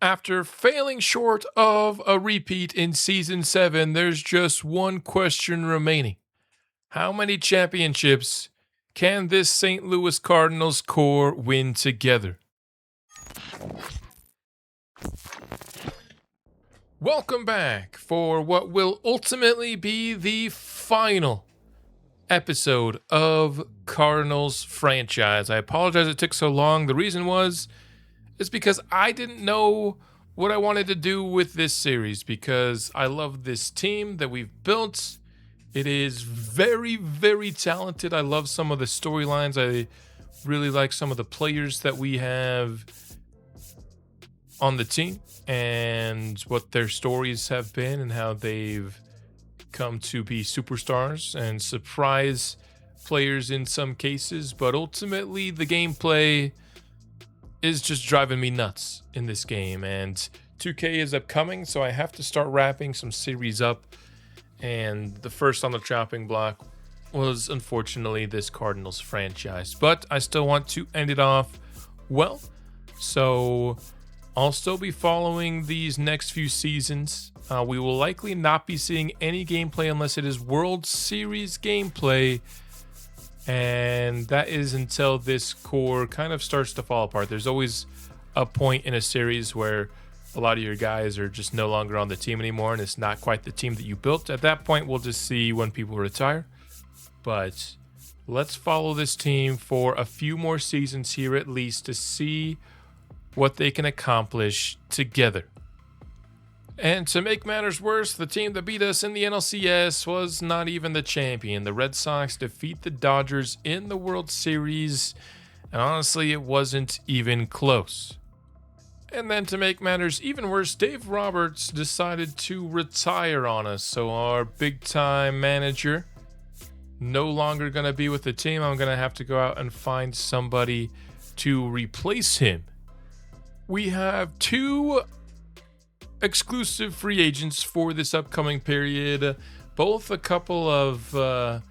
After failing short of a repeat in Season 7, there's just one question remaining. How many championships can this St. Louis Cardinals core win together? Welcome back for what will ultimately be the final episode of Cardinals franchise. I apologize it took so long. The reason is because I didn't know what I wanted to do with this series because I love this team that we've built. It is very, very talented. I love some of the storylines. I really like some of the players that we have on the team and what their stories have been and how they've come to be superstars and surprise players in some cases. But ultimately, the gameplay is just driving me nuts in this game. And 2K is upcoming, so I have to start wrapping some series up. And the first on the chopping block was unfortunately this Cardinals franchise. But I still want to end it off well. So I'll still be following these next few seasons. We will likely not be seeing any gameplay unless it is World Series gameplay. And that is until this core kind of starts to fall apart. There's always a point in a series where a lot of your guys are just no longer on the team anymore, and it's not quite the team that you built. At that point, we'll just see when people retire. But let's follow this team for a few more seasons here at least to see what they can accomplish together. And to make matters worse, the team that beat us in the NLCS was not even the champion. The Red Sox defeat the Dodgers in the World Series, and honestly, it wasn't even close. And then to make matters even worse, Dave Roberts decided to retire on us. So our big-time manager no longer going to be with the team. I'm going to have to go out and find somebody to replace him. We have two exclusive free agents for this upcoming period. Both a couple of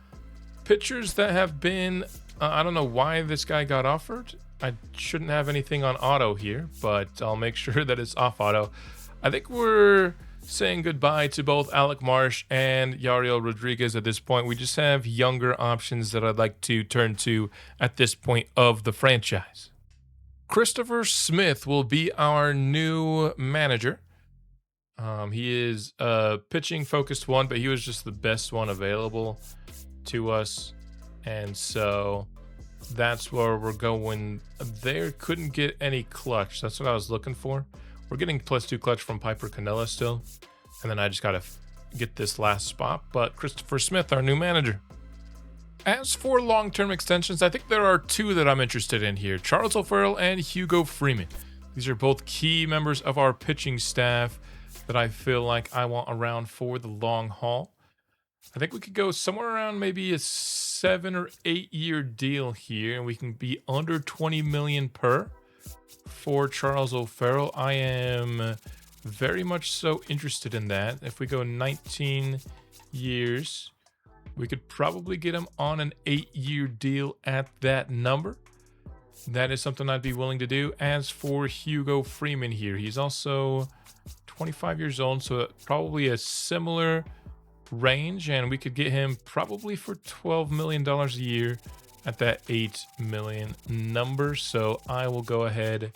pitchers that have been... I don't know why this guy got offered. I shouldn't have anything on auto here, but I'll make sure that it's off auto. I think we're saying goodbye to both Alec Marsh and Yariel Rodriguez at this point. We just have younger options that I'd like to turn to at this point of the franchise. Christopher Smith will be our new manager. He is a pitching focused one, but he was just the best one available to us. And so that's where we're going there. Couldn't get any clutch. That's what I was looking for. We're getting +2 clutch from Piper Canella still. And then I just got to get this last spot. But Christopher Smith, our new manager. As for long-term extensions, I think there are two that I'm interested in here. Charles O'Farrell and Hugo Freeman. These are both key members of our pitching staff that I feel like I want around for the long haul. I think we could go somewhere around maybe a 7 or 8 year deal here, and we can be under 20 million per for Charles O'Farrell. I am very much so interested in that. If we go 19 years, we could probably get him on an 8-year deal at that number. That is something I'd be willing to do. As for Hugo Freeman here, he's also 25 years old, so probably a similar range, and we could get him probably for $12 million a year at that 8 million number. So I will go ahead,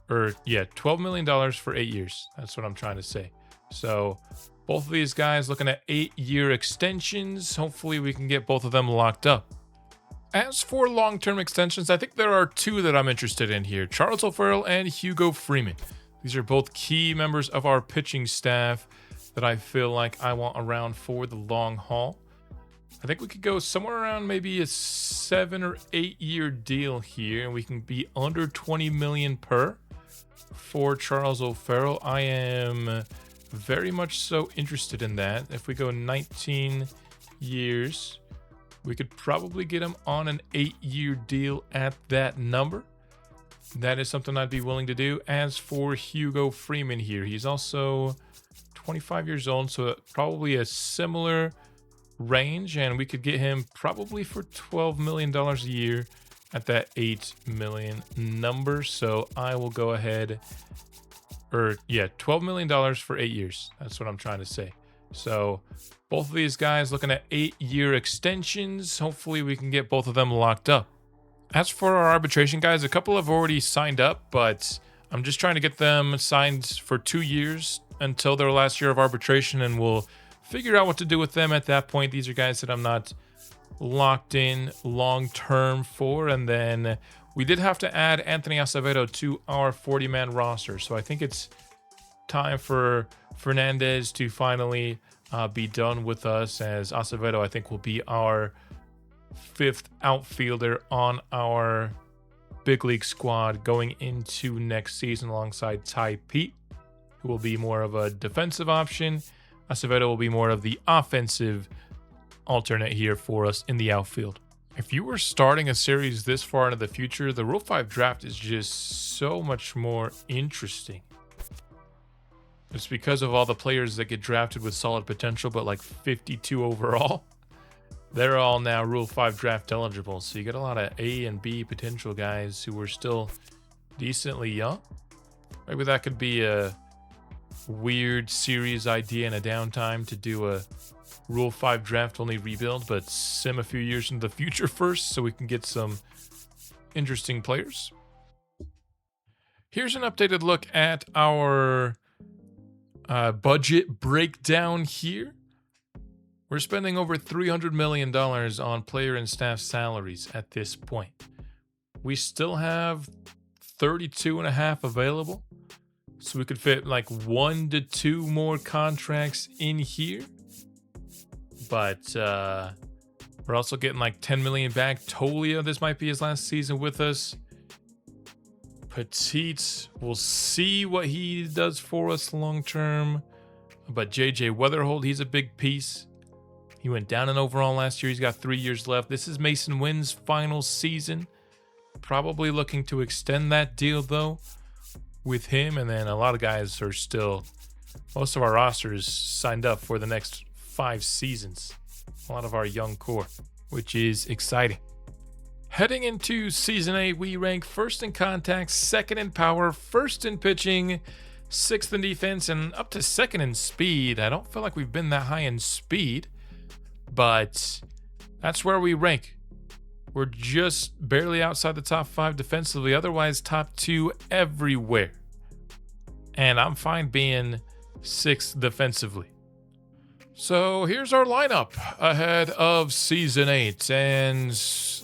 $12 million for 8 years. That's what I'm trying to say. So both of these guys looking at 8-year extensions. Hopefully we can get both of them locked up. As for long-term extensions, I think there are two that I'm interested in here. Charles O'Farrell and Hugo Freeman. These are both key members of our pitching staff that I feel like I want around for the long haul. I think we could go somewhere around maybe a 7 or 8 year deal here, and we can be under 20 million per for Charles O'Farrell. I am very much so interested in that. If we go 19 years, we could probably get him on an 8-year deal at that number. That is something I'd be willing to do. As for Hugo Freeman here, he's also 25 years old, so probably a similar range, and we could get him probably for $12 million a year at that 8 million number. So I will go ahead $12 million for 8 years. That's what I'm trying to say. So both of these guys looking at 8-year extensions. Hopefully we can get both of them locked up. As for our arbitration guys, a couple have already signed up, but I'm just trying to get them signed for 2 years until their last year of arbitration, and we'll figure out what to do with them at that point. These are guys that I'm not locked in long term for. And then we did have to add Anthony Acevedo to our 40-man roster. So I think it's time for Fernandez to finally be done with us, as Acevedo, I think, will be our 5th outfielder on our big league squad going into next season alongside Ty Pete, who will be more of a defensive option. Acevedo will be more of the offensive alternate here for us in the outfield. If you were starting a series this far into the future, the Rule 5 draft is just so much more interesting. It's because of all the players that get drafted with solid potential, but like 52 overall. They're all now Rule 5 draft eligible. So you get a lot of A and B potential guys who are still decently young. Maybe that could be a weird series idea in a downtime to do a Rule 5 draft only rebuild, but sim a few years into the future first so we can get some interesting players. Here's an updated look at our budget breakdown here. We're spending over $300 million on player and staff salaries at this point. We still have 32.5 available, so we could fit like 1 to 2 more contracts in here. But we're also getting like 10 million back. Tolia, this might be his last season with us. Petite, we'll see what he does for us long term. But JJ Weatherhold, he's a big piece. He went down in overall last year. He's got 3 years left. This is Mason Wynn's final season. Probably looking to extend that deal though with him. And then a lot of guys are still, most of our rosters signed up for the next 5 seasons. A lot of our young core, which is exciting. Heading into Season 8, we rank 1st in contact, 2nd in power, 1st in pitching, 6th in defense, and up to 2nd in speed. I don't feel like we've been that high in speed, but that's where we rank. We're just barely outside the top 5 defensively, otherwise top 2 everywhere. And I'm fine being 6th defensively. So here's our lineup ahead of Season 8, and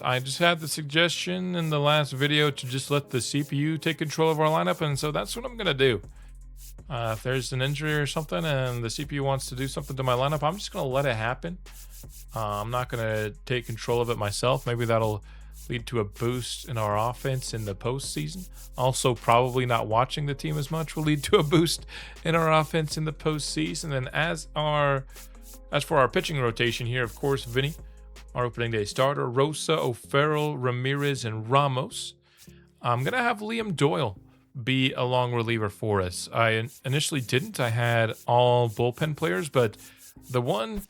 I just had the suggestion in the last video to just let the CPU take control of our lineup, and so that's what I'm going to do. If there's an injury or something and the CPU wants to do something to my lineup, I'm just going to let it happen. I'm not going to take control of it myself. Maybe that'll lead to a boost in our offense in the postseason. Also, probably not watching the team as much will lead to a boost in our offense in the postseason. And as for our pitching rotation here, of course, Vinny, our opening day starter, Rosa, O'Farrell, Ramirez, and Ramos. I'm going to have Liam Doyle be a long reliever for us. I initially didn't. I had all bullpen players, but the one,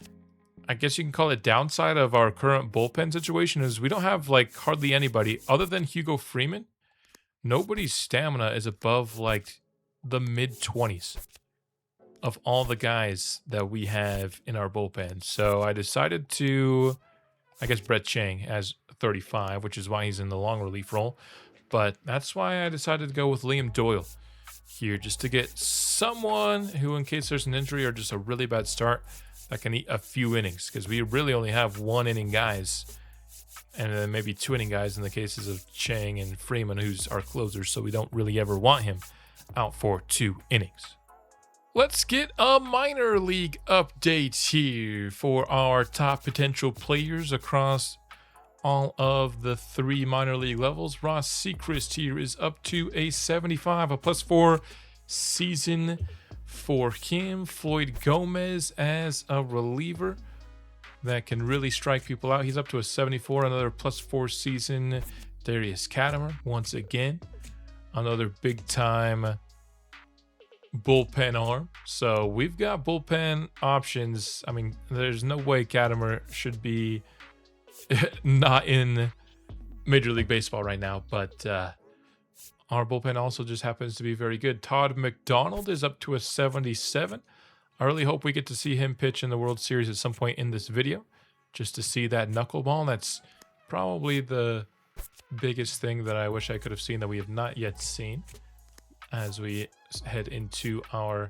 I guess you can call it, downside of our current bullpen situation is we don't have like hardly anybody other than Hugo Freeman. Nobody's stamina is above like the mid-20s of all the guys that we have in our bullpen. So I decided to, I guess, Brett Chang has 35, which is why he's in the long relief role. But that's why I decided to go with Liam Doyle here, just to get someone who, in case there's an injury or just a really bad start, that can eat a few innings, because we really only have 1 inning guys, and then maybe 2 inning guys in the cases of Chang and Freeman, who's our closers, so we don't really ever want him out for 2 innings. Let's get a minor league update here for our top potential players across all of the 3 minor league levels. Ross Seacrest here is up to a 75, a +4 season for him. Floyd Gomez as a reliever that can really strike people out. He's up to a 74, another +4 season. Darius Katimer, once again, another big time bullpen arm. So we've got bullpen options. I mean, there's no way Katimer should be not in Major League Baseball right now, but our bullpen also just happens to be very good. Todd McDonald is up to a 77. I really hope we get to see him pitch in the World Series at some point in this video, just to see that knuckleball. That's probably the biggest thing that I wish I could have seen that we have not yet seen as we head into our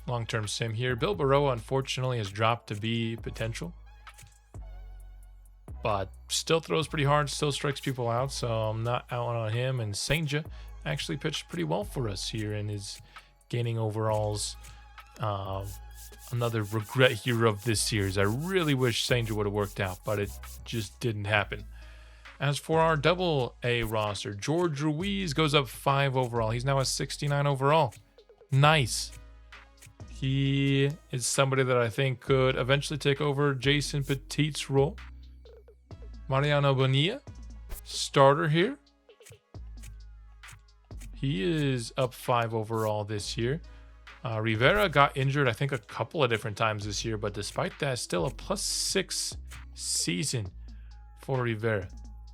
long-term sim here. Bill Burrow, unfortunately, has dropped to B potential, but still throws pretty hard, still strikes people out, so I'm not out on him. And Senja actually pitched pretty well for us here and is gaining overalls. Another regret here of this series. I really wish Senja would have worked out, but it just didn't happen. As for our double A roster, George Ruiz goes up 5 overall. He's now a 69 overall. Nice. He is somebody that I think could eventually take over Jason Petit's role. Mariano Bonilla, starter here. He is up 5 overall this year. Rivera got injured, I think, a couple of different times this year, but despite that, still a +6 season for Rivera.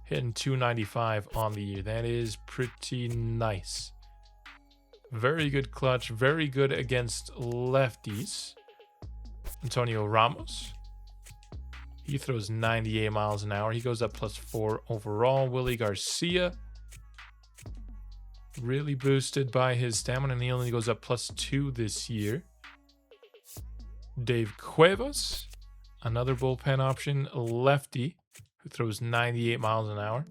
Hitting 295 on the year. That is pretty nice. Very good clutch, very good against lefties. Antonio Ramos. He throws 98 miles an hour. He goes up +4 overall. Willie Garcia. Really boosted by his stamina, and he only goes up +2 this year. Dave Cuevas, another bullpen option, lefty, who throws 98 miles an hour.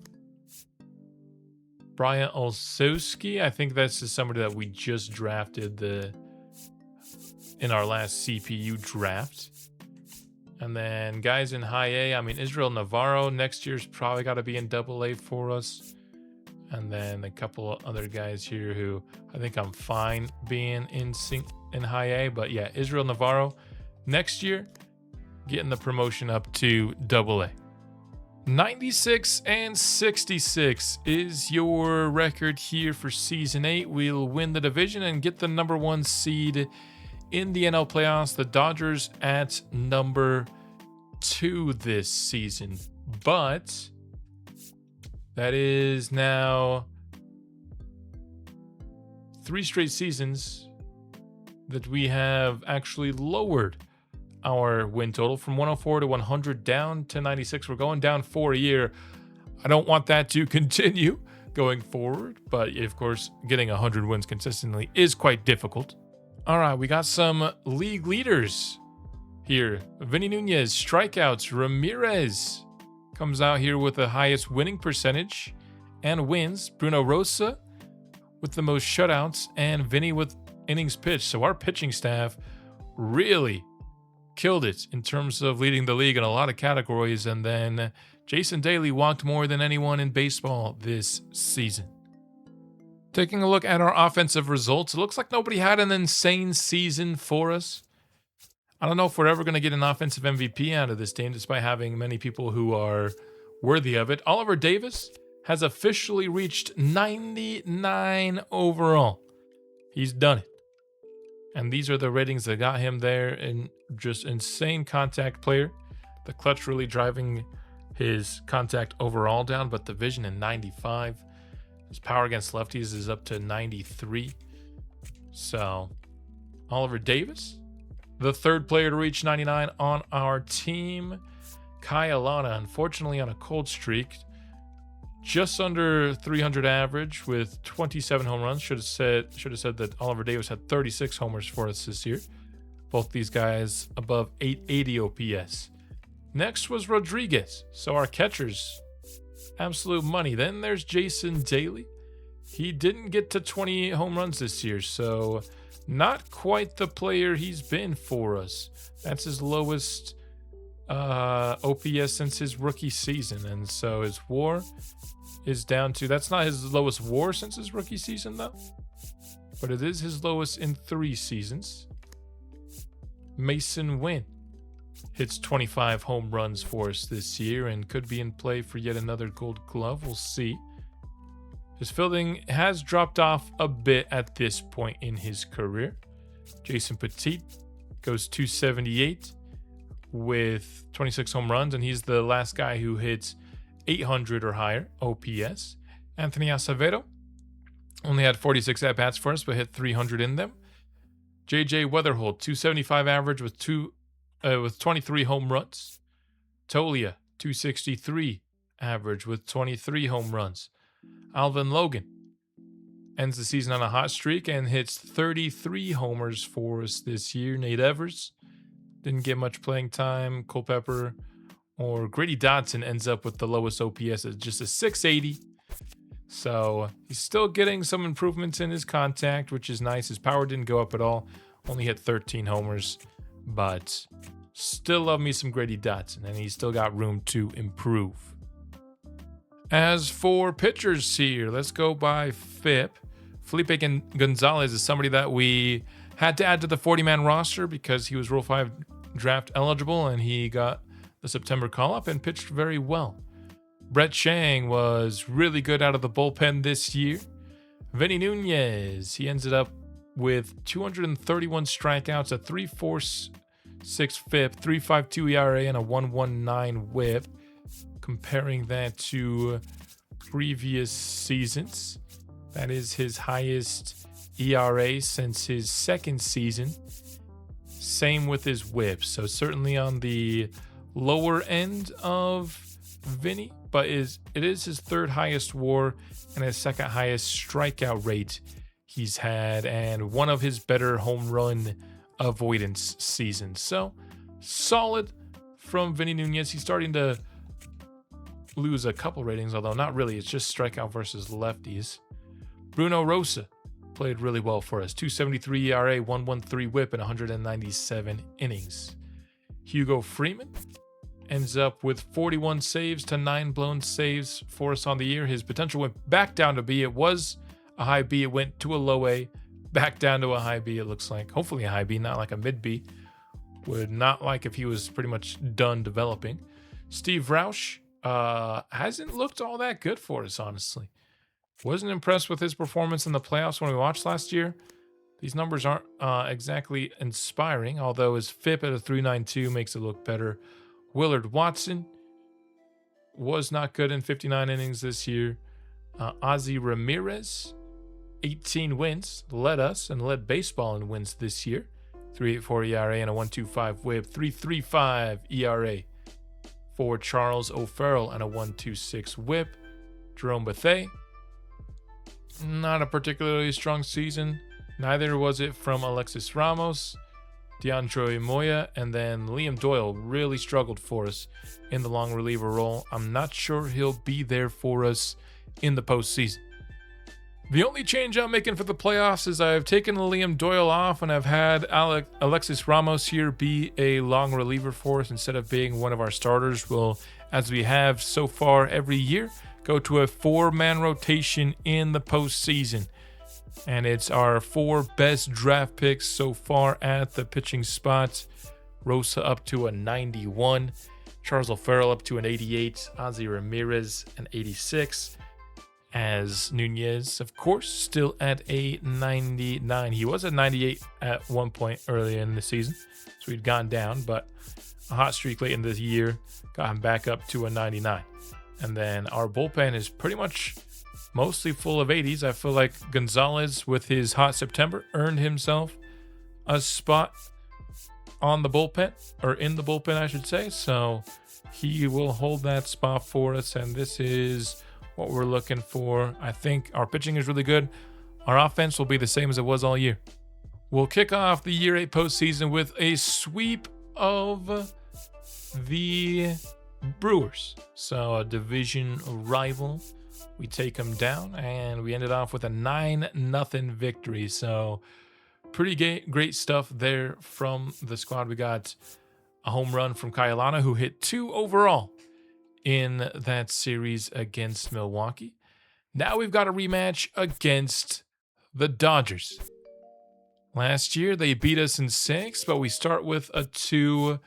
Brian Olszewski, I think that's just somebody that we just drafted in our last CPU draft. And then guys in high A, I mean, Israel Navarro next year's probably got to be in double A for us. And then a couple of other guys here who I think I'm fine being in high A. But yeah, Israel Navarro next year getting the promotion up to double A. 96 and 66 is your record here for Season 8. We'll win the division and get the number 1 seed in the NL playoffs. The Dodgers at number 2 this season. But that is now 3 straight seasons that we have actually lowered our win total from 104 to 100 down to 96. We're going down 4 a year. I don't want that to continue going forward, but of course, getting 100 wins consistently is quite difficult. All right, we got some league leaders here. Vinny Nunez, strikeouts. Ramirez comes out here with the highest winning percentage and wins. Bruno Rosa with the most shutouts, and Vinny with innings pitched. So our pitching staff really killed it in terms of leading the league in a lot of categories. And then Jason Daly walked more than anyone in baseball this season. Taking a look at our offensive results, it looks like nobody had an insane season for us. I don't know if we're ever going to get an offensive MVP out of this team, despite having many people who are worthy of it. Oliver Davis has officially reached 99 overall. He's done it. And these are the ratings that got him there, and just insane contact player. The clutch really driving his contact overall down, but the vision in 95. His power against lefties is up to 93. So Oliver Davis, the third player to reach 99 on our team. Kai Alana, unfortunately on a cold streak, just under 300 average with 27 home runs. Should have said that Oliver Davis had 36 homers for us this year. Both these guys above 880 OPS. Next was Rodriguez. So our catchers, absolute money. Then there's Jason Daly. He didn't get to 20 home runs this year, so not quite the player he's been for us. That's his lowest OPS since his rookie season, and so his WAR is down to, that's not his lowest WAR since his rookie season though, but it is his lowest in 3 seasons. Mason Wynn hits 25 home runs for us this year and could be in play for yet another Gold Glove. We'll see. His fielding has dropped off a bit at this point in his career. Jason Petit goes 278 with 26 home runs, and he's the last guy who hits 800 or higher OPS. Anthony Acevedo only had 46 at-bats for us, but hit 300 in them. J.J. Weatherholt, 275 average with 23 home runs. Tolia, 263 average with 23 home runs. Alvin Logan ends the season on a hot streak and hits 33 homers for us this year. Nate Evers didn't get much playing time. Culpepper or Grady Dotson ends up with the lowest OPS at just a 680. So he's still getting some improvements in his contact, which is nice. His power didn't go up at all. Only hit 13 homers, but still love me some Grady Dotson, and he's still got room to improve. As for pitchers here, let's go by FIP. Felipe Gonzalez is somebody that we had to add to the 40-man roster because he was Rule 5 draft eligible, and he got the September call-up and pitched very well. Brett Chang was really good out of the bullpen this year. Vinny Nunez, he ended up with 231 strikeouts, a 3.46 FIP, 3.52 ERA, and a 1.19 WHIP. Comparing that to previous seasons, that is his highest ERA since his second season. Same with his WHIP, so certainly on the lower end of Vinny, but it is his third highest WAR and his second highest strikeout rate he's had, and one of his better home run avoidance seasons. So solid from Vinny Nunez. He's starting to lose a couple ratings, although not really. It's just strikeout versus lefties. Bruno Rosa played really well for us. 2.73 ERA, 1.13 WHIP, and 197 innings. Hugo Freeman ends up with 41 saves to 9 blown saves for us on the year. His potential went back down to B. It was a high B. It went to a low A, back down to a high B, it looks like. Hopefully a high B, not like a mid B. Would not like if he was pretty much done developing. Steve Rausch hasn't looked all that good for us, honestly. Wasn't impressed with his performance in the playoffs when we watched last year. These numbers aren't exactly inspiring, although his FIP at a 3.92 makes it look better. Willard Watson was not good in 59 innings this year. Ozzy Ramirez, 18 wins, led us and led baseball in wins this year. 3.84 ERA and a 1.25 WHIP. 3.35 ERA for Charles O'Farrell and a 1.26 WHIP. Jerome Bethay, not a particularly strong season. Neither was it from Alexis Ramos. DeAndre Moya, and then Liam Doyle really struggled for us in the long reliever role. I'm not sure he'll be there for us in the postseason. The only change I'm making for the playoffs is I've taken Liam Doyle off and I've had Alexis Ramos here be a long reliever for us instead of being one of our starters. We'll, as we have so far every year, go to a 4-man rotation in the postseason. And it's our 4 best draft picks so far at the pitching spots. Rosa up to a 91. Charles O'Farrell up to an 88. Ozzy Ramirez an 86. As Nunez, of course, still at a 99. He was at 98 at one point earlier in the season, so he'd gone down, but a hot streak late in the year got him back up to a 99. And then our bullpen is pretty much mostly full of 80s. I feel like Gonzalez, with his hot September, earned himself a spot on the bullpen, or in the bullpen, I should say. So he will hold that spot for us, and this is what we're looking for. I think our pitching is really good. Our offense will be the same as it was all year. We'll kick off the Year 8 postseason with a sweep of the Brewers. So a division rival. We take them down, and we ended off with a 9-0 victory. So pretty great stuff there from the squad. We got a home run from Kayalana, who hit 2 overall in that series against Milwaukee. Now we've got a rematch against the Dodgers. Last year they beat us in 6, but we start with a 2-0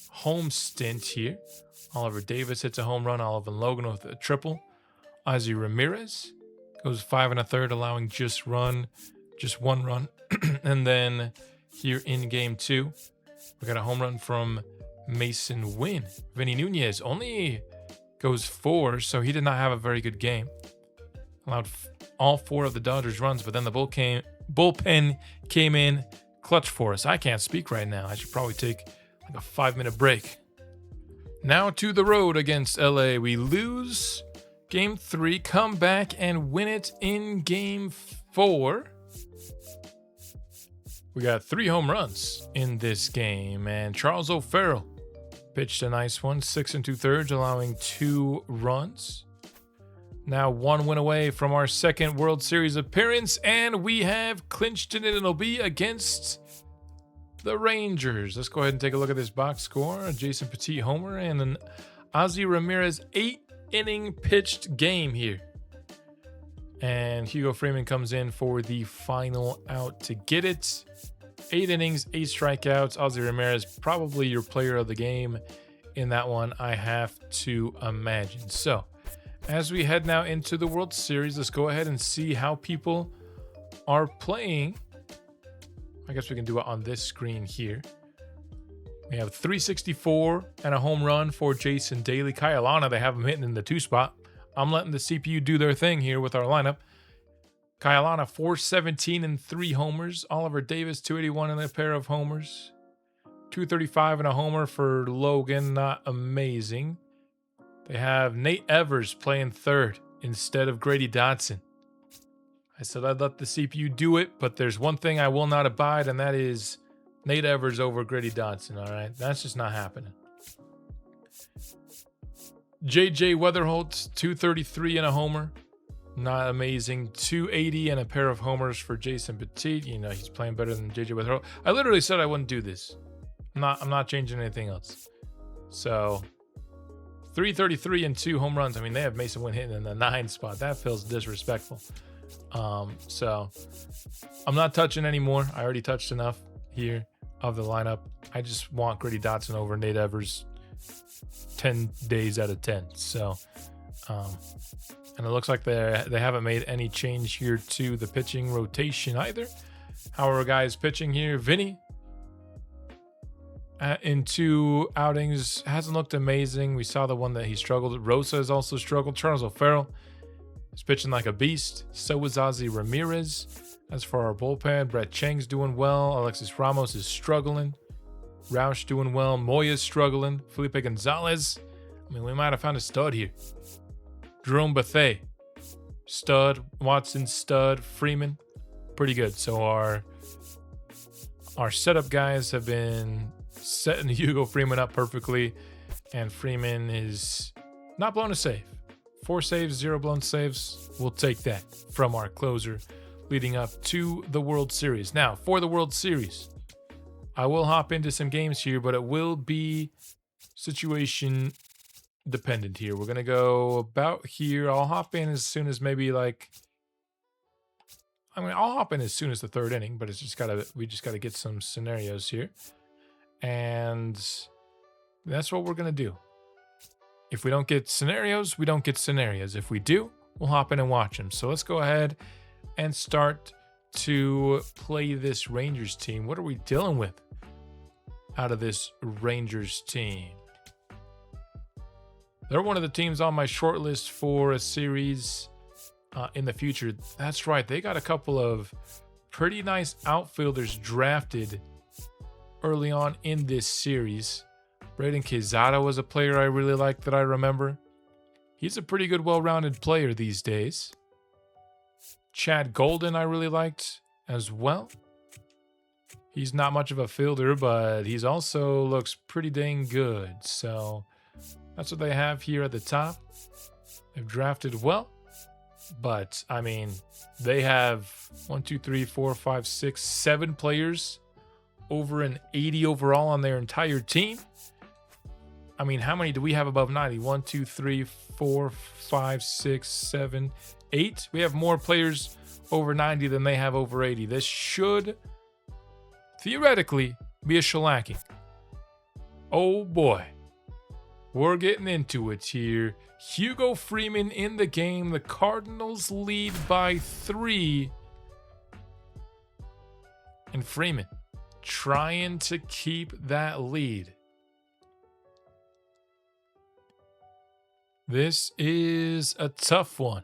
home stint here. Oliver Davis hits a home run. Oliver Logan with a triple. Ozzy Ramirez goes 5 1/3, allowing just one run. And then here in game 2, we got a home run from Mason Wynn. Vinny Nunez only goes 4, so he did not have a very good game. Allowed all 4 of the Dodgers runs, but then the bullpen came in clutch for us. I can't speak right now. I should probably take like a 5-minute break. Now to the road against LA. We lose game 3, come back and win it in game 4. We got 3 home runs in this game, and Charles O'Farrell pitched a nice one, 6 2/3, allowing 2 runs. Now 1 win away from our second World Series appearance, and we have clinched it, and it'll be against the Rangers. Let's go ahead and take a look at this box score. A Jason Petit homer and an Ozzie Ramirez 8-inning pitched game here. And Hugo Freeman comes in for the final out to get it. 8 innings, 8 strikeouts. Ozzie Ramirez, probably your player of the game in that one, I have to imagine. So, as we head now into the World Series, let's go ahead and see how people are playing. I guess we can do it on this screen here. We have 364 and a home run for Jason Daly. Kyalana, they have him hitting in the 2 spot. I'm letting the CPU do their thing here with our lineup. Kyalana, 417 and 3 homers. Oliver Davis, 281 and a pair of homers. 235 and a homer for Logan, not amazing. They have Nate Evers playing third instead of Grady Dotson. I said I'd let the CPU do it, but there's one thing I will not abide, and that is Nate Evers over Grady Dotson, all right? That's just not happening. JJ Weatherholt, 233 and a homer. Not amazing. 280 and a pair of homers for Jason Petit. You know, he's playing better than JJ Weatherholt. I literally said I wouldn't do this. I'm not changing anything else. So 333 and 2 home runs. I mean, they have Mason Wynn hitting in the 9 spot. That feels disrespectful. So I'm not touching anymore. I already touched enough here of the lineup. I just want Grady Dotson over Nate Evers 10 days out of 10. So, and it looks like they haven't made any change here to the pitching rotation either. How are our guys pitching here? Vinny, in 2 outings, hasn't looked amazing. We saw the one that he struggled. Rosa has also struggled. Charles O'Farrell is pitching like a beast. So is Ozzie Ramirez. As for our bullpen, Brett Chang's doing well. Alexis Ramos is struggling. Roush doing well. Moya's struggling. Felipe Gonzalez. I mean, we might have found a stud here. Jerome Bethay, stud. Watson, stud. Freeman, pretty good. So our setup guys have been setting Hugo Freeman up perfectly, and Freeman is not blown a save. 4 saves, 0 blown saves. We'll take that from our closer leading up to the World Series. Now, for the World Series, I will hop into some games here, but it will be situation dependent here. We're going to go about here. I'll hop in as soon as maybe I'll hop in as soon as the 3rd inning, but we just got to get some scenarios here. And that's what we're going to do. If we don't get scenarios, we don't get scenarios. If we do, we'll hop in and watch them. So let's go ahead and start to play this Rangers team. What are we dealing with out of this Rangers team? They're one of the teams on my short list for a series in the future. That's right. They got a couple of pretty nice outfielders drafted early on in this series. Braden Quezada was a player I really liked that I remember. He's a pretty good, well-rounded player these days. Chad Golden I really liked as well. He's not much of a fielder, but he's also looks pretty dang good. So that's what they have here at the top. They've drafted well, but I mean, they have 1, 2, 3, 4, 5, 6, 7 players over an 80 overall on their entire team. I mean, how many do we have above 90? 1, 2, 3, 4, 5, 6, 7, 8. We have more players over 90 than they have over 80. This should theoretically be a shellacking. Oh boy. We're getting into it here. Hugo Freeman in the game. The Cardinals lead by 3. And Freeman trying to keep that lead. This is a tough one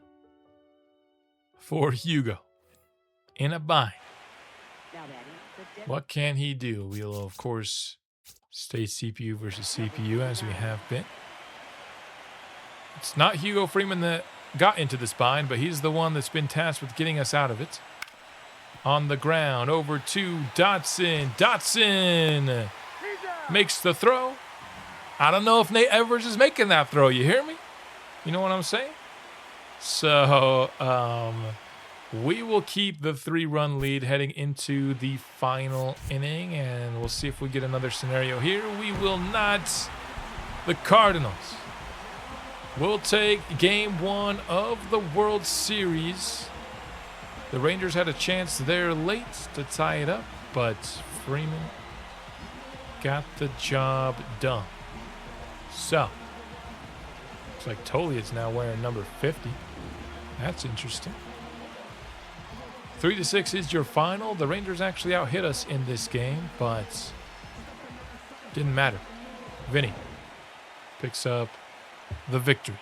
for Hugo. In a bind. What can he do? We'll, of course, stay CPU versus CPU as we have been. It's not Hugo Freeman that got into this bind, but he's the one that's been tasked with getting us out of it. On the ground, over to Dotson. Dotson makes the throw. I don't know if Nate Evers is making that throw. You hear me? You know what I'm saying? So, we will keep the 3-run lead heading into the final inning, and we'll see if we get another scenario here. We will not. The Cardinals will take game 1 of the World Series. The Rangers had a chance there late to tie it up, but Freeman got the job done. So, looks like Tolia's now wearing number 50. That's interesting. 3-6 is your final. The Rangers actually out-hit us in this game, but didn't matter. Vinny picks up the victory.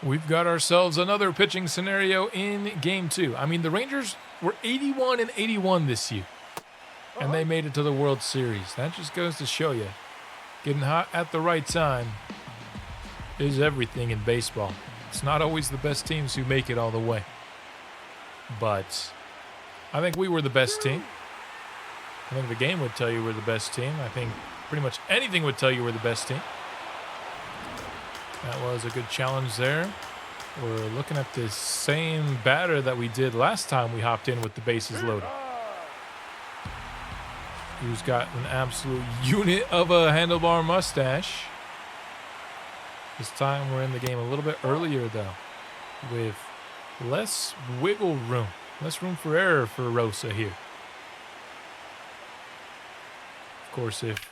We've got ourselves another pitching scenario in game 2. I mean, the Rangers were 81-81 this year, and they made it to the World Series. That just goes to show you, getting hot at the right time is everything in baseball. It's not always the best teams who make it all the way. But I think we were the best team. I think the game would tell you we're the best team. I think pretty much anything would tell you we're the best team. That was a good challenge there. We're looking at this same batter that we did last time we hopped in with the bases loaded. Who's got an absolute unit of a handlebar mustache. This time we're in the game a little bit earlier, though, with less wiggle room, less room for error for Rosa here. Of course, if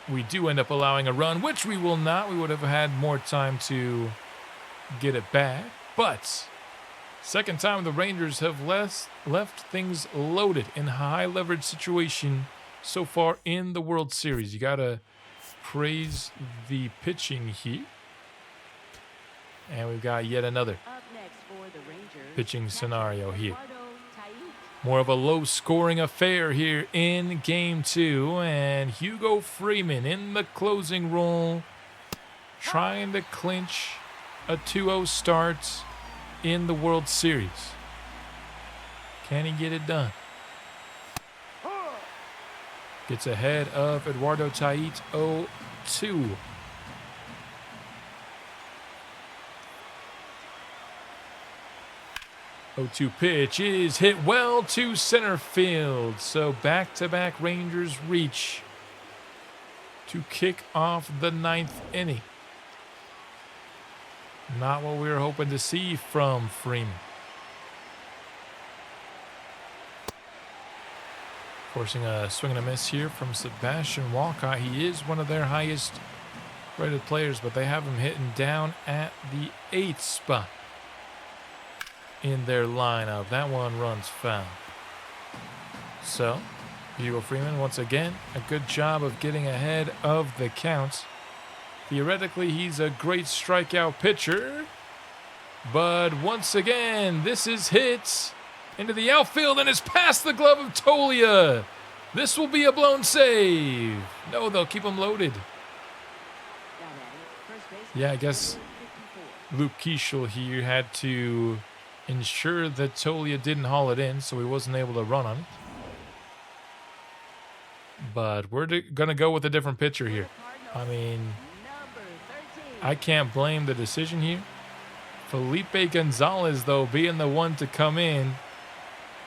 we do end up allowing a run, which we will not, we would have had more time to get it back. But second time the Rangers have left things loaded in a high leverage situation so far in the World Series. You got to praise the pitching here. And we've got yet another pitching scenario here. More of a low-scoring affair here in Game 2. And Hugo Freeman in the closing role, trying to clinch a 2-0 start in the World Series. Can he get it done? Gets ahead of Eduardo Tait 0-2. 0-2 pitch is hit well to center field. So back-to-back Rangers reach to kick off the 9th inning. Not what we were hoping to see from Freeman. Forcing a swing and a miss here from Sebastian Walcott. He is one of their highest rated players, but they have him hitting down at the 8th spot in their lineup. That one runs foul. So, Hugo Freeman, once again, a good job of getting ahead of the count. Theoretically, he's a great strikeout pitcher. But once again, this is hit into the outfield and is past the glove of Tolia. This will be a blown save. No, they'll keep him loaded. Yeah, I guess Luke Keeschel here had to ensure that Tolia didn't haul it in, so he wasn't able to run on it. But we're going to go with a different pitcher here. I mean, I can't blame the decision here. Felipe Gonzalez, though, being the one to come in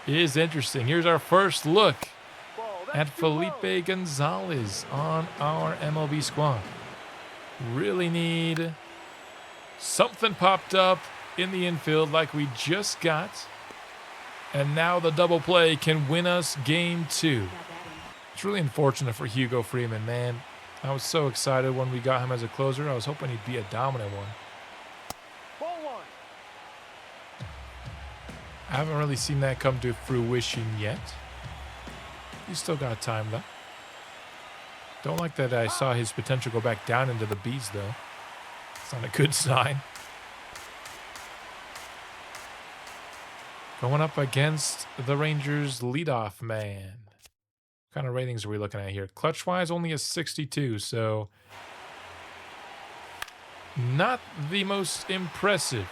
is interesting. Here's our first look at Felipe Gonzalez on our MLB squad. Really need something popped up in the infield like we just got. And now the double play can win us game 2. It's really unfortunate for Hugo Freeman, man. I was so excited when we got him as a closer. I was hoping he'd be a dominant one. I haven't really seen that come to fruition yet. He's still got time, though. Don't like that I saw his potential go back down into the B's, though. It's not a good sign. Going up against the Rangers leadoff man. What kind of ratings are we looking at here? Clutch-wise, only a 62, so not the most impressive.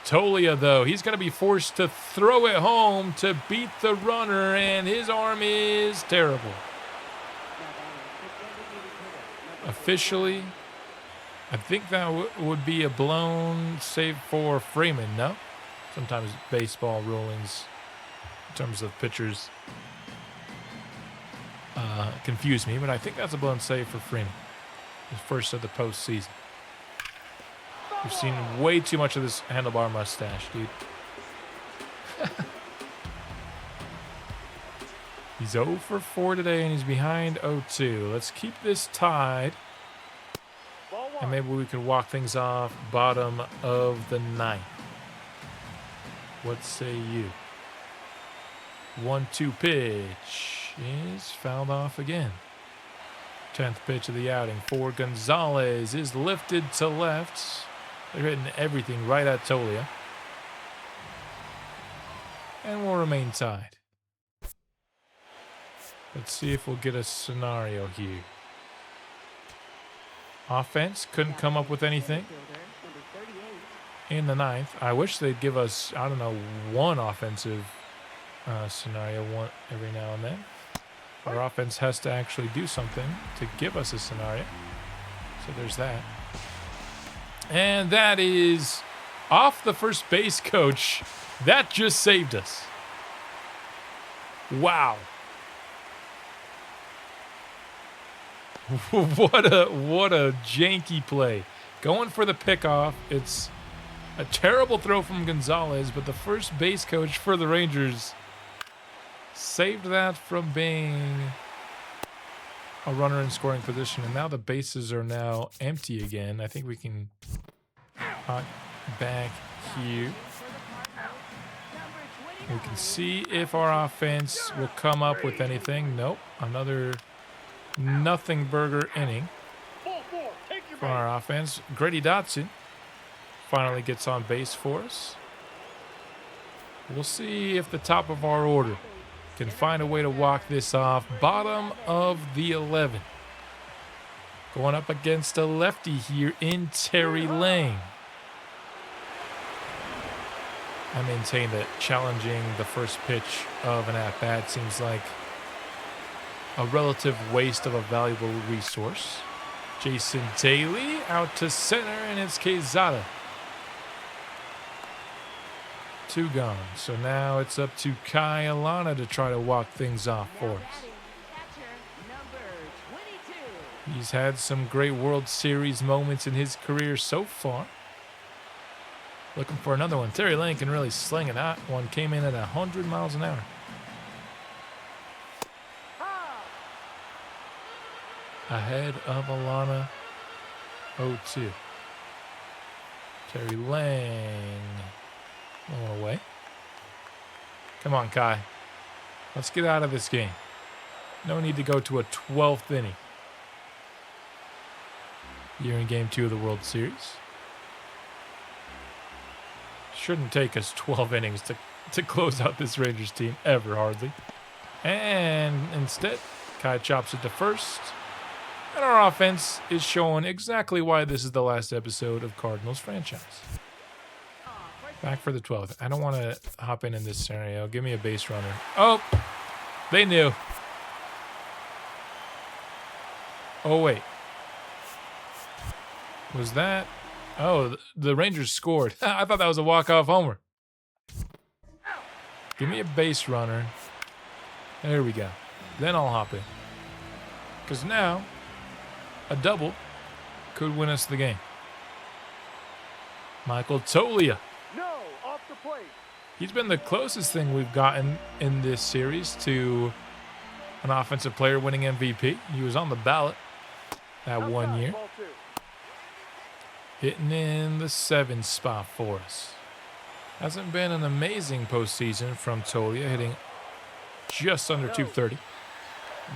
Tolia, though, he's going to be forced to throw it home to beat the runner, and his arm is terrible. Officially, I think that would be a blown save for Freeman, no? Sometimes baseball rulings, in terms of pitchers, confuse me, but I think that's a blown save for Freeman. The first of the postseason. We've seen way too much of this handlebar mustache, dude. He's 0 for 4 today, and he's behind 0-2. Let's keep this tied. And maybe we can walk things off bottom of the ninth. What say you? 1-2 pitch is fouled off again. 10th pitch of the outing for Gonzalez is lifted to left. They're hitting everything right at Tolia. And we'll remain tied. Let's see if we'll get a scenario here. Offense couldn't come up with anything in the ninth. I wish they'd give us, I don't know, one offensive scenario every now and then. Our offense has to actually do something to give us a scenario. So there's that. And that is off the first base coach. That just saved us. Wow. What a janky play. Going for the pickoff. It's a terrible throw from Gonzalez, but the first base coach for the Rangers saved that from being a runner in scoring position. And now the bases are now empty again. I think we can hop back here. We can see if our offense will come up with anything. Nope. Another nothing burger inning for our offense. Grady Dotson finally gets on base for us. We'll see if the top of our order can find a way to walk this off. Bottom of the 11. Going up against a lefty here in Terry Lane. I maintain that challenging the first pitch of an at-bat seems like a relative waste of a valuable resource. Jason Daly out to center, and it's Quezada. 2 gone. So now it's up to Kai Alana to try to walk things off for us. He's had some great World Series moments in his career so far. Looking for another one. Terry Lane can really sling it. That one came in at 100 miles an hour. Ahead of Alana, 0-2. Terry Lang going away. Come on, Kai. Let's get out of this game. No need to go to a 12th inning here in Game 2 of the World Series. Shouldn't take us 12 innings to close out this Rangers team ever, hardly. And instead, Kai chops it to first. And our offense is showing exactly why this is the last episode of Cardinals franchise. Back for the 12th. I don't want to hop in this scenario. Give me a base runner. Oh, they knew. Oh, wait. Was that? Oh, the Rangers scored. I thought that was a walk-off homer. Give me a base runner. There we go. Then I'll hop in. Because now, a double could win us the game. Michael Tolia. No, off the plate. He's been the closest thing we've gotten in this series to an offensive player winning MVP. He was on the ballot that 1 year. Hitting in the 7th spot for us. Hasn't been an amazing postseason from Tolia, hitting just under 230.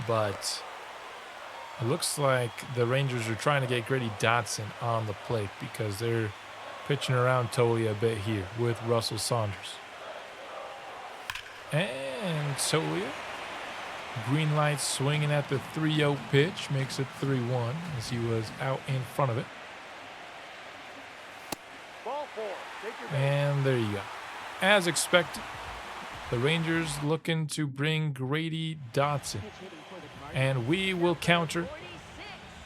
But It looks like the Rangers are trying to get Grady Dotson on the plate because they're pitching around Tolia a bit here with Russell Saunders. And Tolia, green light swinging at the 3-0 pitch, makes it 3-1 as he was out in front of it. And there you go. As expected, the Rangers looking to bring Grady Dotson. And we will counter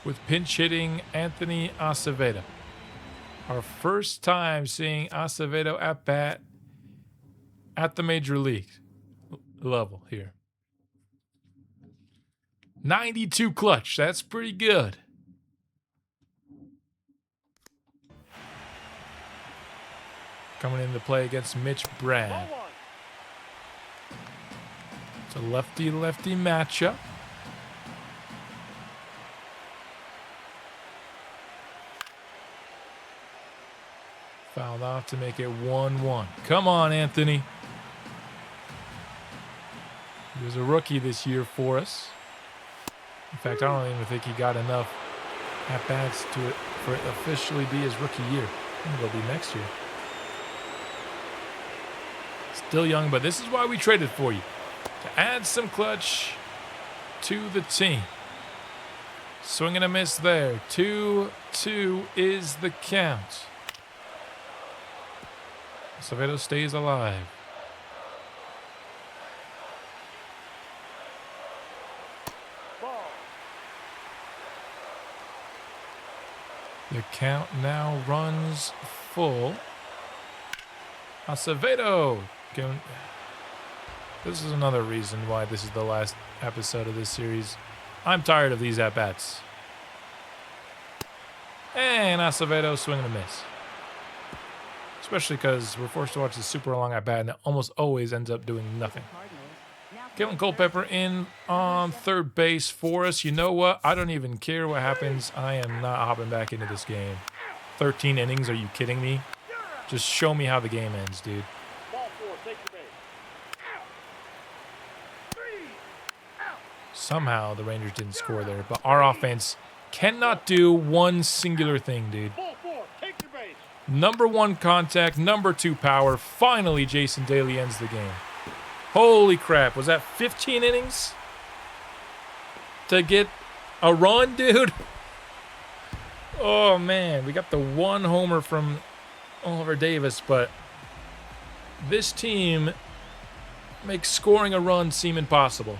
with pinch hitting Anthony Acevedo. Our first time seeing Acevedo at bat at the major league level here. 92 clutch. That's pretty good. Coming into play against Mitch Brad. It's a lefty-lefty matchup. Fouled off to make it 1-1. Come on, Anthony. He was a rookie this year for us. In fact, I don't even think he got enough at-bats for it officially be his rookie year. I think it'll be next year. Still young, but this is why we traded for you. To add some clutch to the team. Swing and a miss there. 2-2 is the count. Acevedo stays alive. The count now runs full. Acevedo. This is another reason why this is the last episode of this series. I'm tired of these at-bats. And Acevedo swing and a miss. Especially because we're forced to watch the super long at-bat and it almost always ends up doing nothing. Kevin Culpepper in on third base for us. You know what? I don't even care what happens. I am not hopping back into this game. 13 innings, are you kidding me? Just show me how the game ends, dude. Somehow the Rangers didn't score there, but our offense cannot do one singular thing, dude. Number 1 contact, number 2 power. Finally, Jason Daly ends the game. Holy crap, was that 15 innings to get a run, dude? Oh, man, we got the 1 homer from Oliver Davis, but this team makes scoring a run seem impossible.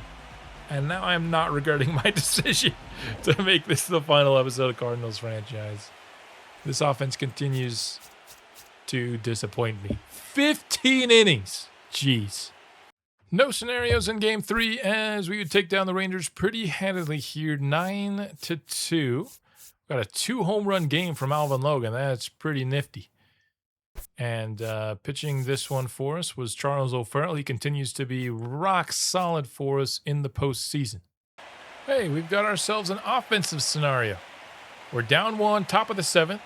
And now I'm not regretting my decision to make this the final episode of Cardinals franchise. This offense continues to disappoint me. 15 innings. Jeez. No scenarios in Game 3 as we would take down the Rangers pretty handedly here, 9-2. Got a 2-home run game from Alvin Logan. That's pretty nifty. And pitching this one for us was Charles O'Farrell. He continues to be rock solid for us in the postseason. Hey, we've got ourselves an offensive scenario. We're down 1, top of the 7th.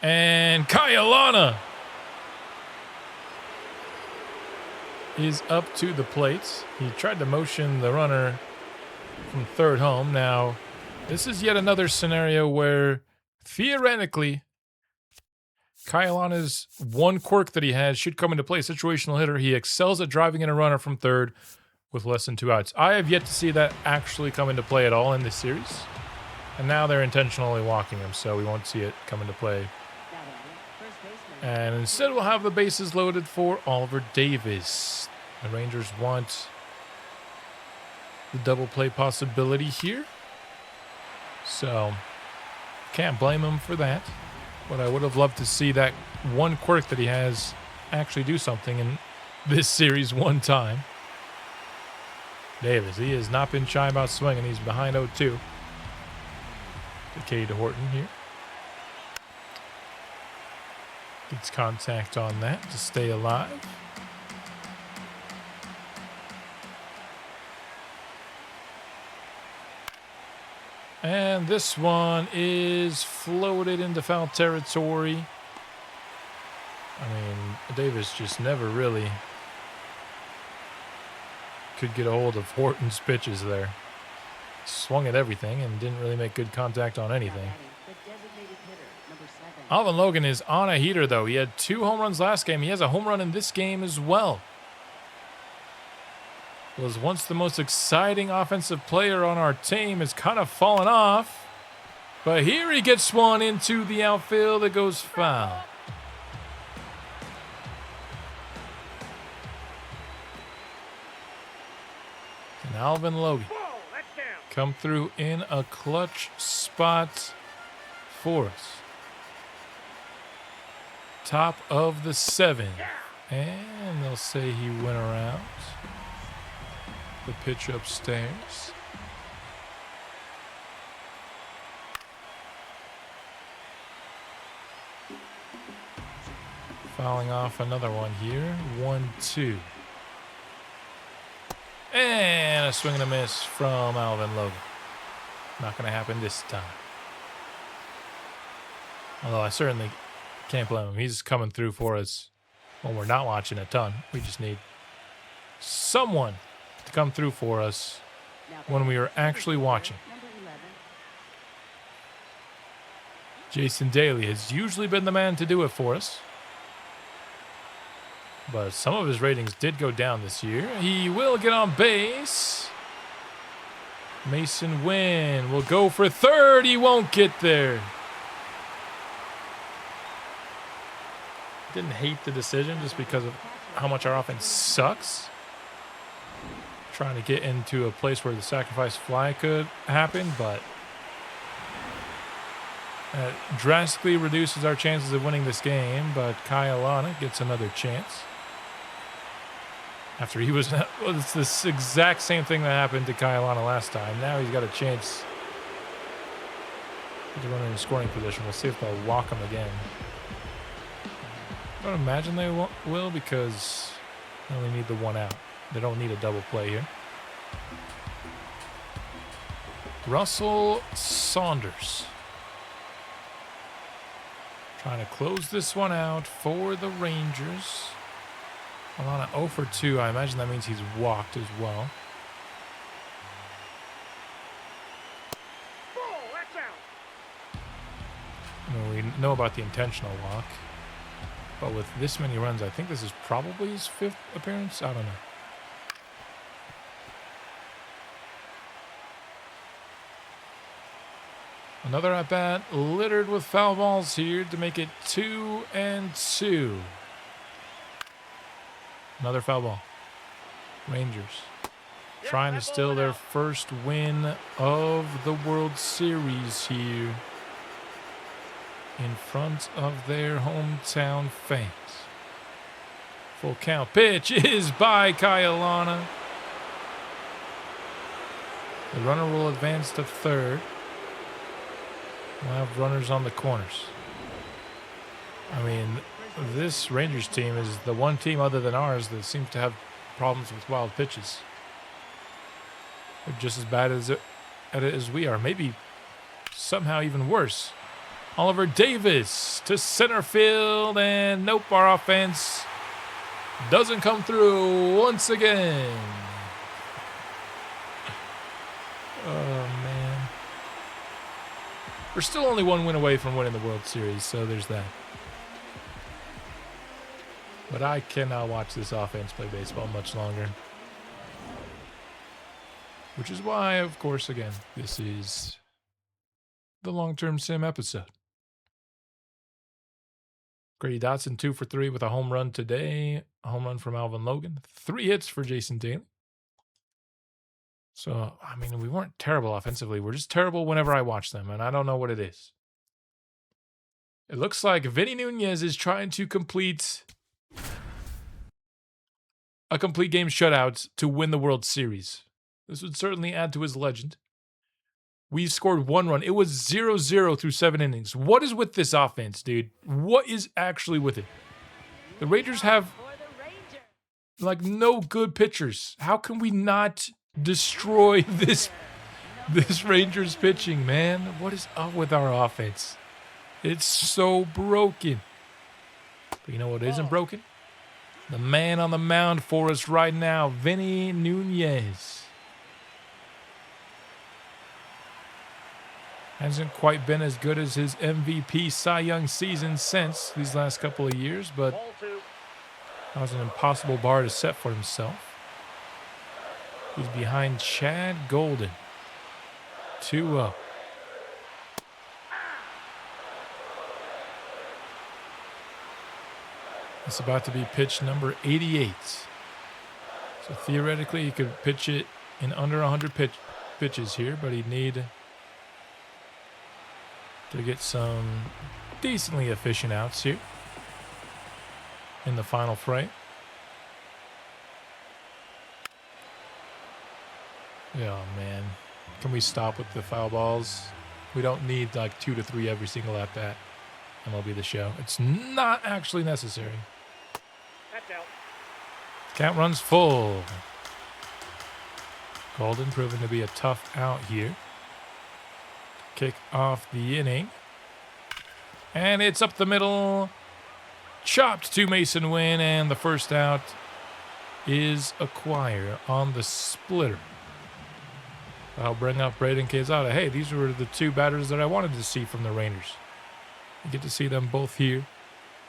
And Kayalana is up to the plate. He tried to motion the runner from third home. Now, this is yet another scenario where, theoretically, Kayalana's one quirk that he has should come into play. Situational hitter. He excels at driving in a runner from third with less than 2 outs. I have yet to see that actually come into play at all in this series. And now they're intentionally walking him, so we won't see it come into play. And instead we'll have the bases loaded for Oliver Davis. The Rangers want the double play possibility here. So, can't blame him for that. But I would have loved to see that one quirk that he has actually do something in this series one time. Davis, he has not been shy about swinging. He's behind 0-2. Decay to Horton here. Gets contact on that to stay alive. And this one is floated into foul territory. I mean, Davis just never really could get a hold of Horton's pitches there. swung at everything and didn't really make good contact on anything. Alvin Logan is on a heater, though. He had 2 home runs last game. He has a home run in this game as well. Was once the most exciting offensive player on our team, has kind of fallen off. But here he gets one into the outfield that goes foul. And Alvin Logan come through in a clutch spot for us. Top of the 7th. And they'll say he went around. The pitch upstairs. Fouling off another one here. 1-2. And a swing and a miss from Alvin Logan. Not going to happen this time. Although I certainly can't blame him. He's coming through for us when we're not watching a ton. We just need someone to come through for us when we are actually watching. Jason Daly has usually been the man to do it for us. But some of his ratings did go down this year. He will get on base. Mason Wynn will go for third. He won't get there. Didn't hate the decision just because of how much our offense sucks. Trying to get into a place where the sacrifice fly could happen, but that drastically reduces our chances of winning this game. But Kyle Lana gets another chance. After he was, well, it's this exact same thing that happened to Kyle Lana last time. Now he's got a chance to run in a scoring position. We'll see if they'll walk him again. I don't imagine they will, because they only need the 1 out. They don't need a double play here. Russell Saunders trying to close this one out for the Rangers. Alana 0 for 2. I imagine that means he's walked as well. We know about the intentional walk. But with this many runs, I think this is probably his 5th appearance. I don't know. Another at-bat littered with foul balls here to make it 2-2. Another foul ball. Rangers trying to steal their first win of the World Series here in front of their hometown fans. Full count. Pitch is by Kyle Lana. The runner will advance to third. We'll have runners on the corners. I mean, this Rangers team is the one team other than ours that seems to have problems with wild pitches. They're just as bad at it as we are. Maybe somehow even worse. Oliver Davis to center field, and nope, our offense doesn't come through once again. Oh, man. We're still only 1 win away from winning the World Series, so there's that. But I cannot watch this offense play baseball much longer. Which is why, of course, again, this is the long-term sim episode. Grady Dotson 2 for 3 with a home run today. A home run from Alvin Logan. 3 hits for Jason Daly. So, I mean, we weren't terrible offensively. We're just terrible whenever I watch them, and I don't know what it is. It looks like Vinny Nunez is trying to complete a complete game shutout to win the World Series. This would certainly add to his legend. We scored 1 run. It was 0-0 through 7 innings. What is with this offense, dude? What is actually with it? The Rangers have, like, no good pitchers. How can we not destroy this Rangers pitching, man? What is up with our offense? It's so broken. But you know what isn't broken? The man on the mound for us right now, Vinny Nunez. Hasn't quite been as good as his MVP Cy Young season since these last couple of years, but that was an impossible bar to set for himself. He's behind Chad Golden. 2-0. It's about to be pitch number 88. So theoretically, he could pitch it in under 100 pitches here, but he'd need to get some decently efficient outs here in the final frame. Oh, man. Can we stop with the foul balls? We don't need like 2 to 3 every single at bat. MLB The Show. It's not actually necessary. Count runs full. Golden proven to be a tough out here. Kick off the inning. And it's up the middle. Chopped to Mason Wynn, and the first out is acquired on the splitter. I'll bring up Braden Quezada. Hey, these were the 2 batters that I wanted to see from the Rangers. You get to see them both here,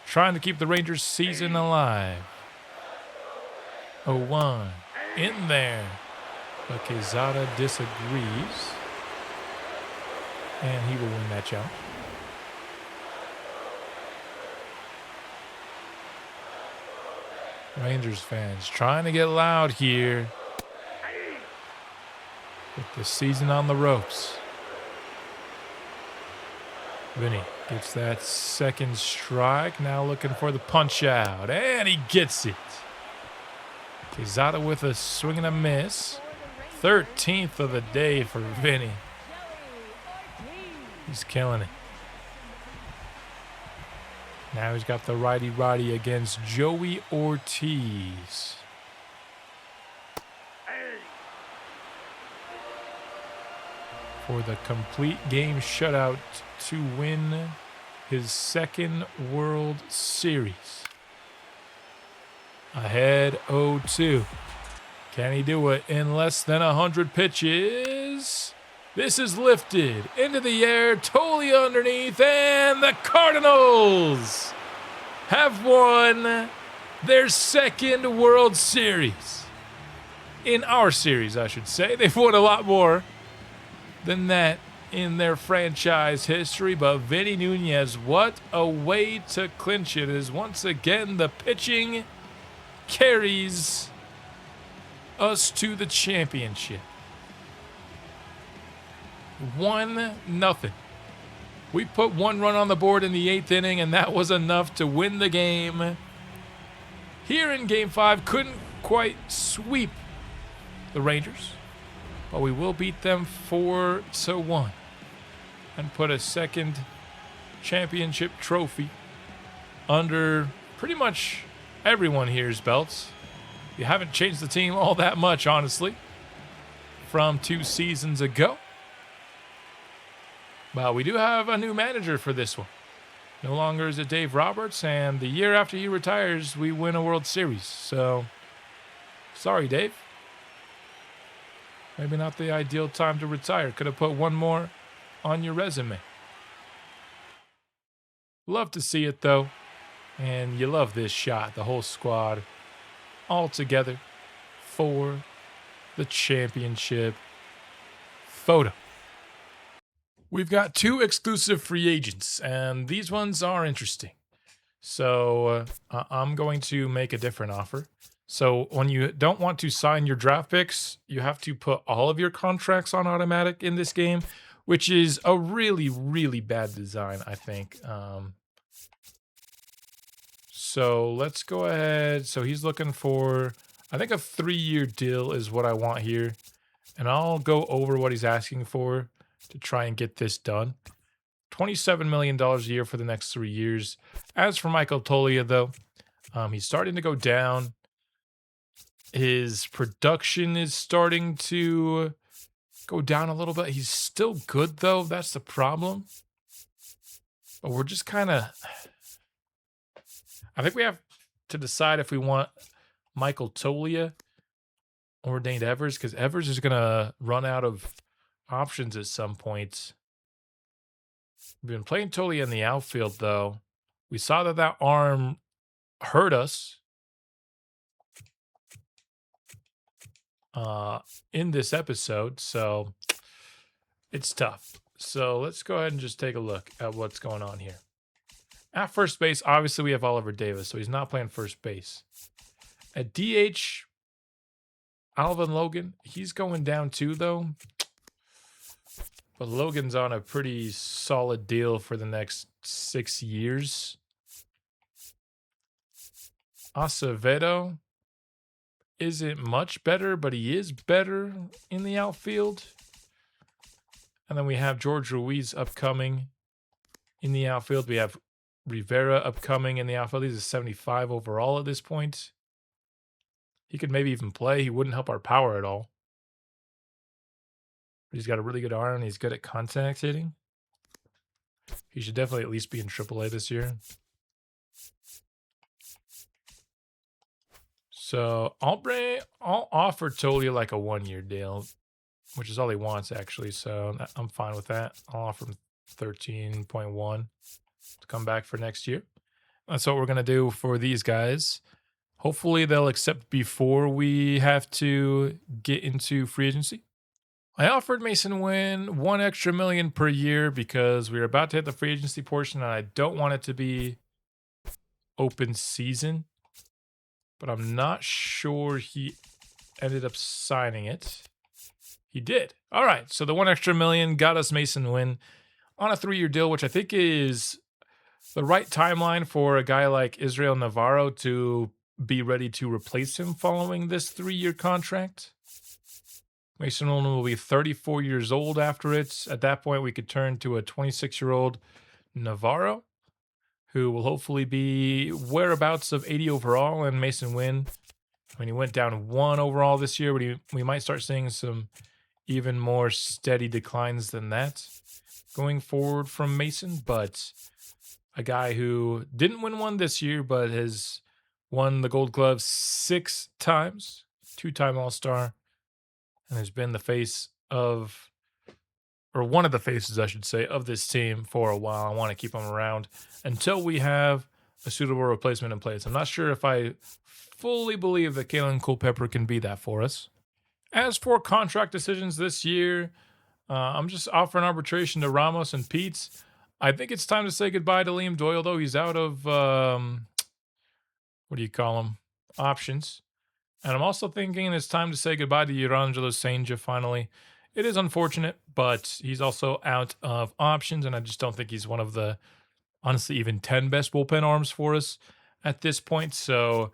trying to keep the Rangers season alive. 0-1 in there, but Quezada disagrees, and he will win that challenge. Rangers fans trying to get loud here with the season on the ropes. Vinny gets that second strike. Now looking for the punch out, and he gets it. Quezada with a swing and a miss. 13th of the day for Vinny. He's killing it. Now he's got the righty-righty against Joey Ortiz. For the complete game shutout to win his 2nd World Series. Ahead 0-2. Can he do it in less than 100 pitches? This is lifted into the air, totally underneath, and the Cardinals have won their 2nd World Series. In our series, I should say. They've won a lot more than that in their franchise history, but Vinny Nunez, what a way to clinch it, as once again the pitching carries us to the championship. 1-0. We put 1 run on the board in the 8th inning, and that was enough to win the game. Here in Game 5, couldn't quite sweep the Rangers, but we will beat them 4-1 and put a 2nd championship trophy under pretty much everyone here's belts. You haven't changed the team all that much, honestly, from 2 seasons ago. But we do have a new manager for this one. No longer is it Dave Roberts, and the year after he retires, we win a World Series. So, sorry, Dave. Maybe not the ideal time to retire. Could have put 1 more on your resume. Love to see it, though. And you love this shot, the whole squad all together for the championship photo. We've got 2 exclusive free agents, and these ones are interesting. So I'm going to make a different offer. So when you don't want to sign your draft picks, you have to put all of your contracts on automatic in this game, which is a really, really bad design, I think. So let's go ahead. So he's looking for, I think a 3-year deal is what I want here. And I'll go over what he's asking for to try and get this done. $27 million a year for the next 3 years. As for Michael Toglia, though, he's starting to go down. His production is starting to go down a little bit. He's still good, though. That's the problem. But we're just kind of... I think we have to decide if we want Michael Toglia or Dane Evers, because Evers is going to run out of options at some point. We've been playing Tolia in the outfield, though. We saw that arm hurt us in this episode, so it's tough. So let's go ahead and just take a look at what's going on here. At first base, obviously we have Oliver Davis, so he's not playing first base. At DH, Alvin Logan, he's going down too, though. But Logan's on a pretty solid deal for the next 6 years. Acevedo isn't much better, but he is better in the outfield. And then we have George Ruiz upcoming in the outfield. We have Rivera upcoming in the outfield. He's a 75 overall at this point. He could maybe even play. He wouldn't help our power at all. But he's got a really good arm. He's good at contact hitting. He should definitely at least be in AAA this year. So I'll offer Tolia like a 1-year deal, which is all he wants actually. So I'm fine with that. I'll offer him 13.1 to come back for next year. That's what we're gonna do for these guys. Hopefully they'll accept before we have to get into free agency. I offered Mason Wynn $1 extra million per year because we were about to hit the free agency portion and I don't want it to be open season. But I'm not sure he ended up signing it. He did. All right. So the $1 extra million got us Mason Wynn on a 3-year deal, which I think is the right timeline for a guy like Israel Navarro to be ready to replace him following this 3-year contract. Mason Wynn will be 34 years old after it. At that point, we could turn to a 26-year-old Navarro, who will hopefully be whereabouts of 80 overall. And Mason Wynn, I mean, he went down 1 overall this year, but we might start seeing some even more steady declines than that going forward from Mason. But a guy who didn't win one this year, but has won the Gold Glove 6 times, 2-time All-Star, and has been the face of, or one of the faces, I should say, of this team for a while. I want to keep him around until we have a suitable replacement in place. I'm not sure if I fully believe that Kalen Culpepper can be that for us. As for contract decisions this year, I'm just offering arbitration to Ramos and Pete. I think it's time to say goodbye to Liam Doyle, though. He's out of, what do you call him? Options. And I'm also thinking it's time to say goodbye to Urangelo Senja finally. It is unfortunate, but he's also out of options, and I just don't think he's one of the, honestly, even 10 best bullpen arms for us at this point. So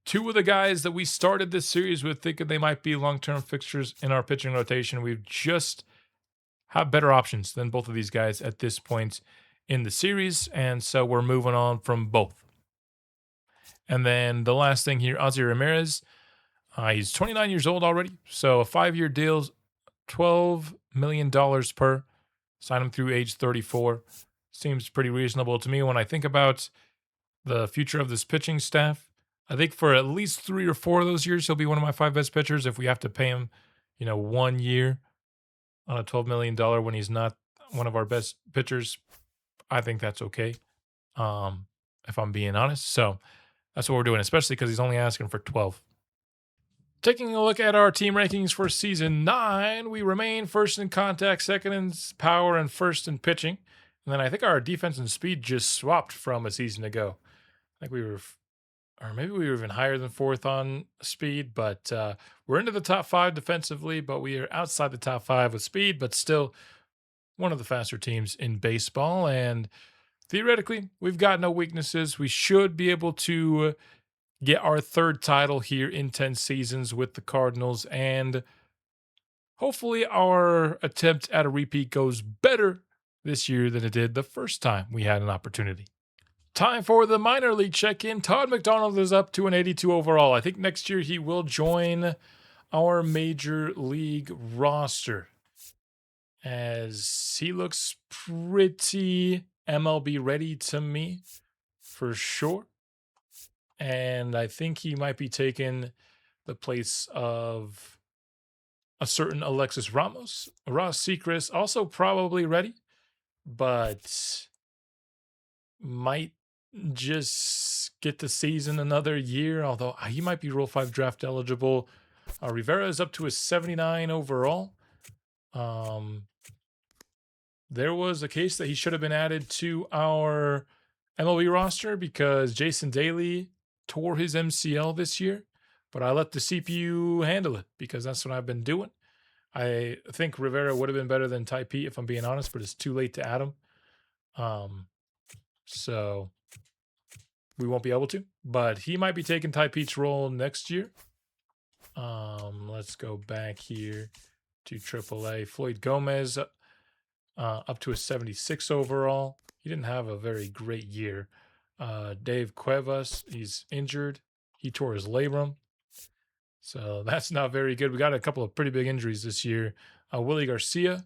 2 of the guys that we started this series with thinking they might be long-term fixtures in our pitching rotation, we've just have better options than both of these guys at this point in the series, and so we're moving on from both. And then the last thing here, Ozzy Ramirez. He's 29 years old already, so a 5-year deal, $12 million per. Sign him through age 34. Seems pretty reasonable to me when I think about the future of this pitching staff. I think for at least 3 or 4 of those years, he'll be one of my 5 best pitchers. If we have to pay him, 1 year on a $12 million when he's not one of our best pitchers, I think that's okay, if I'm being honest. So that's what we're doing, especially because he's only asking for 12. Taking a look at our team rankings for Season 9, we remain first in contact, second in power, and first in pitching. And then I think our defense and speed just swapped from a season ago. I think we were, or maybe we were even higher than 4th on speed, but we're into the top 5 defensively, but we are outside the top 5 with speed, but still one of the faster teams in baseball. And theoretically, we've got no weaknesses. We should be able to get our 3rd title here in 10 seasons with the Cardinals, and hopefully our attempt at a repeat goes better this year than it did the first time we had an opportunity. Time for the minor league check-in. Todd McDonald is up to an 82 overall. I think next year he will join our major league roster, as he looks pretty MLB ready to me for sure. And I think he might be taking the place of a certain Alexis Ramos. Ross Seacrest also probably ready. but might just get the season another year, although he might be Rule 5 draft eligible. Rivera is up to a 79 overall. There was a case that he should have been added to our MLB roster because Jason Daly tore his MCL this year, but I let the CPU handle it because that's what I've been doing. I think Rivera would have been better than Ty Pete if I'm being honest, but it's too late to add him. So we won't be able to, but he might be taking Ty Pete's role next year. Let's go back here to AAA. Floyd Gomez up to a 76 overall. He didn't have a very great year. Dave Cuevas, he's injured. He tore his labrum. So that's not very good. We got a couple of pretty big injuries this year. Willie Garcia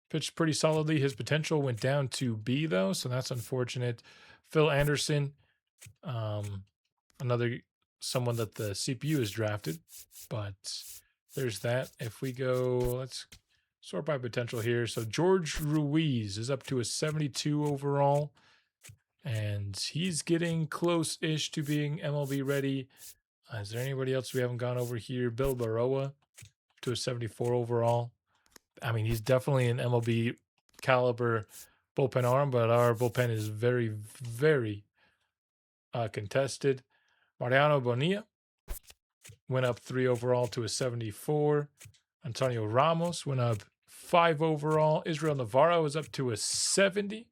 pitched pretty solidly. His potential went down to B, though, so that's unfortunate. Phil Anderson, another someone that the CPU has drafted, but there's that. If we go, let's sort by potential here. So George Ruiz is up to a 72 overall, and he's getting close-ish to being MLB ready. Is there anybody else we haven't gone over here? Bill Baroa to a 74 overall. I mean, he's definitely an MLB caliber bullpen arm, but our bullpen is very, very contested. Mariano Bonilla went up 3 overall to a 74. Antonio Ramos went up 5 overall. Israel Navarro is up to a 70.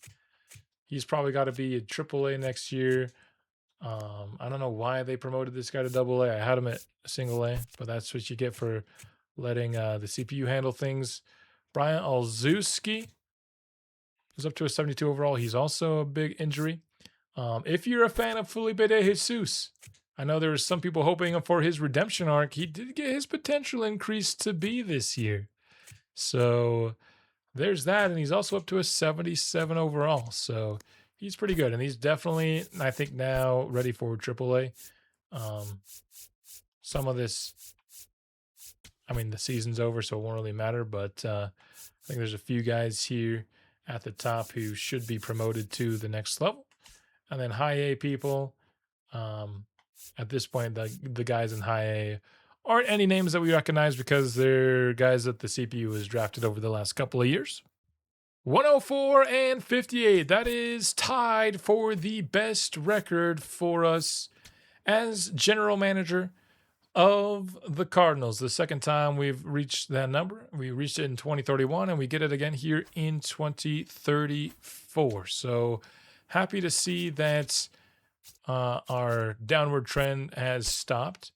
He's probably got to be a AAA next year. I don't know why they promoted this guy to AA. I had him at single A, but that's what you get for letting the CPU handle things. Brian Olszewski is up to a 72 overall. He's also a big injury. If you're a fan of Felipe de Jesus, I know there were some people hoping for his redemption arc. He did get his potential increased to B this year. So there's that, and he's also up to a 77 overall. So he's pretty good, and he's definitely, I think, now ready for AAA. Some of this, I mean, the season's over, so it won't really matter, but I think there's a few guys here at the top who should be promoted to the next level. And then high A people, at this point, the guys in high A aren't any names that we recognize because they're guys that the CPU has drafted over the last couple of years. 104 and 58. That is tied for the best record for us as general manager of the Cardinals. The second time we've reached that number. We reached it in 2031, and we get it again here in 2034. So happy to see that our downward trend has stopped.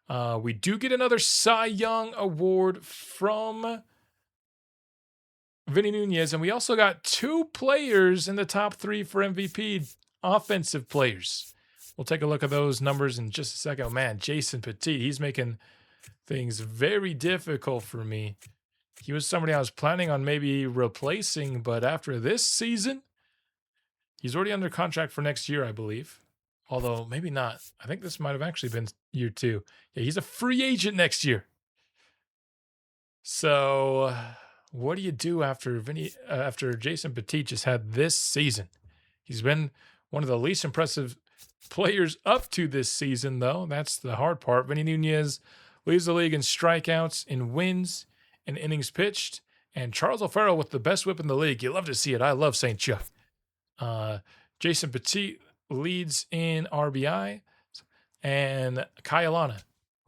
We do get another Cy Young award from Vinny Nunez, and we also got 2 players in the top 3 for MVP, offensive players. We'll take a look at those numbers in just a second. Oh, man, Jason Petit, he's making things very difficult for me. He was somebody I was planning on maybe replacing, but after this season, he's already under contract for next year, I believe. Although, maybe not. I think this might have actually been year 2. Yeah, he's a free agent next year. So what do you do after Jason Petit just had this season? He's been one of the least impressive players up to this season, though. That's the hard part. Vinny Nunez leads the league in strikeouts, in wins, in innings pitched, and Charles O'Farrell with the best whip in the league. You love to see it. I love St. Chuck. Jason Petit leads in RBI, and Kyle Lana,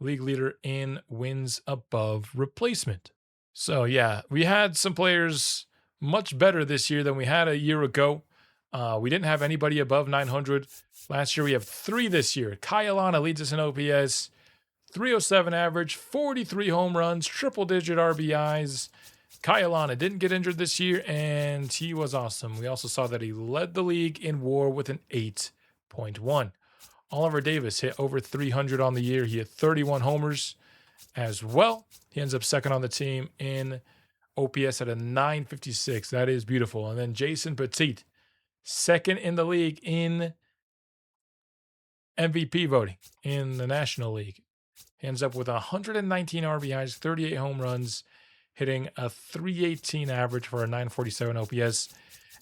league leader in wins above replacement. So, yeah, we had some players much better this year than we had a year ago. We didn't have anybody above 900 last year. We have 3 this year. Kyle Lana leads us in OPS, 307 average, 43 home runs, triple-digit RBIs. Kyle Lana didn't get injured this year, and he was awesome. We also saw that he led the league in WAR with an 8.1. Oliver Davis hit over 300 on the year. He had 31 homers as well. He ends up second on the team in OPS at a 956. That is beautiful. And then Jason Petit, second in the league in MVP voting in the National League. He ends up with 119 RBIs, 38 home runs. hitting a 318 average for a 947 OPS,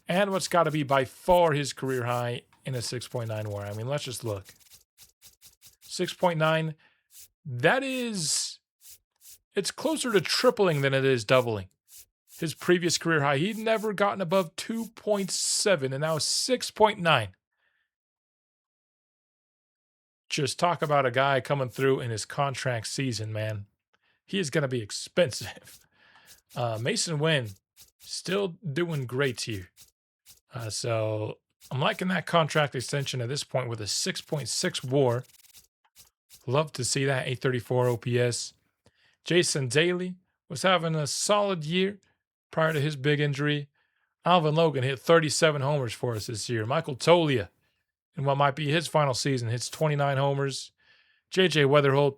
and what's got to be by far his career high in a 6.9 WAR. I mean, let's just look. 6.9, that is, it's closer to tripling than it is doubling. His previous career high, he'd never gotten above 2.7, and now 6.9. Just talk about a guy coming through in his contract season, man. He is going to be expensive. Mason Wynn, still doing great here. So I'm liking that contract extension at this point with a 6.6 WAR. Love to see that 834 OPS. Jason Daly was having a solid year prior to his big injury. Alvin Logan hit 37 homers for us this year. Michael Tolia, in what might be his final season, hits 29 homers. J.J. Weatherholt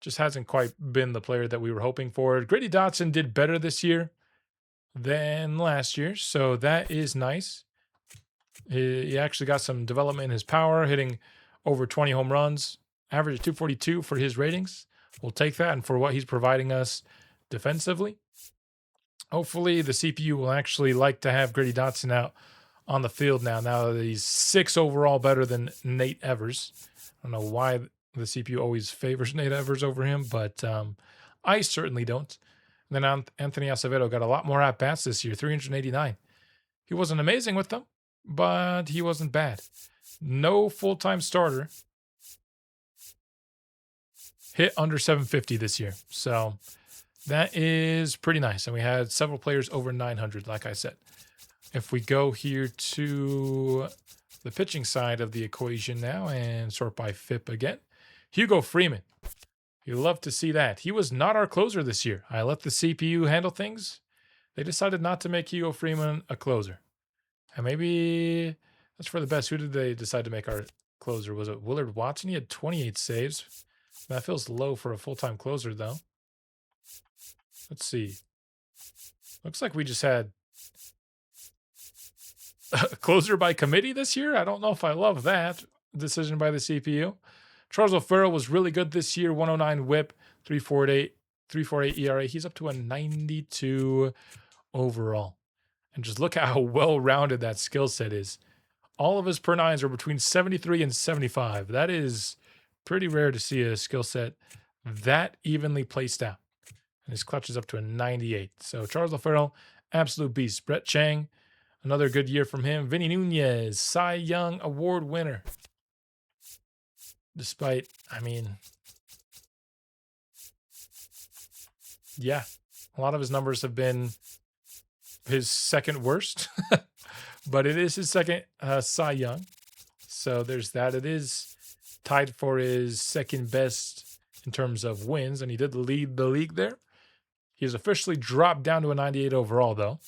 just hasn't quite been the player that we were hoping for. Grady Dotson did better this year than last year, so that is nice. He actually got some development in his power, hitting over 20 home runs, average of 242 for his ratings. We'll take that, and for what he's providing us defensively. Hopefully the CPU will actually like to have Grady Dotson out on the field now that he's 6 overall better than Nate Evers. I don't know why the CPU always favors Nate Evers over him, but I certainly don't. And then Anthony Acevedo got a lot more at-bats this year, 389. He wasn't amazing with them, but he wasn't bad. No full-time starter hit under 750 this year. So that is pretty nice. And we had several players over 900, like I said. If we go here to the pitching side of the equation now and sort by FIP again, Hugo Freeman. You love to see that. He was not our closer this year. I let the CPU handle things. They decided not to make Hugo Freeman a closer. And maybe that's for the best. Who did they decide to make our closer? Was it Willard Watson? He had 28 saves. That feels low for a full-time closer, though. Let's see. Looks like we just had a closer by committee this year. I don't know if I love that decision by the CPU. Charles O'Farrell was really good this year. 109 whip, 3.48 ERA. He's up to a 92 overall. And just look at how well-rounded that skill set is. All of his per nines are between 73 and 75. That is pretty rare to see a skill set that evenly placed out. And his clutch is up to a 98. So Charles O'Farrell, absolute beast. Brett Chang, another good year from him. Vinny Nunez, Cy Young Award winner. Despite, I mean, yeah, a lot of his numbers have been his second worst, but it is his second Cy Young. So there's that. It is tied for his second best in terms of wins, and he did lead the league there. He's officially dropped down to a 98 overall, though,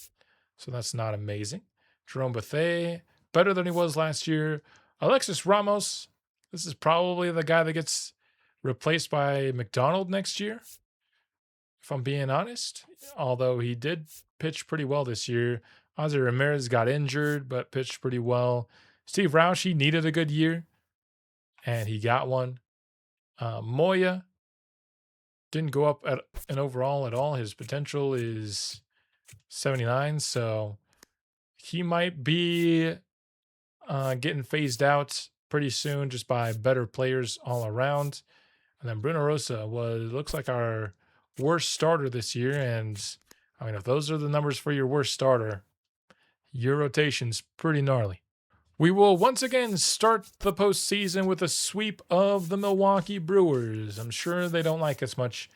so that's not amazing. Jerome Bethay, better than he was last year. Alexis Ramos, this is probably the guy that gets replaced by McDonald next year, if I'm being honest, although he did pitch pretty well this year. Ozzy Ramirez got injured, but pitched pretty well. Steve Roush, he needed a good year, and he got one. Moya didn't go up at an overall at all. His potential is 79, so he might be getting phased out pretty soon just by better players all around. And then Bruno Rosa looks like our worst starter this year, and I mean, if those are the numbers for your worst starter, your rotation's pretty gnarly. We will once again start the postseason with a sweep of the Milwaukee Brewers. I'm sure they don't like us much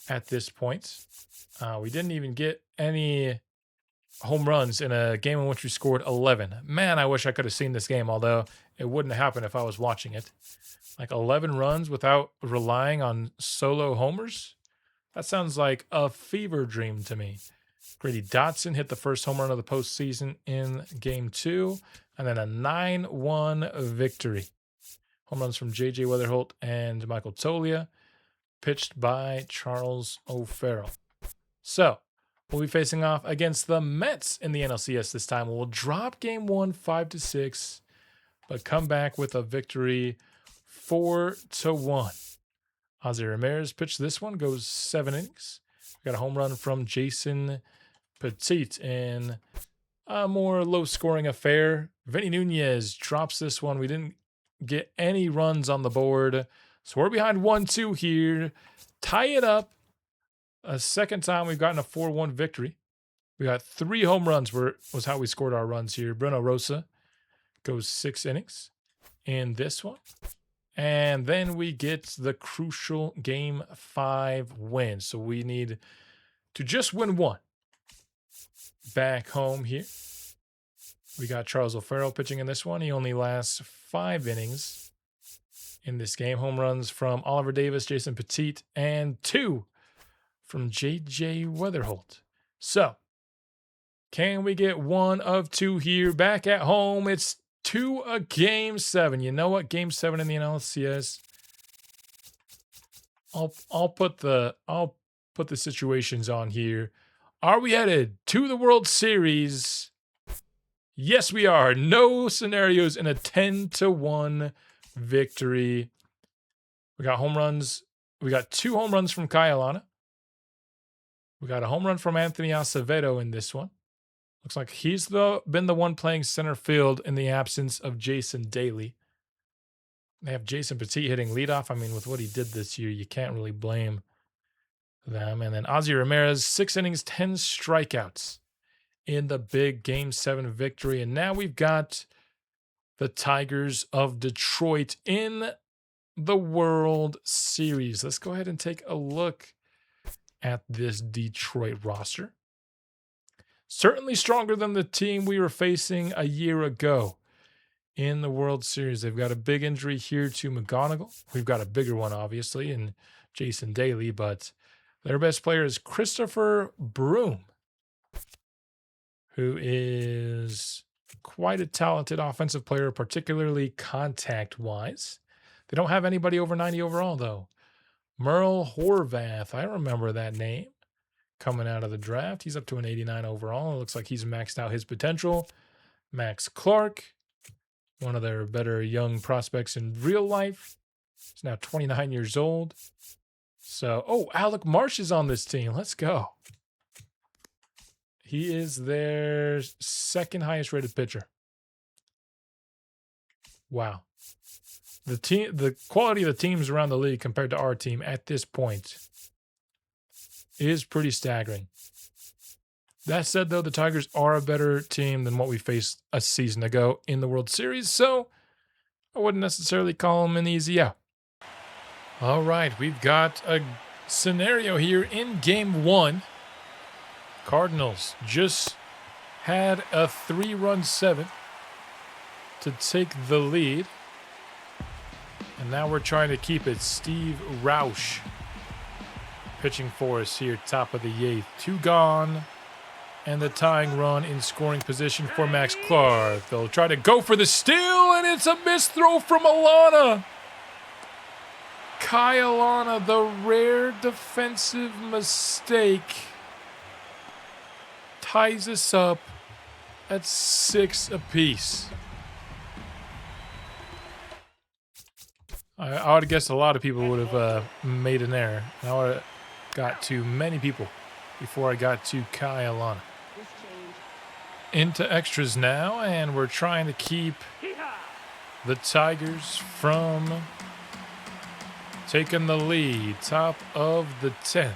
at this point. We didn't even get any home runs in a game in which we scored 11. Man, I wish I could have seen this game, although it wouldn't happen if I was watching it. Like 11 runs without relying on solo homers? That sounds like a fever dream to me. Grady Dotson hit the first home run of the postseason in Game 2, and then a 9-1 victory. Home runs from J.J. Weatherholt and Michael Tolia, pitched by Charles O'Farrell. So, we'll be facing off against the Mets in the NLCS this time. We'll drop Game 1 5-6, but come back with a victory 4-1. Ozzy Ramirez pitched this one, goes 7 innings. We got a home run from Jason Petit in a more low-scoring affair. Vinny Nunez drops this one. We didn't get any runs on the board. So we're behind 1-2 here. Tie it up. A second time we've gotten a 4-1 victory. We got 3 home runs was how we scored our runs here. Bruno Rosa goes 6 innings in this one. And then we get the crucial Game 5 win. So we need to just win 1. Back home here, we got Charles O'Farrell pitching in this one. He only lasts 5 innings in this game. Home runs from Oliver Davis, Jason Petit, and 2 from J.J. Weatherholt. So, can we get 1 of 2 here? Back at home, it's 2 a Game 7. You know what? Game 7 in the NLCS. I'll put the situations on here. Are we headed to the World Series? Yes, we are. No scenarios in a 10-1 victory. We got home runs. We got 2 home runs from Kyle Lana. We got a home run from Anthony Acevedo in this one. Looks like he's been the one playing center field in the absence of Jason Daly. They have Jason Petit hitting leadoff. I mean, with what he did this year, you can't really blame them. And then Ozzy Ramirez, 6 innings, 10 strikeouts in the big Game 7 victory. And now we've got the Tigers of Detroit in the World Series. Let's go ahead and take a look at this Detroit roster. Certainly stronger than the team we were facing a year ago in the World Series. They've got a big injury here to McGonigal. We've got a bigger one, obviously, in Jason Daly, but their best player is Christopher Broom, who is quite a talented offensive player, particularly contact-wise. They don't have anybody over 90 overall, though. Merle Horvath, I remember that name coming out of the draft. He's up to an 89 overall. It looks like he's maxed out his potential. Max Clark, one of their better young prospects in real life. He's now 29 years old. So, Alec Marsh is on this team. Let's go. He is their second highest rated pitcher. Wow. The quality of the teams around the league compared to our team at this point is pretty staggering. That said, though, the Tigers are a better team than what we faced a season ago in the World Series, so I wouldn't necessarily call them an easy out. All right, we've got a scenario here in Game 1. Cardinals just had a 3-run 7 to take the lead. And now we're trying to keep it. Steve Rausch pitching for us here, top of the 8th. 2 gone. And the tying run in scoring position for Max Clark. They'll try to go for the steal, and it's a missed throw from Alana. Kyle Alana, the rare defensive mistake, ties us up at 6 apiece. I would have guessed a lot of people would have made an error. I would have got to many people before I got to Kyle Alana. Into extras now, and we're trying to keep the Tigers from taking the lead. Top of the 10th.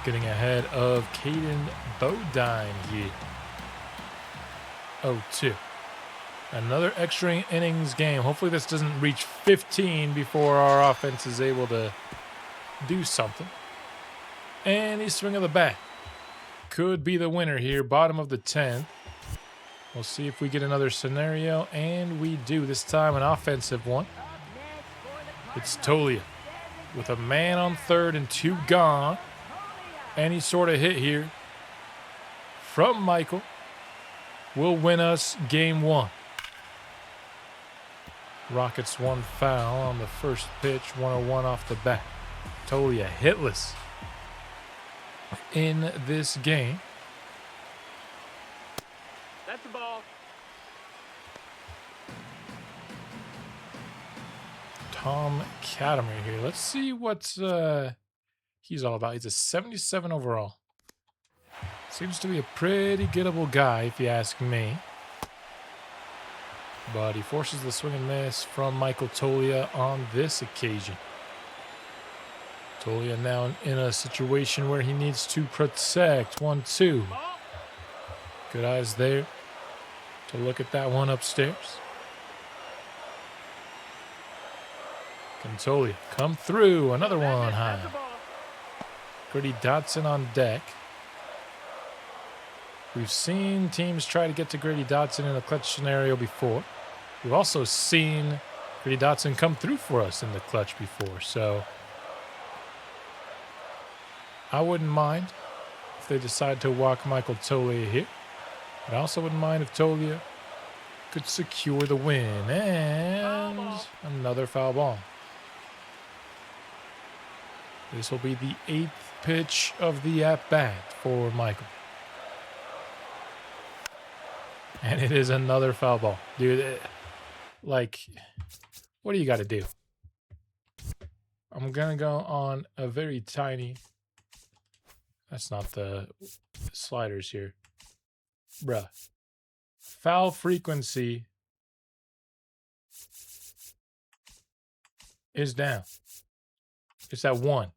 Getting ahead of Caden Bodine here. 0-2. Another extra innings game. Hopefully this doesn't reach 15 before our offense is able to do something. And he's swinging the bat. Could be the winner here. Bottom of the 10th. We'll see if we get another scenario. And we do. This time an offensive one. It's Tolia with a man on third and 2 gone. Any sort of hit here from Michael will win us Game 1. Rockets 1 foul on the first pitch, 101 off the bat. Tolia hitless in this game. That's the ball. Tom Cattermere here. Let's see what he's all about. He's a 77 overall. Seems to be a pretty gettable guy, if you ask me. But he forces the swing and miss from Michael Toglia on this occasion. Toglia now in a situation where he needs to protect. 1-2. Good eyes there to look at that one upstairs. Can Toglia come through? Another one high. Gritty Dotson on deck. We've seen teams try to get to Gritty Dotson in a clutch scenario before. We've also seen Gritty Dotson come through for us in the clutch before. So I wouldn't mind if they decide to walk Michael Toglia here. But I also wouldn't mind if Toglia could secure the win. And another foul ball. This will be the 8th pitch of the at-bat for Michael. And it is another foul ball. Dude, like, what do you got to do? I'm going to go on a very tiny... That's not the sliders here. Bruh. Foul frequency is down. It's at 1.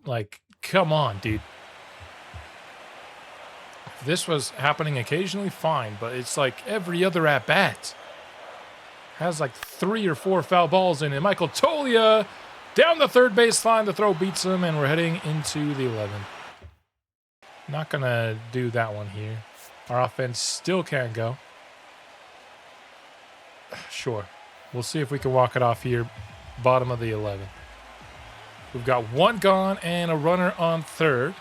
Like, come on, dude. If this was happening occasionally, fine. But it's like every other at-bat has like 3 or 4 foul balls in it. Michael Toglia down the third baseline. The throw beats him, and we're heading into the 11th. Not going to do that one here. Our offense still can't go. Sure. We'll see if we can walk it off here. Bottom of the 11th. We've got 1 gone and a runner on third.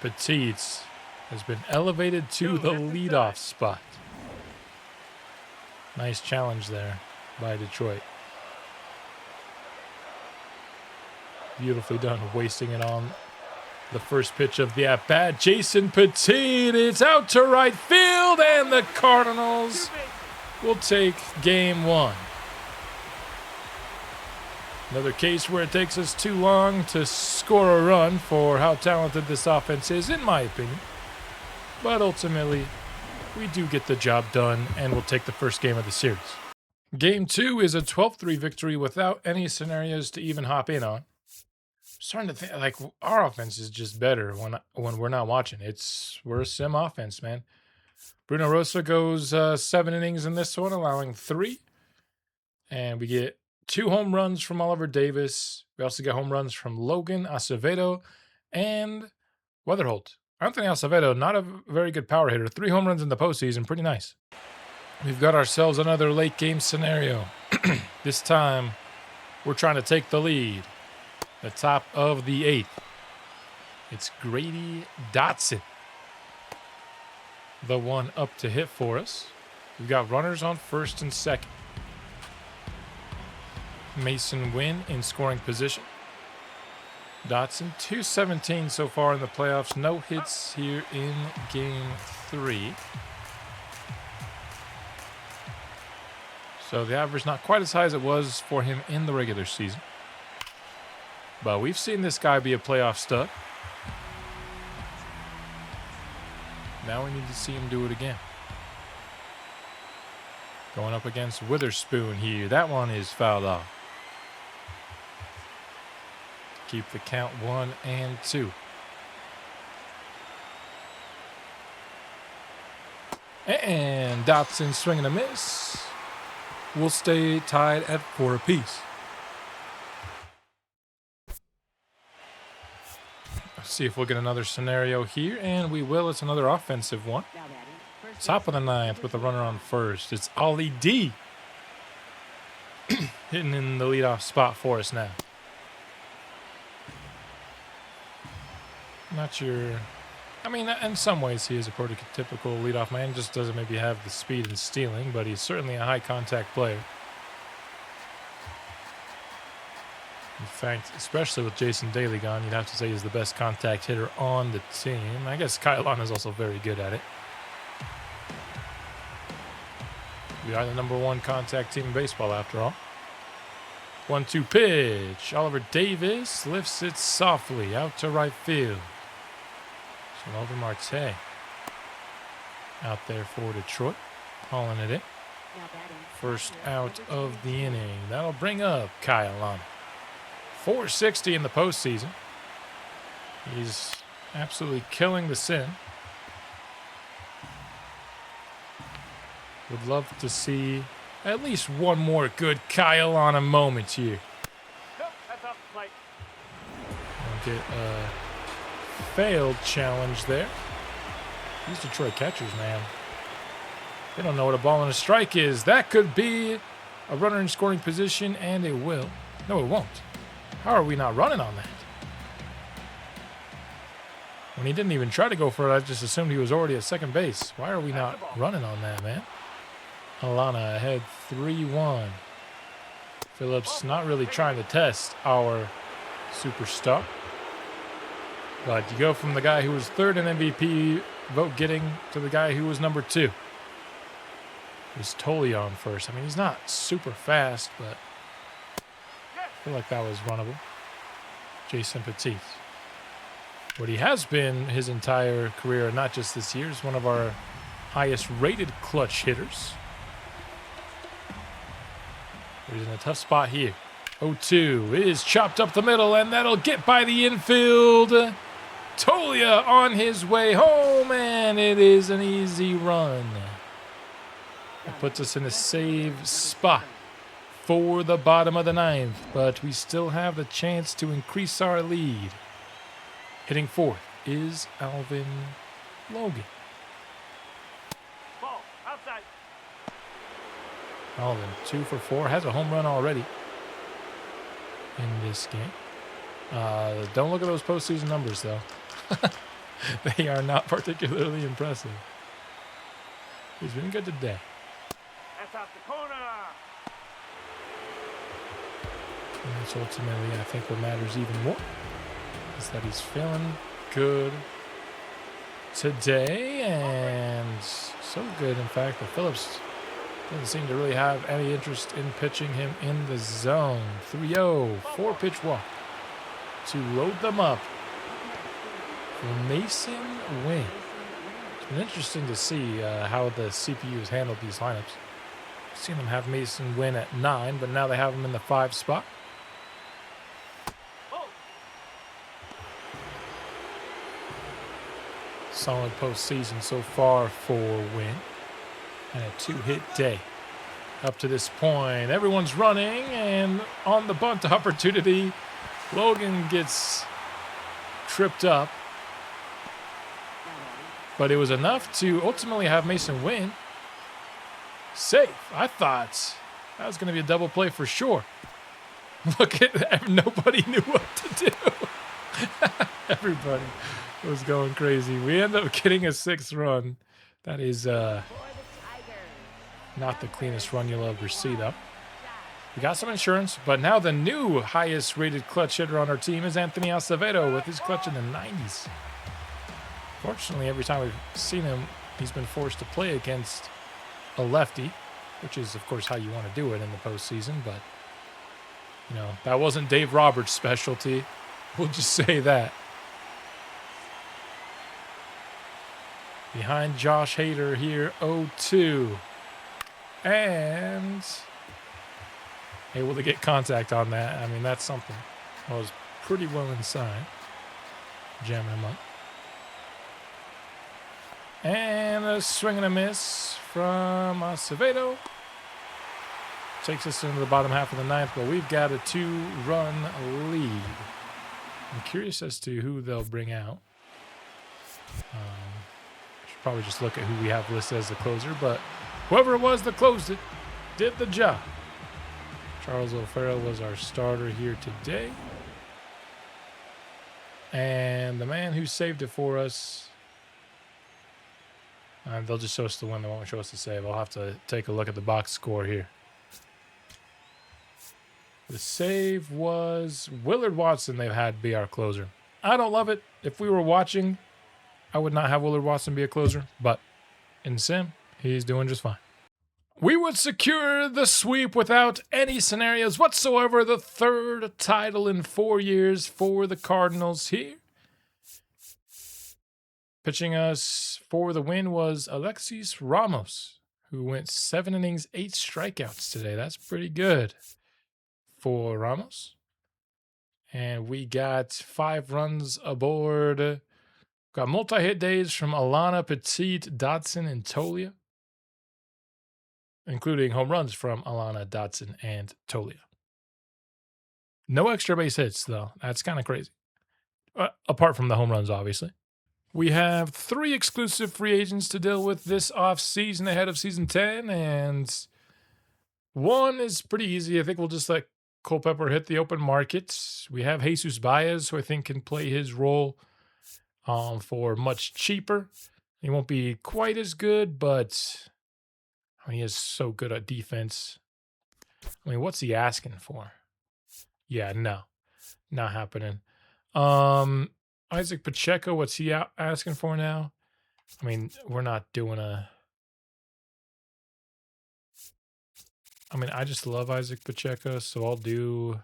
Petites has been elevated to the leadoff spot. Nice challenge there by Detroit. Beautifully done, wasting it on the first pitch of the at-bat. Jason Petit, it's out to right field, and the Cardinals will take game 1. Another case where it takes us too long to score a run for how talented this offense is, in my opinion. But ultimately, we do get the job done, and we'll take the first game of the series. Game 2 is a 12-3 victory without any scenarios to even hop in on. I'm starting to think, like, our offense is just better when we're not watching. We're a sim offense, man. Bruno Rosa goes 7 innings in this one, allowing 3. And we get 2 home runs from Oliver Davis. We also get home runs from Logan Acevedo and Weatherholt. Anthony Acevedo, not a very good power hitter. 3 home runs in the postseason. Pretty nice. We've got ourselves another late game scenario. This time, we're trying to take the lead. The top of the 8th. It's Grady Dotson. The one up to hit for us. We've got runners on first and second. Mason Wynn in scoring position. Dotson, 217 so far in the playoffs. No hits here in game 3. So the average not quite as high as it was for him in the regular season. But we've seen this guy be a playoff stud. Now we need to see him do it again. Going up against Witherspoon here. That one is fouled off. Keep the count 1-2. And Dotson swinging a miss. We'll stay tied at 4 apiece. Let's see if we'll get another scenario here, and we will. It's another offensive one. Top of the 9th with a runner on first. It's Ollie D. Hitting in the leadoff spot for us now. Not sure. I mean, in some ways, he is a prototypical leadoff man. Just doesn't maybe have the speed and stealing, but he's certainly a high-contact player. In fact, especially with Jason Daly gone, you'd have to say he's the best contact hitter on the team. I guess Kylon is also very good at it. We are the #1 contact team in baseball, after all. 1-2 pitch. Oliver Davis lifts it softly out to right field. So Logan Marte out there for Detroit, hauling it in. First out of the inning. That'll bring up Kyle Lama. 460 in the postseason. He's absolutely killing the sin. Would love to see at least one more good Kyle Lama moment here. We'll get a failed challenge there. These Detroit catchers, man. They don't know what a ball and a strike is. That could be a runner in scoring position, and it will. No, it won't. How are we not running on that? When he didn't even try to go for it, I just assumed he was already at second base. Why are we not running on that, man? Alana ahead 3-1. Phillips not really trying to test our superstar. But you go from the guy who was third in MVP vote getting to the guy who was number 2. It was Tolley on first. I mean, he's not super fast, but I feel like that was runnable. Jason Petit. What he has been his entire career, not just this year, is one of our highest rated clutch hitters. He's in a tough spot here. 0-2 is chopped up the middle, and that'll get by the infield. Tolia on his way home, and it is an easy run. That puts us in a save spot for the bottom of the 9th, but we still have the chance to increase our lead. Hitting 4th is Alvin Logan. Ball outside. Alvin 2 for 4, has a home run already in this game. Don't look at those postseason numbers, though. They are not particularly impressive. He's been good today. That's out the corner. And that's ultimately, I think, what matters even more. Is that he's feeling good today, and so good, in fact, that Phillips doesn't seem to really have any interest in pitching him in the zone. 3-0, 4-pitch walk to load them up for Mason Wynn. It's been interesting to see how the CPU has handled these lineups. I've seen them have Mason Wynn at 9, but now they have him in the 5 spot. Solid postseason so far for Wynn. And a 2-hit day. Up to this point, everyone's running, and on the bunt opportunity, Logan gets tripped up. But it was enough to ultimately have Mason Wynn safe. I thought that was going to be a double play for sure. Look at that. Nobody knew what to do. Everybody was going crazy. We end up getting a 6th run. That is not the cleanest run you'll ever see, though. We got some insurance, but now the new highest rated clutch hitter on our team is Anthony Acevedo with his clutch in the 90s. Fortunately, every time we've seen him, he's been forced to play against a lefty, which is, of course, how you want to do it in the postseason. But, you know, that wasn't Dave Roberts' specialty. We'll just say that. Behind Josh Hader here, 0-2. And able to get contact on that. I mean, that's something. I was pretty well inside. Jamming him up. And a swing and a miss from Acevedo. Takes us into the bottom half of the 9th, but we've got a 2-run lead. I'm curious as to who they'll bring out. Should probably just look at who we have listed as the closer, but whoever it was that closed it did the job. Charles O'Farrell was our starter here today. And the man who saved it for us, they'll just show us the win. They won't show us the save. I'll have to take a look at the box score here. The save was Willard Watson. They've had be our closer. I don't love it. If we were watching, I would not have Willard Watson be a closer. But in Sim, he's doing just fine. We would secure the sweep without any scenarios whatsoever. The third title in 4 years for the Cardinals here. Pitching us for the win was Alexis Ramos, who went 7 innings, 8 strikeouts today. That's pretty good for Ramos. And we got 5 runs aboard. Got multi-hit days from Alana, Petit, Dotson, and Tolia, including home runs from Alana, Dotson, and Tolia. No extra base hits, though. That's kind of crazy. Apart from the home runs, obviously. We have 3 exclusive free agents to deal with this offseason ahead of season 10, and one is pretty easy. I think we'll just let Culpepper hit the open market. We have Jesus Baez, who I think can play his role for much cheaper. He won't be quite as good, but I mean, he is so good at defense. I mean, what's he asking for? Yeah, no, not happening. Isaac Pacheco, what's he asking for now? I mean, we're not doing a... I mean, I just love Isaac Pacheco, so I'll do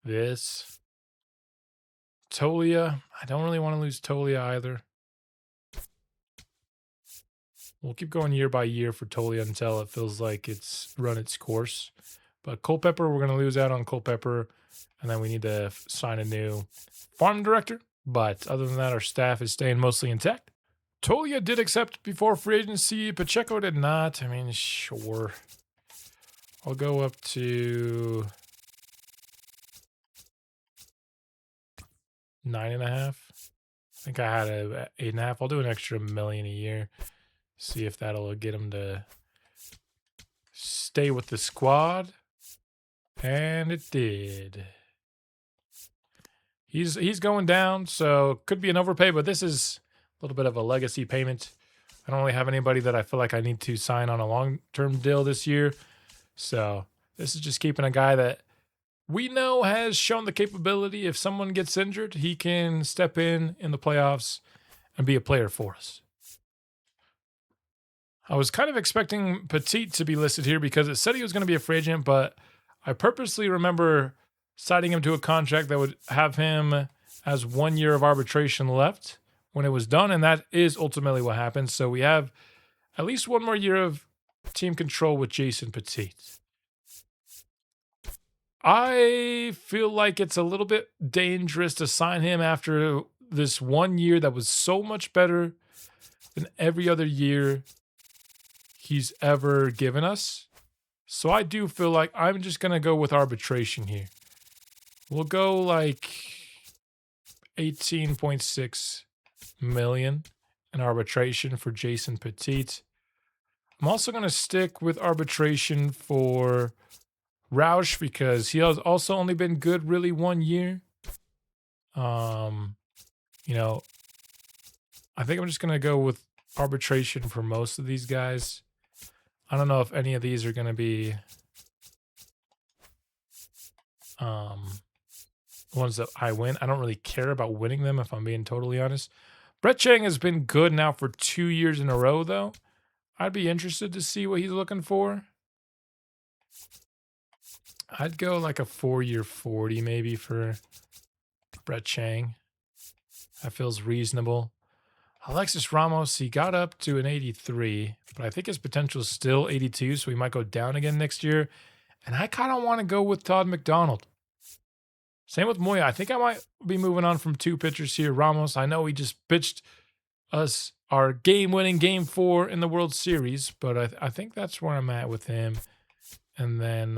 this. Tolia, I don't really want to lose Tolia either. We'll keep going year by year for Tolia until it feels like it's run its course. But Culpepper, we're going to lose out on Culpepper, and then we need to sign a new farm director. But other than that, our staff is staying mostly intact. Tolia did accept before free agency. Pacheco did not. I mean, sure. I'll go up to 9.5. I think I had a 8.5. I'll do an extra $1 million a year. See if that'll get him to stay with the squad. And it did. He's going down, so could be an overpay, but this is a little bit of a legacy payment. I don't really have anybody that I feel like I need to sign on a long-term deal this year. So this is just keeping a guy that we know has shown the capability. If someone gets injured, he can step in the playoffs and be a player for us. I was kind of expecting Petit to be listed here because it said he was going to be a free agent, but I purposely remember signing him to a contract that would have him as 1 year of arbitration left when it was done, and that is ultimately what happened. So we have at least 1 more year of team control with Jason Petit. I feel like it's a little bit dangerous to sign him after this 1 year that was so much better than every other year he's ever given us. So I do feel like I'm just going to go with arbitration here. We'll go like 18.6 million in arbitration for Jason Petit. I'm also going to stick with arbitration for Roush because he has also only been good really 1 year. You know, I think I'm just going to go with arbitration for most of these guys. I don't know if any of these are going to be ones that I win. I don't really care about winning them, if I'm being totally honest. Brett Chang has been good now for 2 years in a row, though. I'd be interested to see what he's looking for. I'd go like a 4-year 40 maybe for Brett Chang. That feels reasonable. Alexis Ramos, he got up to an 83, but I think his potential is still 82, so he might go down again next year. And I kind of want to go with Todd McDonald. Same with Moya. I think I might be moving on from 2 pitchers here. Ramos, I know he just pitched us our game-winning Game 4 in the World Series, but I think that's where I'm at with him. And then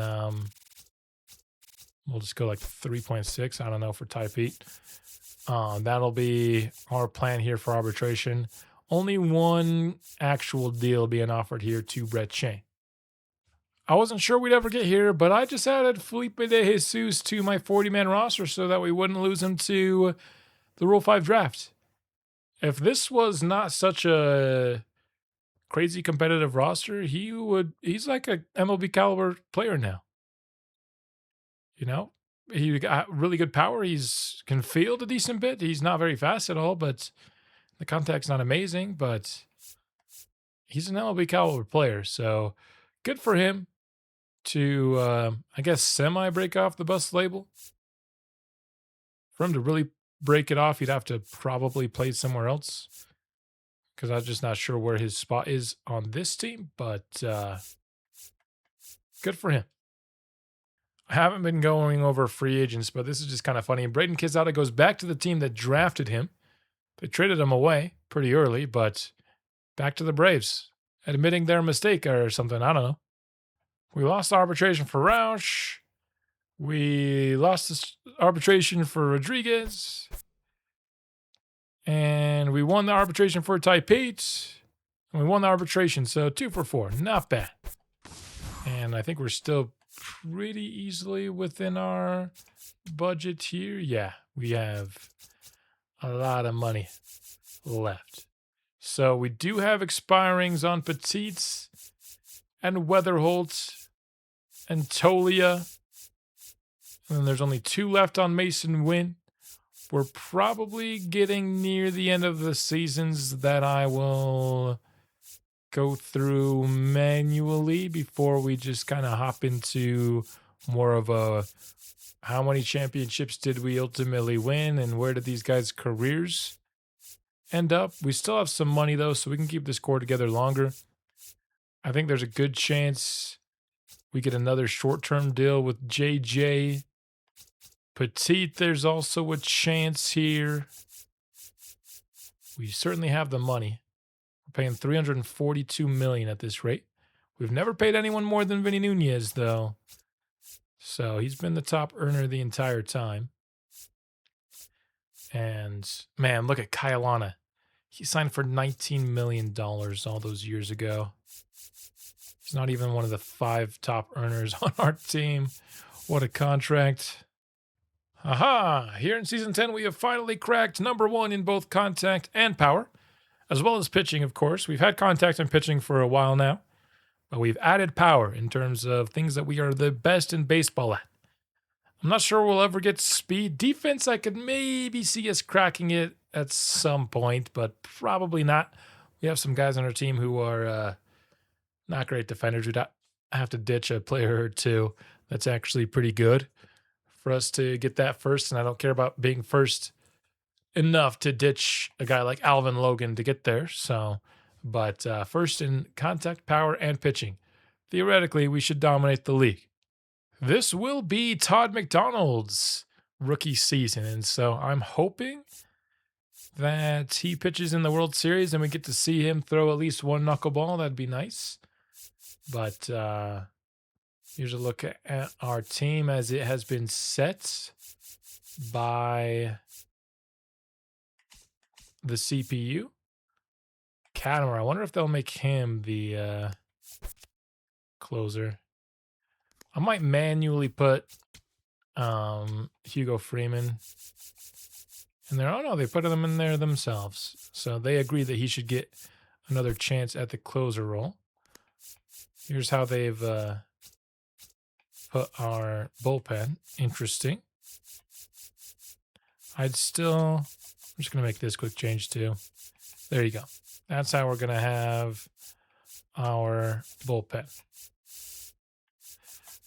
we'll just go like 3.6. I don't know for Ty Pete. That'll be our plan here for arbitration. Only 1 actual deal being offered here to Brett Chang. I wasn't sure we'd ever get here, but I just added Felipe de Jesus to my 40-man roster so that we wouldn't lose him to the Rule 5 draft. If this was not such a crazy competitive roster, he's like a MLB caliber player now. You know, he got really good power. He's can field a decent bit. He's not very fast at all, but the contact's not amazing, but he's an MLB caliber player. So good for him to, I guess, semi-break off the bust label. For him to really break it off, he'd have to probably play somewhere else, because I'm just not sure where his spot is on this team, but good for him. I haven't been going over free agents, but this is just kind of funny. Braden Quezada goes back to the team that drafted him. They traded him away pretty early, but back to the Braves, admitting their mistake or something. I don't know. We lost arbitration for Roush. We lost this arbitration for Rodriguez. And we won the arbitration for Taipei. And we won the arbitration, so 2 for 4. Not bad. And I think we're still pretty easily within our budget here. Yeah, we have a lot of money left. So we do have expirings on Petites and Weatherholt and Tolia. And then there's only 2 left on Mason Wynn. We're probably getting near the end of the seasons that I will go through manually before we just kind of hop into more of a how many championships did we ultimately win and where did these guys' careers end up. We still have some money though, so we can keep this core together longer. I think there's a good chance we get another short-term deal with JJ. Petite, there's also a chance here. We certainly have the money. We're paying $342 million at this rate. We've never paid anyone more than Vinny Nunez, though. So he's been the top earner the entire time. And, man, look at Kyalana. He signed for $19 million all those years ago. He's not even one of the 5 top earners on our team. What a contract. Aha! Here in Season 10, we have finally cracked number 1 in both contact and power, as well as pitching, of course. We've had contact and pitching for a while now, but we've added power in terms of things that we are the best in baseball at. I'm not sure we'll ever get speed. Defense, I could maybe see us cracking it at some point, but probably not. We have some guys on our team who are not great defenders. We'd have to ditch a player or two that's actually pretty good for us to get that first, and I don't care about being first enough to ditch a guy like Alvin Logan to get there. So, but first in contact, power, and pitching. Theoretically, we should dominate the league. This will be Todd McDonald's rookie season, and so I'm hoping that he pitches in the World Series and we get to see him throw at least one knuckleball. That'd be nice. But here's a look at our team as it has been set by the CPU. Cadmer, I wonder if they'll make him the closer. I might manually put Hugo Freeman in there. Oh, no, they put them in there themselves. So they agree that he should get another chance at the closer role. Here's how they've put our bullpen. Interesting. I'm just going to make this quick change too. There you go. That's how we're going to have our bullpen.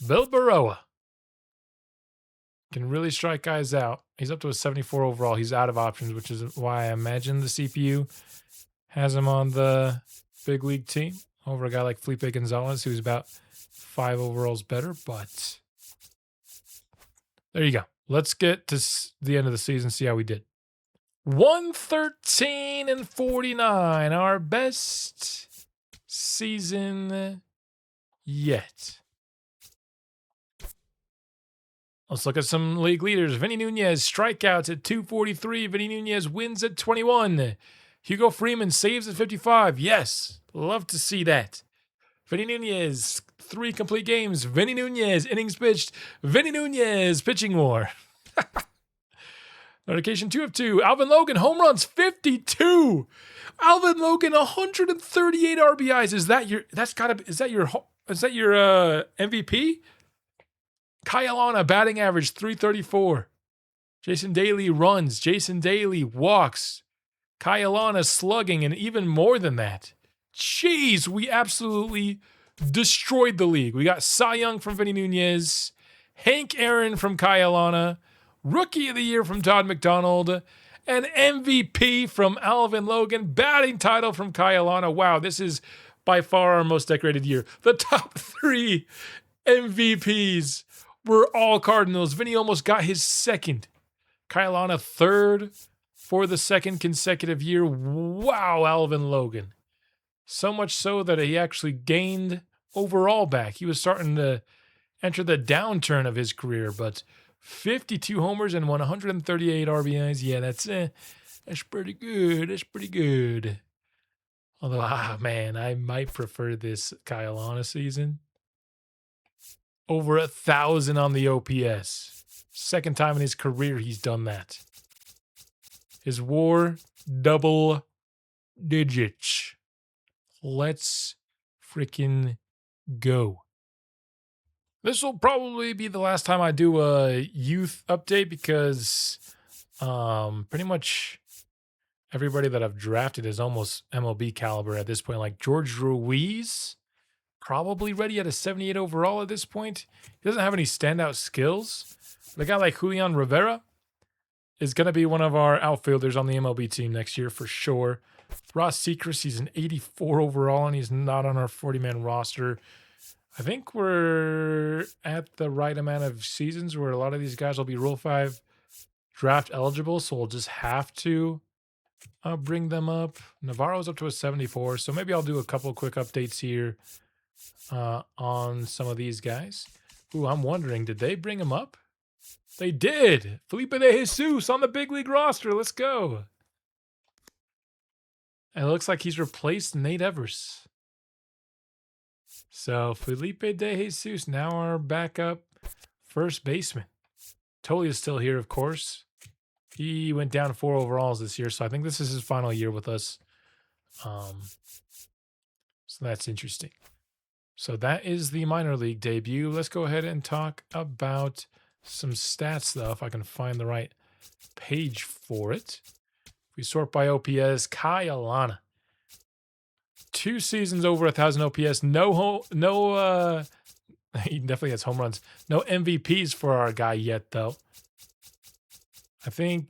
Bill Baroa can really strike guys out. He's up to a 74 overall. He's out of options, which is why I imagine the CPU has him on the big league team over a guy like Felipe Gonzalez, who's about 5 overalls better. But there you go. Let's get to the end of the season, see how we did. 113-49, our best season yet. Let's look at some league leaders. Vinny Nunez strikeouts at 243. Vinny Nunez wins at 21. Hugo Freeman saves at 55. Yes, love to see that. Vinny Nunez, 3 complete games. Vinny Nunez, innings pitched. Vinny Nunez, pitching war. Notification 2 of 2. Alvin Logan, home runs 52. Alvin Logan, 138 RBIs. Is that your MVP? Kyalana, batting average 334. Jason Daly runs. Jason Daly walks. Kyalana slugging, and even more than that. Jeez, we absolutely destroyed the league. We got Cy Young from Vinny Nunez, Hank Aaron from Kyle Alana, Rookie of the Year from Todd McDonald, and MVP from Alvin Logan, batting title from Kyle Alana. Wow, this is by far our most decorated year. The top 3 MVPs were all Cardinals. Vinny almost got his second. Kyle Alana third for the second consecutive year. Wow, Alvin Logan. So much so that he actually gained overall back. He was starting to enter the downturn of his career, but 52 homers and 138 RBIs. Yeah, that's pretty good. That's pretty good. Although, man, I might prefer this Kyle Alana season. Over 1,000 on the OPS. Second time in his career he's done that. His WAR, double digits. Let's freaking go. This will probably be the last time I do a youth update because pretty much everybody that I've drafted is almost MLB caliber at this point. Like George Ruiz, probably ready at a 78 overall at this point. He doesn't have any standout skills. But a guy like Julian Rivera is going to be one of our outfielders on the MLB team next year for sure. Ross Seacrest, he's an 84 overall, and he's not on our 40-man roster. I think we're at the right amount of seasons where a lot of these guys will be Rule 5 draft eligible, so we'll just have to bring them up. Navarro's up to a 74, so maybe I'll do a couple quick updates here on some of these guys. Ooh, I'm wondering, did they bring him up? They did. Felipe de Jesus on the big league roster. Let's go. And it looks like he's replaced Nate Evers. So Felipe de Jesus, now our backup first baseman. Tolia's still here, of course. He went down 4 overalls this year, so I think this is his final year with us. So that's interesting. So that is the minor league debut. Let's go ahead and talk about some stats, though, if I can find the right page for it. If we sort by OPS, Kyle Alana. 2 seasons over 1,000 OPS. He definitely has home runs. No MVPs for our guy yet, though. I'm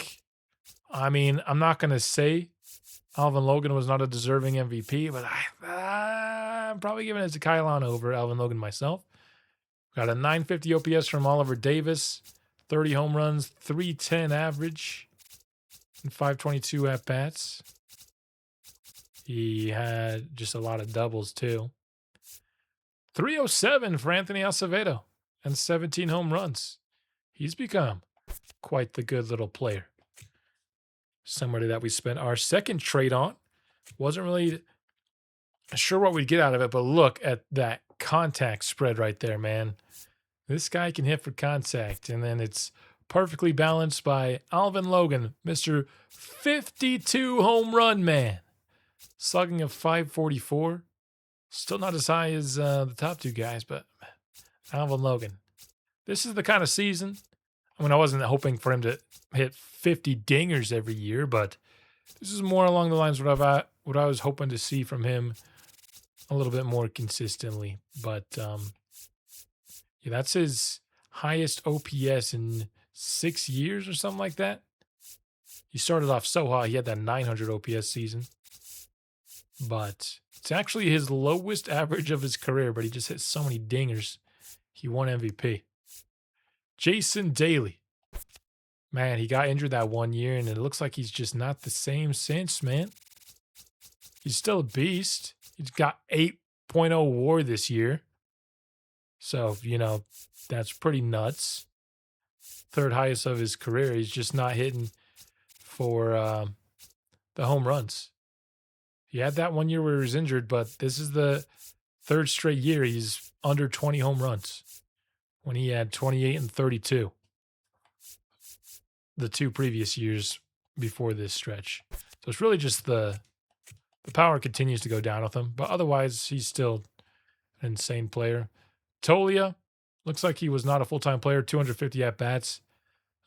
not going to say Alvin Logan was not a deserving MVP, but I'm probably giving it to Kyle Alana over Alvin Logan myself. Got a 950 OPS from Oliver Davis, 30 home runs, 310 average, and 522 at-bats. He had just a lot of doubles, too. 307 for Anthony Acevedo, and 17 home runs. He's become quite the good little player. Somebody that we spent our second trade on. Wasn't really sure what we'd get out of it, but look at that contact spread right there, man. This guy can hit for contact, and then it's perfectly balanced by Alvin Logan, Mr. 52 home run man. Slugging of 544. Still not as high as the top 2 guys, but Alvin Logan. This is the kind of season. I wasn't hoping for him to hit 50 dingers every year, but this is more along the lines of what I was hoping to see from him a little bit more consistently. But that's his highest OPS in 6 years or something like that. He started off so high. He had that 900 OPS season. But it's actually his lowest average of his career, but he just hit so many dingers. He won MVP. Jason Daly. Man, he got injured that 1 year, and it looks like he's just not the same since, man. He's still a beast. He's got 8.0 WAR this year. So, that's pretty nuts. Third highest of his career. He's just not hitting for the home runs. He had that 1 year where he was injured, but this is the 3rd straight year he's under 20 home runs when he had 28 and 32 the 2 previous years before this stretch. So it's really just the power continues to go down with him, but otherwise he's still an insane player. Tolia, looks like he was not a full-time player, 250 at-bats.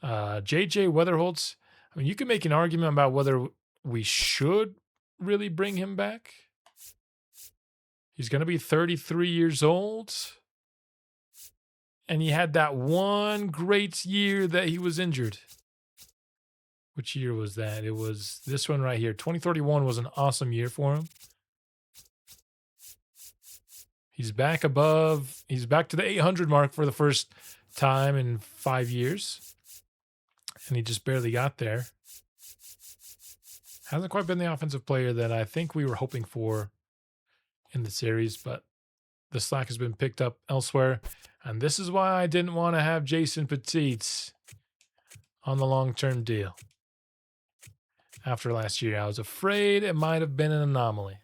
JJ Weatherholtz, you can make an argument about whether we should really bring him back. He's going to be 33 years old. And he had that one great year that he was injured. Which year was that? It was this one right here. 2031 was an awesome year for him. He's back to the 800 mark for the first time in 5 years. And he just barely got there. Hasn't quite been the offensive player that I think we were hoping for in the series, but the slack has been picked up elsewhere. And this is why I didn't want to have Jason Petit on the long-term deal. After last year, I was afraid it might have been an anomaly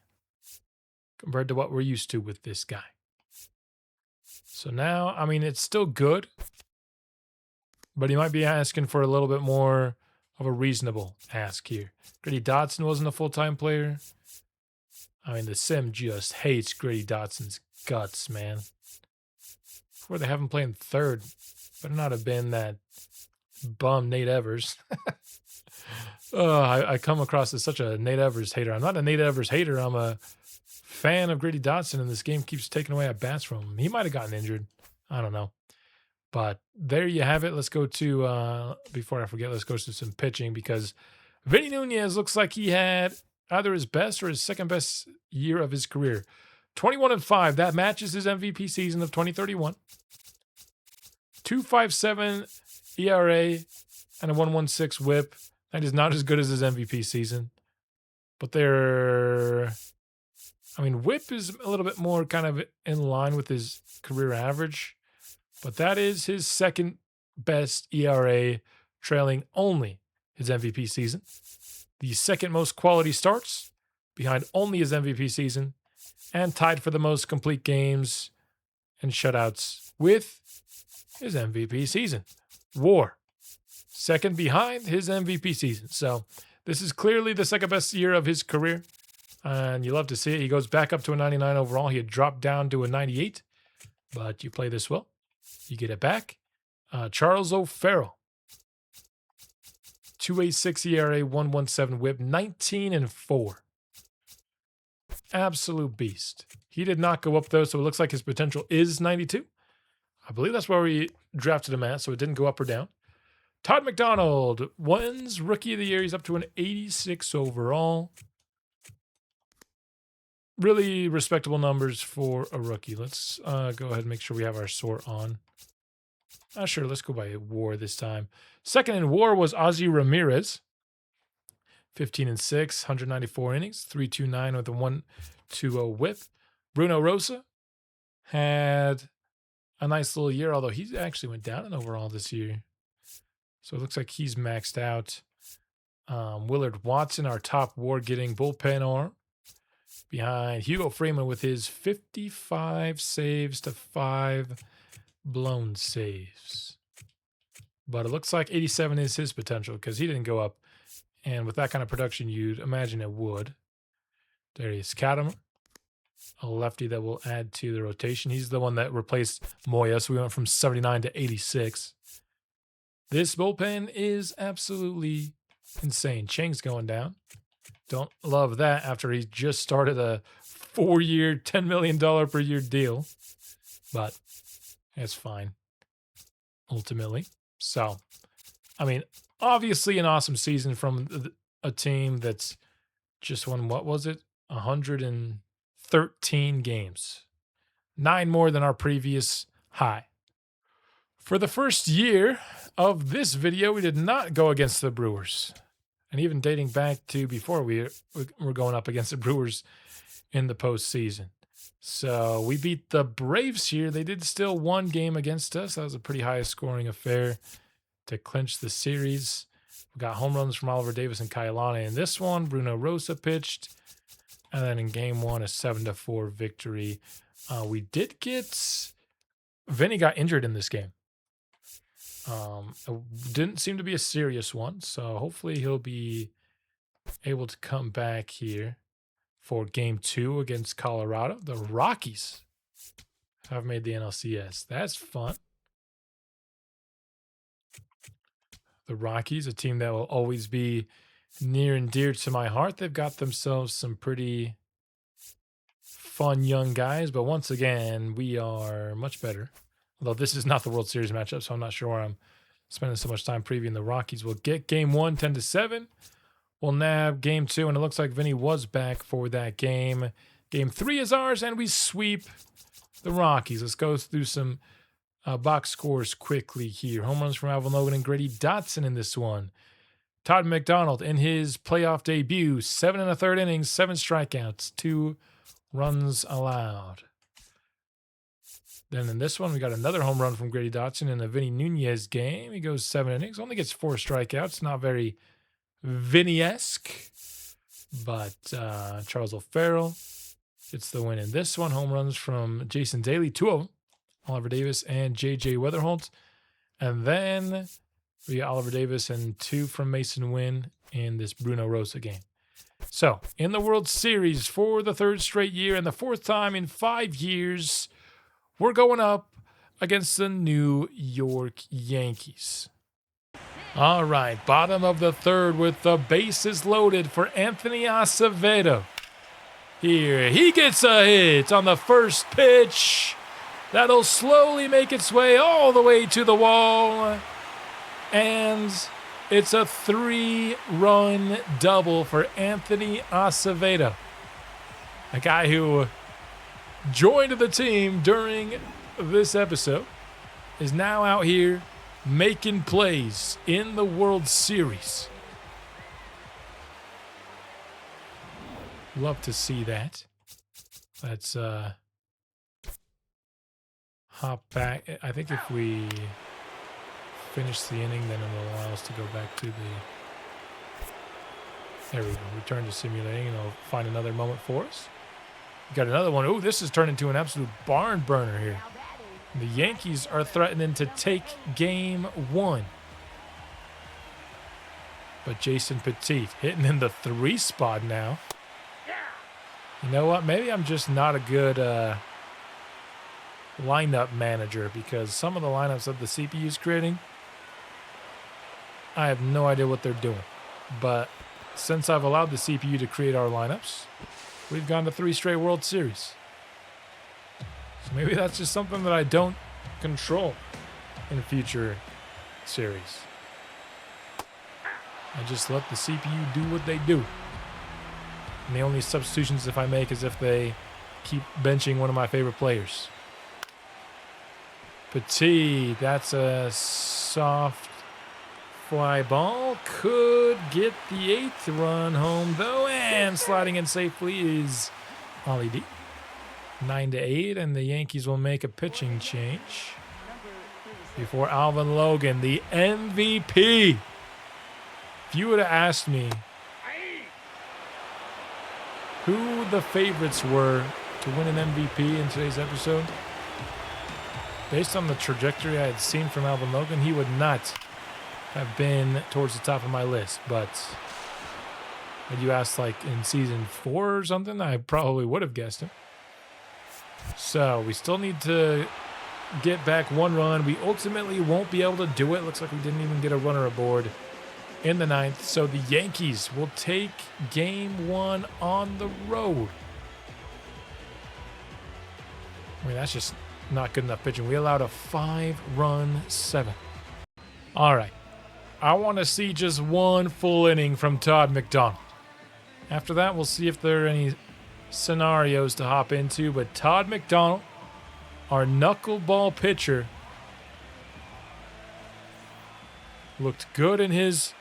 compared to what we're used to with this guy. So now, I mean, it's still good, but he might be asking for a little bit more of a reasonable ask here. Grady Dotson wasn't a full-time player. I mean, the sim just hates Grady Dotson's guts, man. Before they have him playing third, better not have been that bum Nate Evers. I come across as such a Nate Evers hater. I'm not a Nate Evers hater. I'm a fan of Grady Dotson, and this game keeps taking away at bats from him. He might have gotten injured. I don't know. But there you have it. Let's go to, before I forget, let's go to some pitching because Vinny Nunez looks like he had either his best or his second best year of his career. 21-5. That matches his MVP season of 2031. 2.57 ERA and a 1.16 WHIP. That is not as good as his MVP season. But WHIP is a little bit more kind of in line with his career average. But that is his second best ERA, trailing only his MVP season. The second most quality starts, behind only his MVP season, and tied for the most complete games and shutouts with his MVP season. WAR, second behind his MVP season. So this is clearly the second best year of his career, and you love to see it. He goes back up to a 99 overall. He had dropped down to a 98, but you play this well. You get it back. Charles O'Farrell, 2.86 ERA, 1.17 WHIP, 19-4. Absolute beast. He did not go up though, so it looks like his potential is 92. I believe that's where we drafted him at, so it didn't go up or down. Todd McDonald wins Rookie of the Year. He's up to an 86 overall. Really respectable numbers for a rookie. Let's go ahead and make sure we have our sort on. Sure, let's go by WAR this time. Second in WAR was Ozzie Ramirez. 15-6, 194 innings, 3.29 with a 1.20 WHIP. Bruno Rosa had a nice little year, although he actually went down in overall this year. So it looks like he's maxed out. Willard Watson, our top WAR-getting bullpen arm, behind Hugo Freeman with his 55 saves to 5 blown saves. But it looks like 87 is his potential because he didn't go up. And with that kind of production, you'd imagine it would. Darius Katimer, a lefty that will add to the rotation. He's the one that replaced Moya, so we went from 79 to 86. This bullpen is absolutely insane. Chang's going down. Don't love that after he just started a 4-year, $10 million per year deal. But it's fine, ultimately. So, I mean, obviously an awesome season from a team that's just won, what was it? 113 games. 9 more than our previous high. For the first year of this video, we did not go against the Brewers. And even dating back to before we were going up against the Brewers in the postseason. So we beat the Braves here. They did still 1 game against us. That was a pretty high scoring affair to clinch the series. We got home runs from Oliver Davis and Kailane in this one. Bruno Rosa pitched. And then in game 1, a 7-4 victory. We did get... Vinny got injured in this game. It didn't seem to be a serious one. So hopefully he'll be able to come back here for game 2 against Colorado. The Rockies have made the NLCS. That's fun. The Rockies, a team that will always be near and dear to my heart. They've got themselves some pretty fun young guys, but once again, we are much better. Although this is not the World Series matchup, so I'm not sure why I'm spending so much time previewing the Rockies. We'll get game 1, 10-7. We'll nab game 2, and it looks like Vinny was back for that game. Game 3 is ours, and we sweep the Rockies. Let's go through some box scores quickly here. Home runs from Alvin Logan and Grady Dotson in this one. Todd McDonald in his playoff debut, 7 1/3 innings, 7 strikeouts, 2 runs allowed. Then in this one, we got another home run from Grady Dotson in a Vinny Nunez game. He goes 7 innings, only gets 4 strikeouts. Not very Vinny-esque, but Charles O'Farrell gets the win in this one. Home runs from Jason Daly, 2 of them, Oliver Davis and J.J. Weatherholt. And then we got Oliver Davis and 2 from Mason Wynn in this Bruno Rosa game. So, in the World Series for the 3rd straight year and the 4th time in 5 years, we're going up against the New York Yankees. All right, bottom of the 3rd with the bases loaded for Anthony Acevedo. Here, he gets a hit on the first pitch. That'll slowly make its way all the way to the wall. And it's a 3-run double for Anthony Acevedo, a guy who joined the team during this episode, is now out here making plays in the World Series. Love to see that. Let's hop back. I think if we finish the inning, then it will allow us to go back to the... There we go. Return to simulating, and it'll find another moment for us. Got another one. Oh, this has turned into an absolute barn burner here. The Yankees are threatening to take game 1. But Jason Petit hitting in the 3 spot now. You know what? Maybe I'm just not a good lineup manager, because some of the lineups that the CPU is creating, I have no idea what they're doing. But since I've allowed the CPU to create our lineups, we've gone to 3 straight World Series. So maybe that's just something that I don't control in future series. I just let the CPU do what they do. And the only substitutions if I make is if they keep benching one of my favorite players. Petit, that's a soft fly ball. Could get the 8th run home, though, and sliding in safely is Ollie D. 9-8, and the Yankees will make a pitching change before Alvin Logan, the MVP. If you would have asked me who the favorites were to win an MVP in today's episode, based on the trajectory I had seen from Alvin Logan, he would not have been towards the top of my list. But had you asked like in season 4 or something, I probably would have guessed him. So we still need to get back 1 run. We ultimately won't be able to do it. Looks like we didn't even get a runner aboard in the 9th. So the Yankees will take game 1 on the road. I mean, that's just not good enough pitching. We allowed a 5-run 7. All right. I want to see just 1 full inning from Todd McDonald. After that, we'll see if there are any scenarios to hop into. But Todd McDonald, our knuckleball pitcher, looked good in his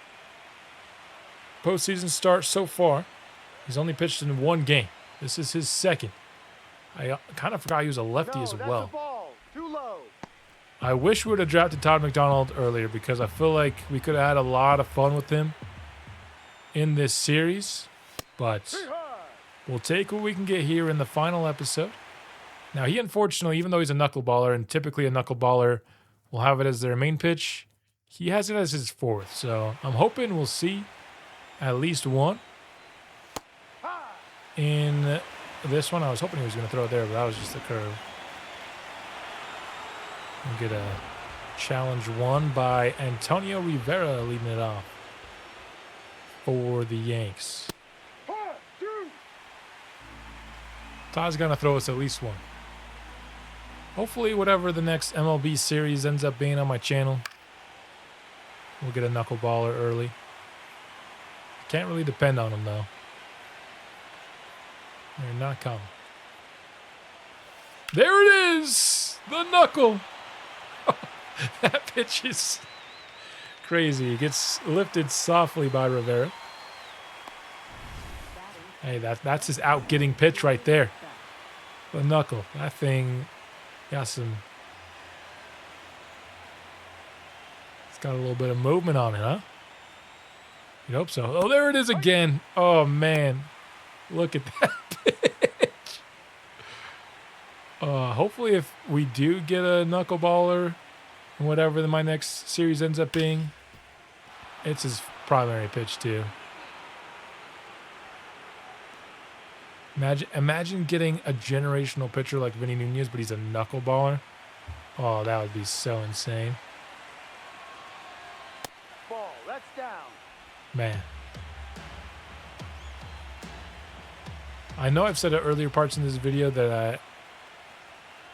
postseason start so far. He's only pitched in 1 game. This is his 2nd. I kind of forgot he was a lefty as well. That's a ball. Too low. I wish we would have drafted Todd McDonald earlier, because I feel like we could have had a lot of fun with him in this series. But we'll take what we can get here in the final episode. Now, he unfortunately, even though he's a knuckleballer, and typically a knuckleballer will have it as their main pitch, he has it as his 4th. So I'm hoping we'll see at least 1 in this one. I was hoping he was going to throw it there, but that was just a curve. We'll get a challenge 1 by Antonio Rivera leading it off for the Yanks. Todd's going to throw us at least one. Hopefully, whatever the next MLB series ends up being on my channel, we'll get a knuckleballer early. Can't really depend on them, though. They're not coming. There it is! The knuckle! That pitch is crazy. It gets lifted softly by Rivera. Hey, that's his out-getting pitch right there. The knuckle. That thing got some... It's got a little bit of movement on it, huh? You'd hope so. Oh, there it is again. Oh, man. Look at that pitch. Hopefully, if we do get a knuckleballer, whatever my next series ends up being, it's his primary pitch, too. Imagine getting a generational pitcher like Vinny Nunez, but he's a knuckleballer. Oh, that would be so insane. Ball, that's down. Man. I know I've said at earlier parts in this video that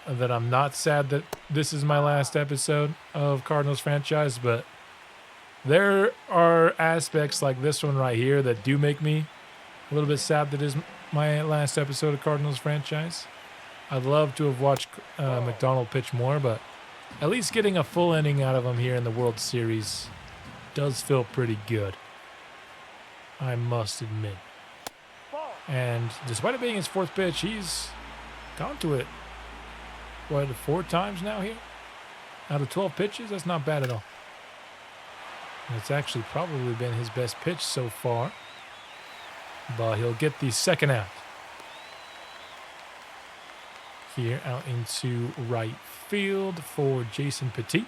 I'm not sad that this is my last episode of Cardinals franchise, but there are aspects like this one right here that do make me a little bit sad that is my last episode of Cardinals franchise. I'd love to have watched McDonald pitch more, but at least getting a full inning out of him here in the World Series does feel pretty good, I must admit. And despite it being his fourth pitch, he's gone to it, what, 4 times now here? Out of 12 pitches? That's not bad at all. And it's actually probably been his best pitch so far. But he'll get the second out. Here out into right field for Jason Petit.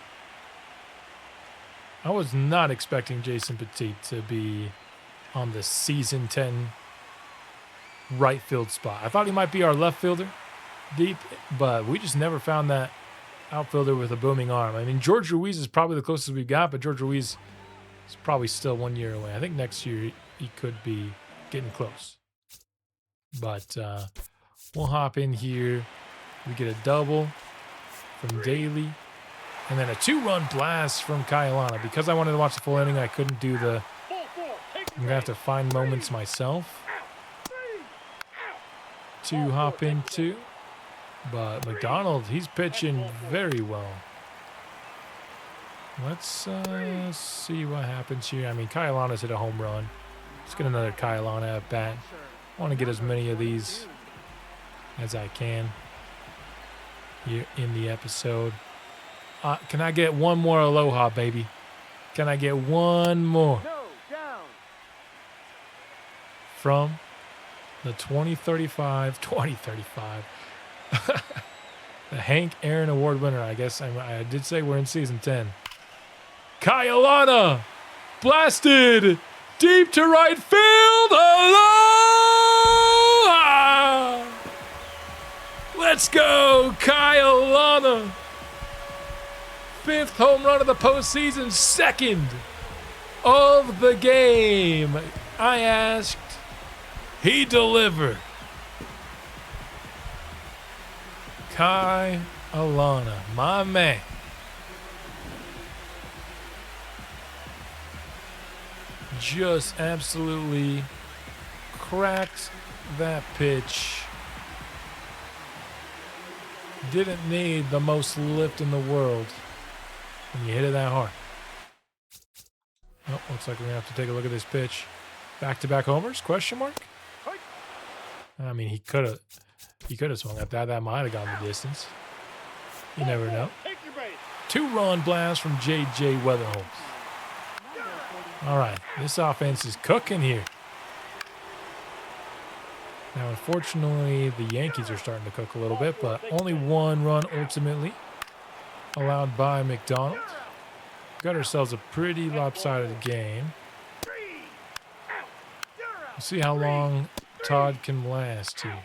I was not expecting Jason Petit to be on the season 10 right field spot. I thought he might be our left fielder deep, but we just never found that outfielder with a booming arm. I mean, George Ruiz is probably the closest we've got, but George Ruiz is probably still 1 year away. I think next year he could be getting close. But we'll hop in here. We get a double from Daly. And then a 2-run blast from Kailana. Because I wanted to watch the full inning, I couldn't do the... I'm going to have to find moments myself to hop into. But McDonald, he's pitching very well. Let's see what happens here. I mean, Kailana's hit a home run. Let's get another Kailana at bat. I want to get as many of these as I can here in the episode. Can I get one more aloha, baby? Can I get one more? From the 2035, the Hank Aaron Award winner. I guess I did say we're in season 10. Kailana blasted deep to right field. Aloha! Let's go, Kailana. 5th home run of the postseason, 2nd of the game. I asked, he delivered. Kailana, my man. Just absolutely cracked that pitch. Didn't need the most lift in the world when you hit it that hard. Oh, looks like we're going to have to take a look at this pitch. Back-to-back homers? Question mark? I mean, he could have swung at that. That might have gone the distance. You never know. 2-run blast from J.J. Weatherholz. All right, this offense is cooking here. Now, unfortunately, the Yankees are starting to cook a little bit, but only 1 run ultimately allowed by McDonald. Got ourselves a pretty lopsided game. We'll see how long Todd can last here.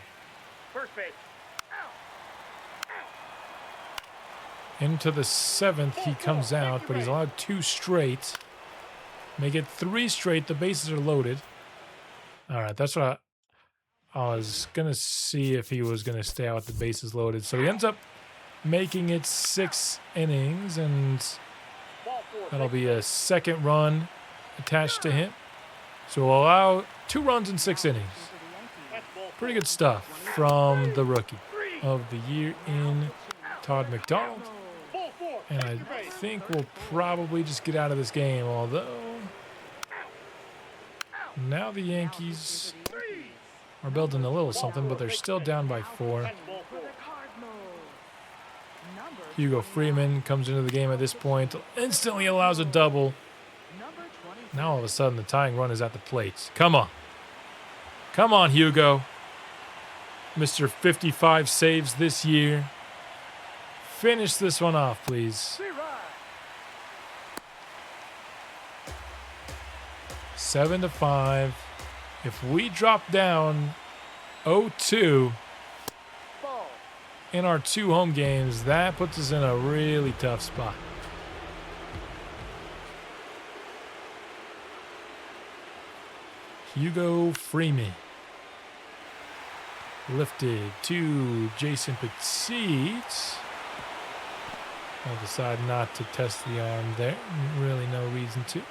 Into the 7th, he comes out, but he's allowed 2 straight. Make it 3 straight. The bases are loaded. All right, that's what I was going to see if he was going to stay out with the bases loaded. So he ends up making it 6 innings, and that'll be a second run attached to him. So we'll allow 2 runs in 6 innings. Pretty good stuff from the rookie of the year in Todd McDonald. And I think we'll probably just get out of this game, although now the Yankees are building a little something, but they're still down by 4. Hugo Freeman comes into the game at this point, instantly allows a double. Now all of a sudden the tying run is at the plate. Come on. Come on, Hugo. Mr. 55 saves this year. Finish this one off, please. 7-5. If we drop down 0-2 in our 2 home games, that puts us in a really tough spot. Hugo Freeman. Lifted to Jason Petit. I'll decide not to test the arm there. Really no reason to.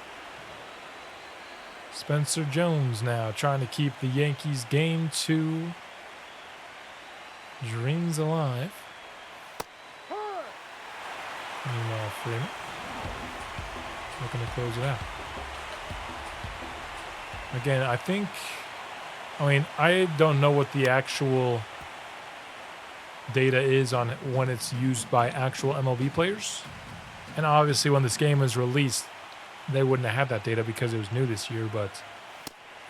Spencer Jones now trying to keep the Yankees game 2 dreams alive. Meanwhile, Freeman looking to close it out. Again, I don't know what the actual data is on when it's used by actual MLB players. And obviously when this game was released, they wouldn't have had that data because it was new this year. But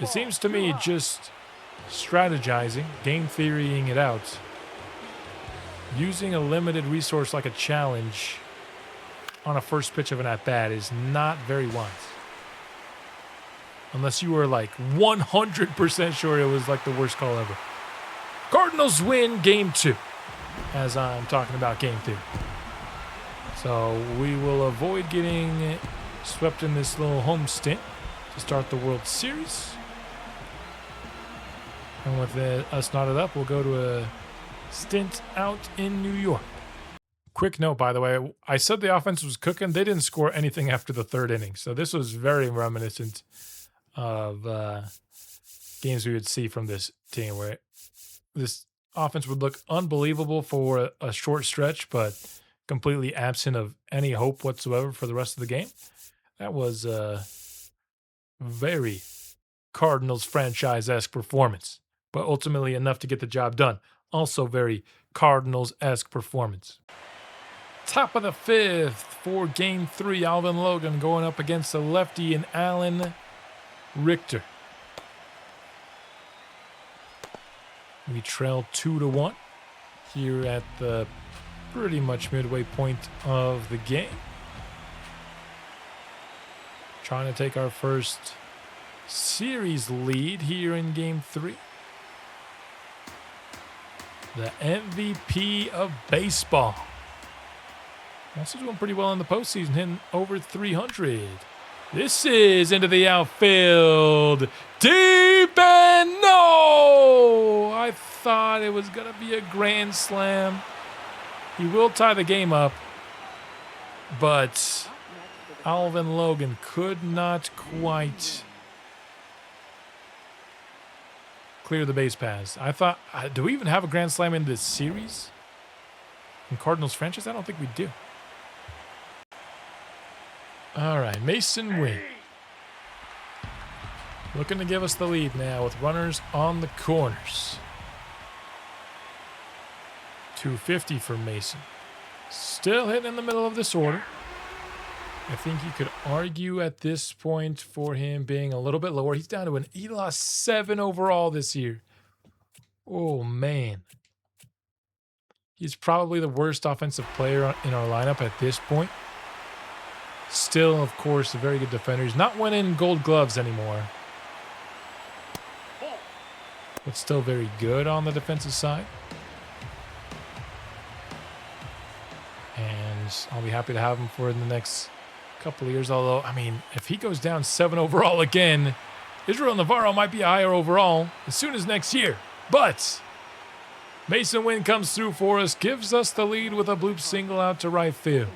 it seems to me just strategizing, game theorying it out, using a limited resource like a challenge on a first pitch of an at-bat is not very wise. Unless you were like 100% sure it was like the worst call ever. Cardinals win game 2, as I'm talking about game 2. So we will avoid getting swept in this little home stint to start the World Series. And with us knotted up, we'll go to a stint out in New York. Quick note, by the way, I said the offense was cooking. They didn't score anything after the 3rd inning. So this was very reminiscent of games we would see from this team, where this offense would look unbelievable for a short stretch, but completely absent of any hope whatsoever for the rest of the game. That was a very Cardinals franchise-esque performance, but ultimately enough to get the job done. Also very Cardinals-esque performance. Top of the 5th for game 3. Alvin Logan going up against the lefty and Alan Richter. We trail 2-1 here at the pretty much midway point of the game. Trying to take our first series lead here in game 3. The MVP of baseball. Also doing pretty well in the postseason, hitting over 300. This is into the outfield. Deep and no! I thought it was going to be a grand slam. He will tie the game up, but Alvin Logan could not quite clear the base paths. I thought, do we even have a grand slam in this series? In Cardinals franchise? I don't think we do. All right, Mason Wynn looking to give us the lead now with runners on the corners. 250 for Mason. Still hitting in the middle of this order. I think you could argue at this point for him being a little bit lower. He's down to an ELOS 7 overall this year. Oh, man. He's probably the worst offensive player in our lineup at this point. Still, of course, a very good defender. He's not winning gold gloves anymore, but still very good on the defensive side. And I'll be happy to have him for the next couple of years. Although, I mean, if he goes down 7 overall again, Israel Navarro might be higher overall as soon as next year. But Mason Wynn comes through for us, gives us the lead with a bloop single out to right field.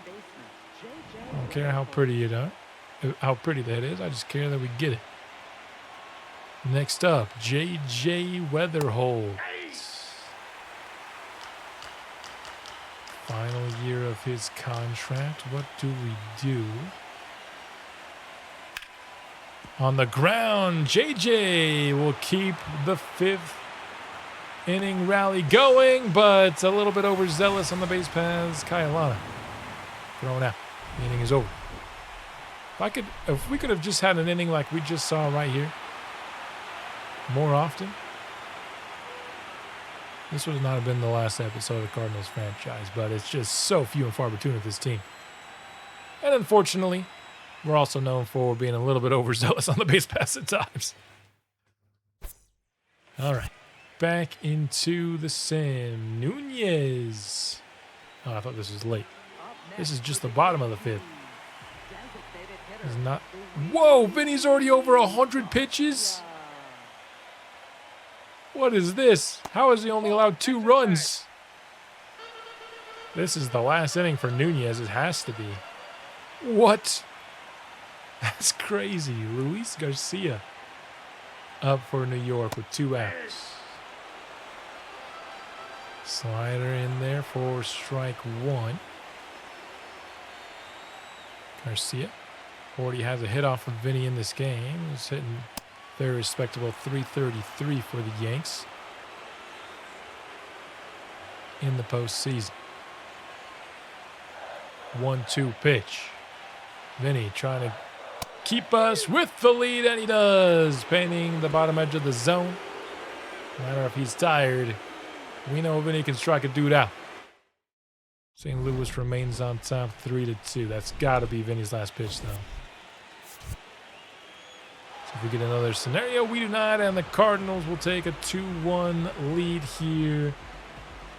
I don't care how pretty that is. I just care that we get it. Next up, J.J. Weatherhold. Final year of his contract. What do we do? On the ground, J.J. will keep the 5th inning rally going, but a little bit overzealous on the base paths. Kyalana thrown out. The inning is over. If we could have just had an inning like we just saw right here more often, this would not have been the last episode of Cardinals franchise, but it's just so few and far between with this team. And unfortunately, we're also known for being a little bit overzealous on the base paths at times. All right. Back into the sim. Nunez. Oh, I thought this was late. This is just the bottom of the 5th. It's not. Whoa, Vinny's already over 100 pitches? What is this? How is he only allowed 2 runs? This is the last inning for Nunez. It has to be. What? That's crazy. Luis Garcia up for New York with 2 outs. Slider in there for strike 1. Garcia already has a hit off of Vinny in this game. He's hitting very respectable 333 for the Yanks in the postseason. 1-2 pitch. Vinny trying to keep us with the lead, and he does. Painting the bottom edge of the zone. No matter if he's tired, we know Vinny can strike a dude out. St. Louis remains on top 3-2. That's got to be Vinny's last pitch, though. So if we get another scenario, we do not, and the Cardinals will take a 2-1 lead here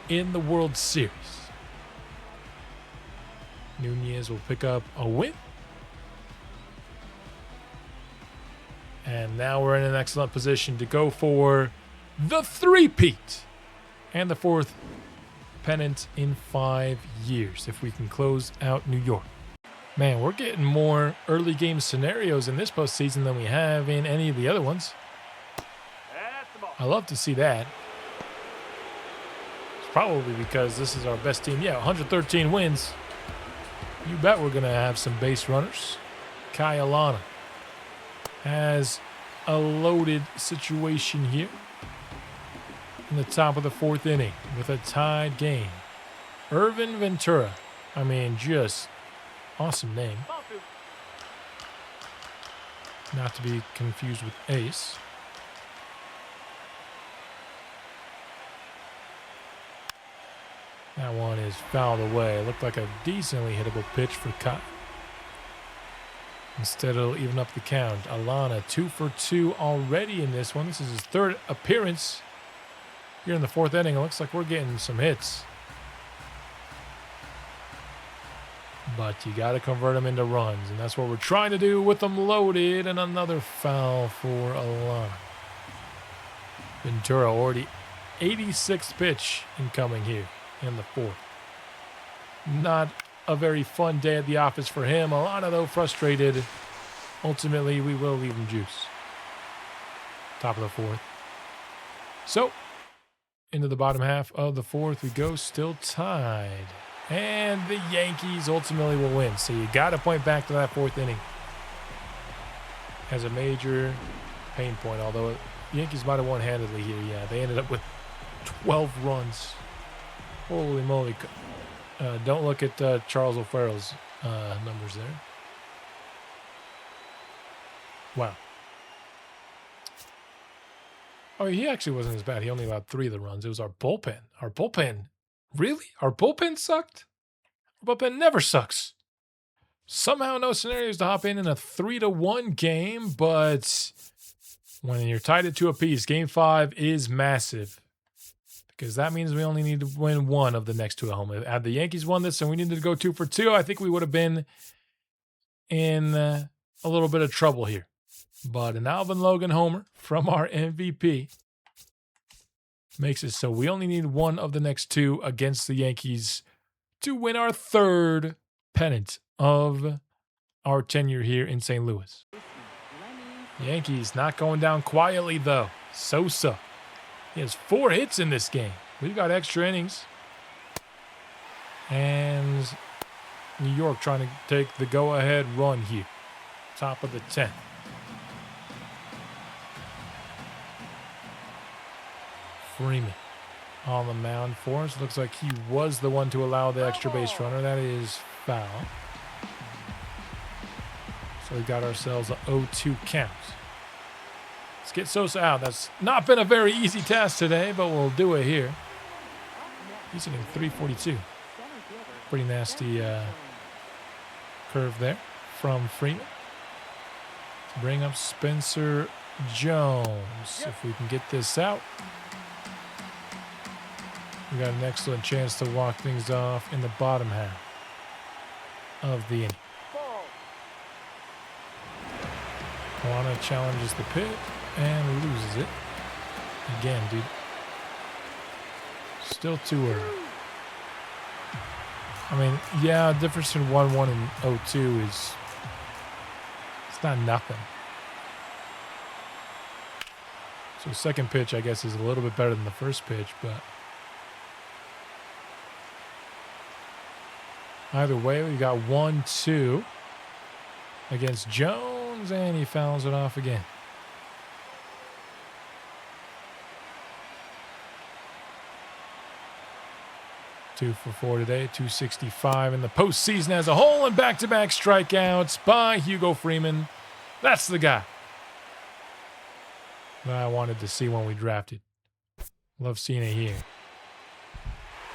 in the World Series. Nunez will pick up a win. And now we're in an excellent position to go for the three-peat and the 4th pennant in 5 years if we can close out New York. Man, we're getting more early game scenarios in this postseason than we have in any of the other ones. I love to see that. It's probably because this is our best team. Yeah, 113 wins. You bet we're going to have some base runners. Kyalana has a loaded situation here in the top of the 4th inning with a tied game. Irvin Ventura. I mean, just awesome name. Not to be confused with Ace. That one is fouled away. Looked like a decently hittable pitch for Kai. Instead, it'll even up the count. Alana, 2 for 2 already in this one. This is his 3rd appearance here in the 4th inning. It looks like we're getting some hits. But you got to convert them into runs, and that's what we're trying to do with them loaded. And another foul for Alana. Ventura already 86th pitch incoming here in the 4th. Not a very fun day at the office for him. Alana, though, frustrated. Ultimately, we will leave him juice. Top of the 4th. So, into the bottom half of the 4th we go, still tied. And the Yankees ultimately will win. So you got to point back to that 4th inning as a major pain point, although the Yankees might have won handedly here. Yeah, they ended up with 12 runs. Holy moly. Don't look at Charles O'Farrell's numbers there. Wow. Oh, he actually wasn't as bad. He only allowed 3 of the runs. It was our bullpen. Our bullpen. Really? Our bullpen sucked? Our bullpen never sucks. Somehow no scenarios to hop in a 3-1 game, but when you're tied at 2 apiece, Game 5 is massive. Because that means we only need to win 1 of the next 2 at home. Had the Yankees won this and we needed to go 2 for 2, I think we would have been in a little bit of trouble here. But an Alvin Logan homer from our MVP makes it so we only need one of the next two against the Yankees to win our third pennant of our tenure here in St. Louis. Yankees not going down quietly, though. Sosa. He has 4 hits in this game. We've got extra innings. And New York trying to take the go-ahead run here. Top of the 10th. Freeman on the mound for us. Looks like he was the one to allow the extra base runner. That is foul. So we got ourselves a 0-2 count. Let's get Sosa out. That's not been a very easy task today, but we'll do it here. He's hitting 342. Pretty nasty curve there from Freeman. To bring up Spencer Jones. If we can get this out, we got an excellent chance to walk things off in the bottom half of the inning. Alana challenges the pit and loses it. Again, dude. Still too early. I mean, yeah, difference in 1-1 and 0-2 is, it's not nothing. So second pitch, I guess, is a little bit better than the first pitch, but either way, we got 1-2 against Jones, and he fouls it off again. Two for 4 today, 265 in the postseason as a whole, and back-to-back strikeouts by Hugo Freeman. That's the guy that I wanted to see when we drafted. Love seeing it here.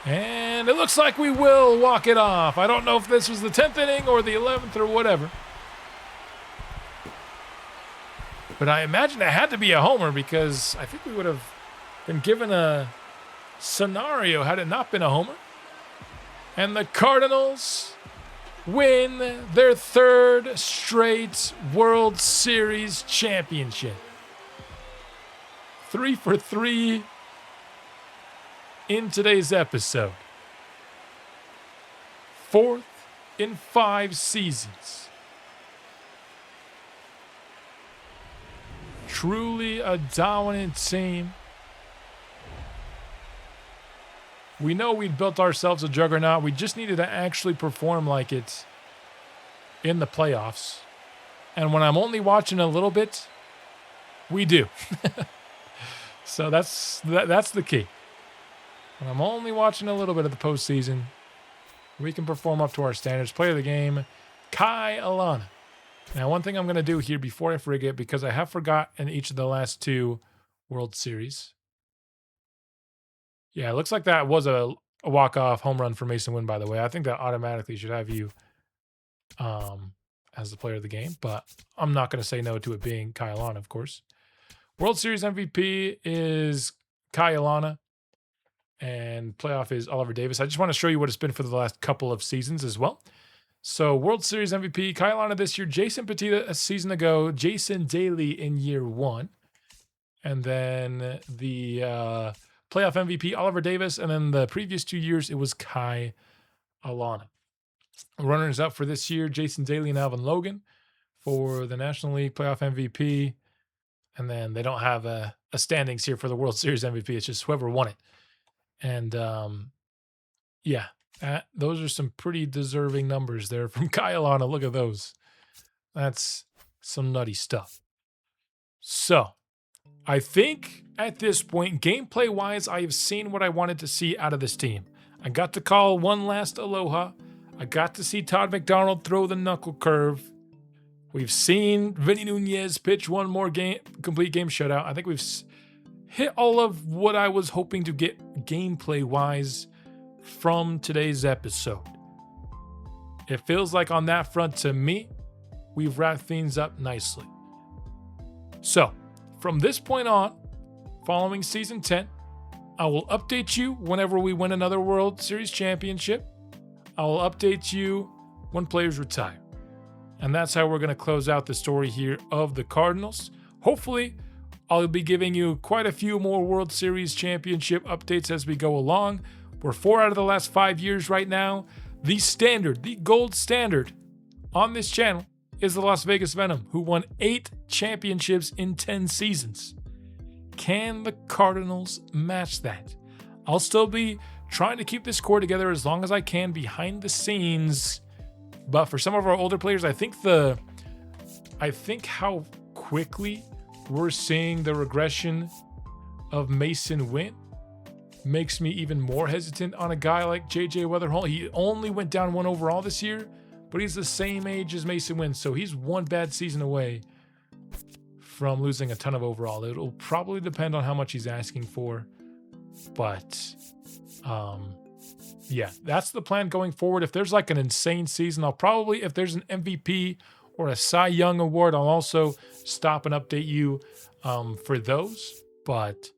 And it looks like we will walk it off. I don't know if this was the 10th inning or the 11th or whatever. But I imagine it had to be a homer because I think we would have been given a scenario had it not been a homer. And the Cardinals win their 3rd straight World Series championship. 3 for 3 in today's episode. 4th in 5 seasons. Truly a dominant team. We know we'd built ourselves a juggernaut. We just needed to actually perform like it in the playoffs. And when I'm only watching a little bit, we do. So that's the key. When I'm only watching a little bit of the postseason, we can perform up to our standards. Player of the game, Kai Alana. Now, one thing I'm going to do here before I forget, because I have forgot in each of the last 2 World Series. Yeah, it looks like that was a walk-off home run for Mason Wynn, by the way. I think that automatically should have you as the player of the game, but I'm not going to say no to it being Kai Alana, of course. World Series MVP is Kai Alana, and playoff is Oliver Davis. I just want to show you what it's been for the last couple of seasons as well. So World Series MVP, Kai Alana this year, Jason Petita a season ago, Jason Daly in year 1, and then the playoff MVP, Oliver Davis, and then the previous 2 years, it was Kai Alana. Runners up for this year, Jason Daly and Alvin Logan for the National League playoff MVP. And then they don't have a standings here for the World Series MVP. It's just whoever won it. And, yeah, those are some pretty deserving numbers there from Kai Alana. Look at those. That's some nutty stuff. So, I think at this point, gameplay-wise, I have seen what I wanted to see out of this team. I got to call one last aloha. I got to see Todd McDonald throw the knuckle curve. We've seen Vinny Nunez pitch one more complete game shutout. I think we've hit all of what I was hoping to get gameplay-wise from today's episode. It feels like on that front, to me, we've wrapped things up nicely. So, from this point on, following Season 10, I will update you whenever we win another World Series championship. I will update you when players retire. And that's how we're going to close out the story here of the Cardinals. Hopefully, I'll be giving you quite a few more World Series championship updates as we go along. We're 4 out of the last 5 years right now. The standard, the gold standard on this channel is the Las Vegas Venom, who won 8 championships in 10 seasons. Can the Cardinals match that? I'll still be trying to keep this core together as long as I can behind the scenes. But for some of our older players, I think how quickly we're seeing the regression of Mason Wynn makes me even more hesitant on a guy like JJ Weatherholt. He only went down 1 overall this year, but he's the same age as Mason Wynn, so he's 1 bad season away from losing a ton of overall. It'll probably depend on how much he's asking for, but yeah, that's the plan going forward. If there's like an insane season, I'll probably, if there's an MVP or a Cy Young award, I'll also stop and update you for those. But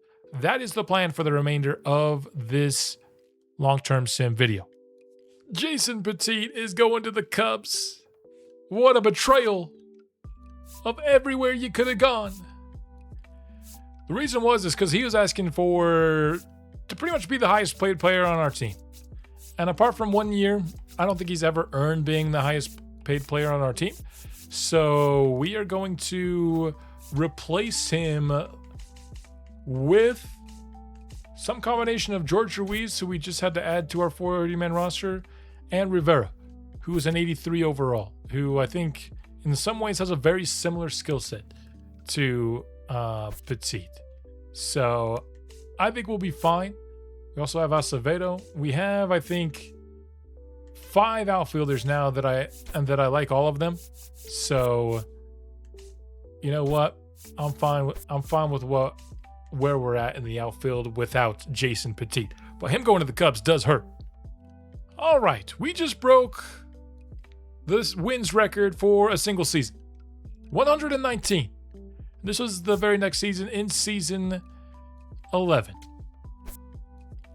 that is the plan for the remainder of this long-term sim video. Jason Petit is going to the Cubs. What a betrayal of everywhere you could have gone. The reason is because he was asking to pretty much be the highest paid player on our team. And apart from 1 year, I don't think he's ever earned being the highest paid player on our team. So we are going to replace him with some combination of George Ruiz, who we just had to add to our 480-man roster, and Rivera, who is an 83 overall, who I think in some ways has a very similar skill set to Petit. So I think we'll be fine. We also have Acevedo. We have, I think, 5 outfielders now that I like all of them. So you know what? I'm fine with where we're at in the outfield without Jason Petit. But him going to the Cubs does hurt. All right, we just broke this wins record for a single season. 119. This was the very next season, in season 11.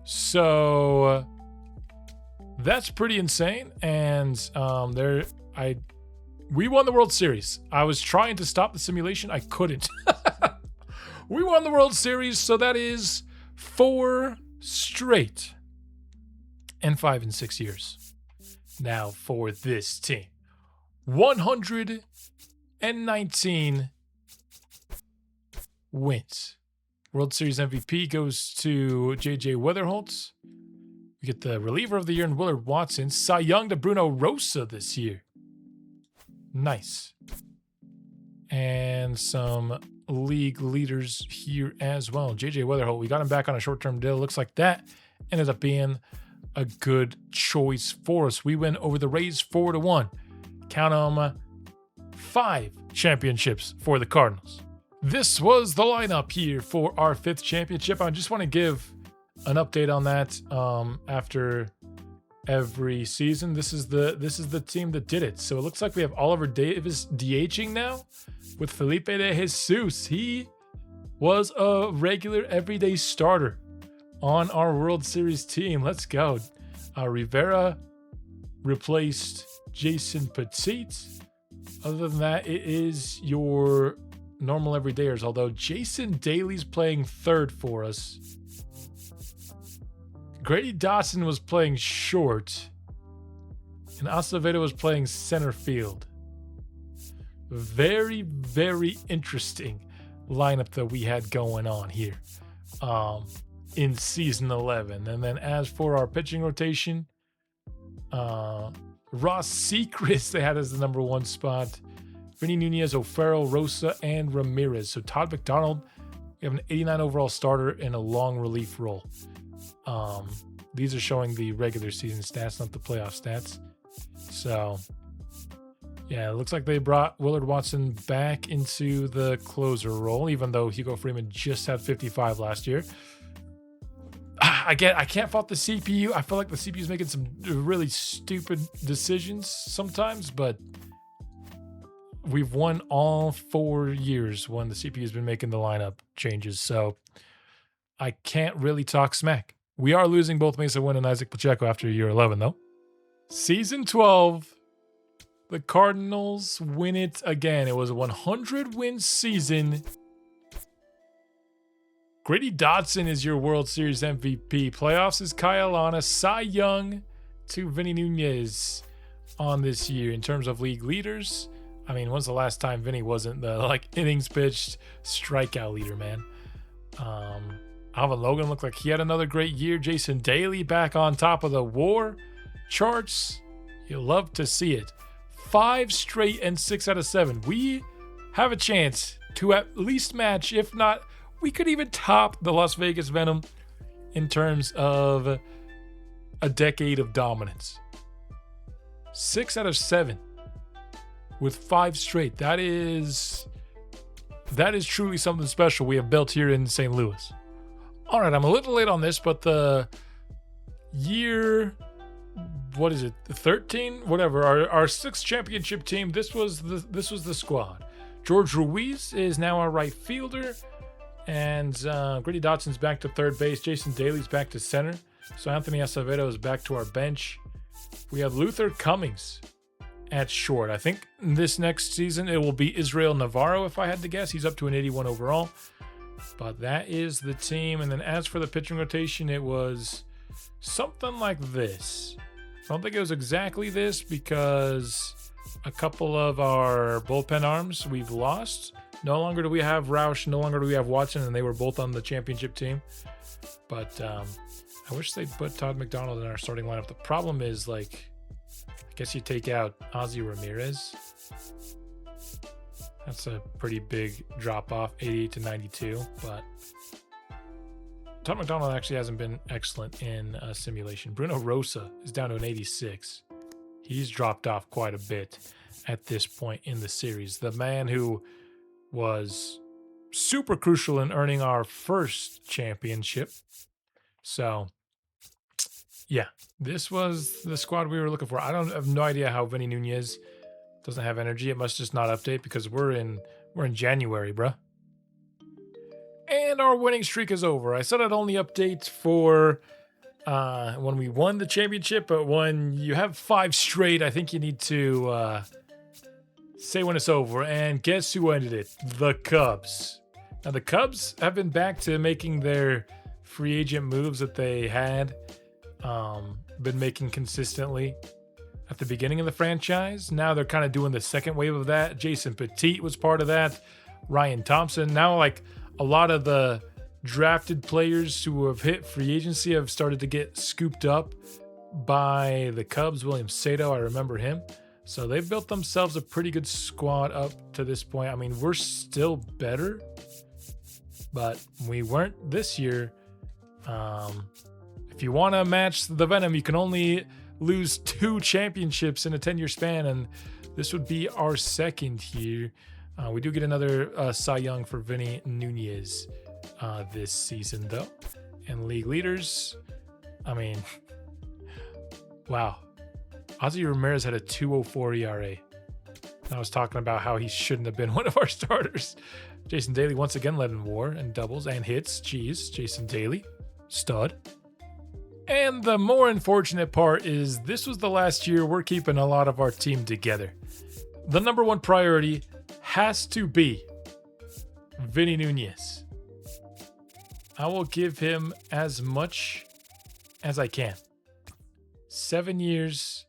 So that's pretty insane. And we won the World Series. I was trying to stop the simulation. I couldn't. We won the World Series, so that is 4 straight and 5 and 6 years. Now for this team. 119 wins. World Series MVP goes to JJ Weatherholt. We get the reliever of the year in Willard Watson. Cy Young to Bruno Rosa this year. Nice. And some league leaders here as well. JJ Weatherholt, we got him back on a short-term deal. Looks like that ended up being a good choice for us. We win over the Rays 4-1. Count them 5 championships for the Cardinals. This was the lineup here for our 5th championship. I just want to give an update on that after every season. This is the team that did it. So it looks like we have Oliver Davis DHing now with Felipe de Jesus. He was a regular everyday starter on our World Series team. Let's go. Rivera replaced Jason Petit. Other than that, it is your normal everydayers, although Jason Daly's playing third for us. Grady Dotson was playing short, and Acevedo was playing center field. Very, very interesting lineup that we had going on here in season 11. And then as for our pitching rotation, Ross Seacrest they had as the number 1 spot. Vinny Nunez, O'Farrell, Rosa, and Ramirez. So Todd McDonald, we have an 89 overall starter in a long relief role. These are showing the regular season stats, not the playoff stats. So, yeah, it looks like they brought Willard Watson back into the closer role, even though Hugo Freeman just had 55 last year. I can't fault the CPU. I feel like the CPU is making some really stupid decisions sometimes, but we've won all 4 years when the CPU has been making the lineup changes, so I can't really talk smack. We are losing both Mason Wynn and Isaac Pacheco after year 11, though. Season 12, the Cardinals win it again. It was a 100-win season, Grady Dotson is your World Series MVP. Playoffs is Kyle Lana. Cy Young to Vinny Nunez on this year. In terms of league leaders, I mean, when's the last time Vinny wasn't the innings pitched strikeout leader, man? Alvin Logan looked like he had another great year. Jason Daly back on top of the WAR charts. You love to see it. 5 straight and 6 out of 7. We have a chance to at least match, if not, we could even top the Las Vegas Venom in terms of a decade of dominance. 6 out of 7 with 5 straight. That is truly something special we have built here in St. Louis. All right, I'm a little late on this, but the year, what is it, 13? Whatever, our 6th championship team, this was the squad. George Ruiz is now our right fielder, and Grady Dotson's back to third base. Jason Daly's back to center. So Anthony Acevedo is back to our bench. We have Luther Cummings at short. I think this next season it will be Israel Navarro, if I had to guess. He's up to an 81 overall. But that is the team. And then as for the pitching rotation, it was something like this. I don't think it was exactly this because a couple of our bullpen arms we've lost. No longer do we have Roush. No longer do we have Watson, and they were both on the championship team. But I wish they'd put Todd McDonald in our starting lineup. The problem is, I guess you take out Ozzy Ramirez. That's a pretty big drop off, 88 to 92. But Todd McDonald actually hasn't been excellent in simulation. Bruno Rosa is down to an 86. He's dropped off quite a bit at this point in the series. The man who was super crucial in earning our first championship. So, yeah, this was the squad we were looking for. I have no idea how Vinny Nunez doesn't have energy. It must just not update because we're in January, bruh. And our winning streak is over. I said I'd only update for when we won the championship, but when you have 5 straight, I think you need to say when it's over. And guess who ended it? The Cubs. Now, the Cubs have been back to making their free agent moves that they had been making consistently at the beginning of the franchise. Now they're kind of doing the second wave of that. Jason Petit was part of that. Ryan Thompson. Now, a lot of the drafted players who have hit free agency have started to get scooped up by the Cubs. William Sato, I remember him. So they've built themselves a pretty good squad up to this point. I mean, we're still better, but we weren't this year. If you want to match the Venom, you can only lose 2 championships in a 10-year span, and this would be our second here. We do get another Cy Young for Vinny Nunez this season, though. And league leaders, I mean, wow. Ozzy Ramirez had a 2.04 ERA. And I was talking about how he shouldn't have been one of our starters. Jason Daly once again led in WAR and doubles and hits. Jeez, Jason Daly, stud. And the more unfortunate part is this was the last year we're keeping a lot of our team together. The number one priority has to be Vinny Nunez. I will give him as much as I can. 7 years,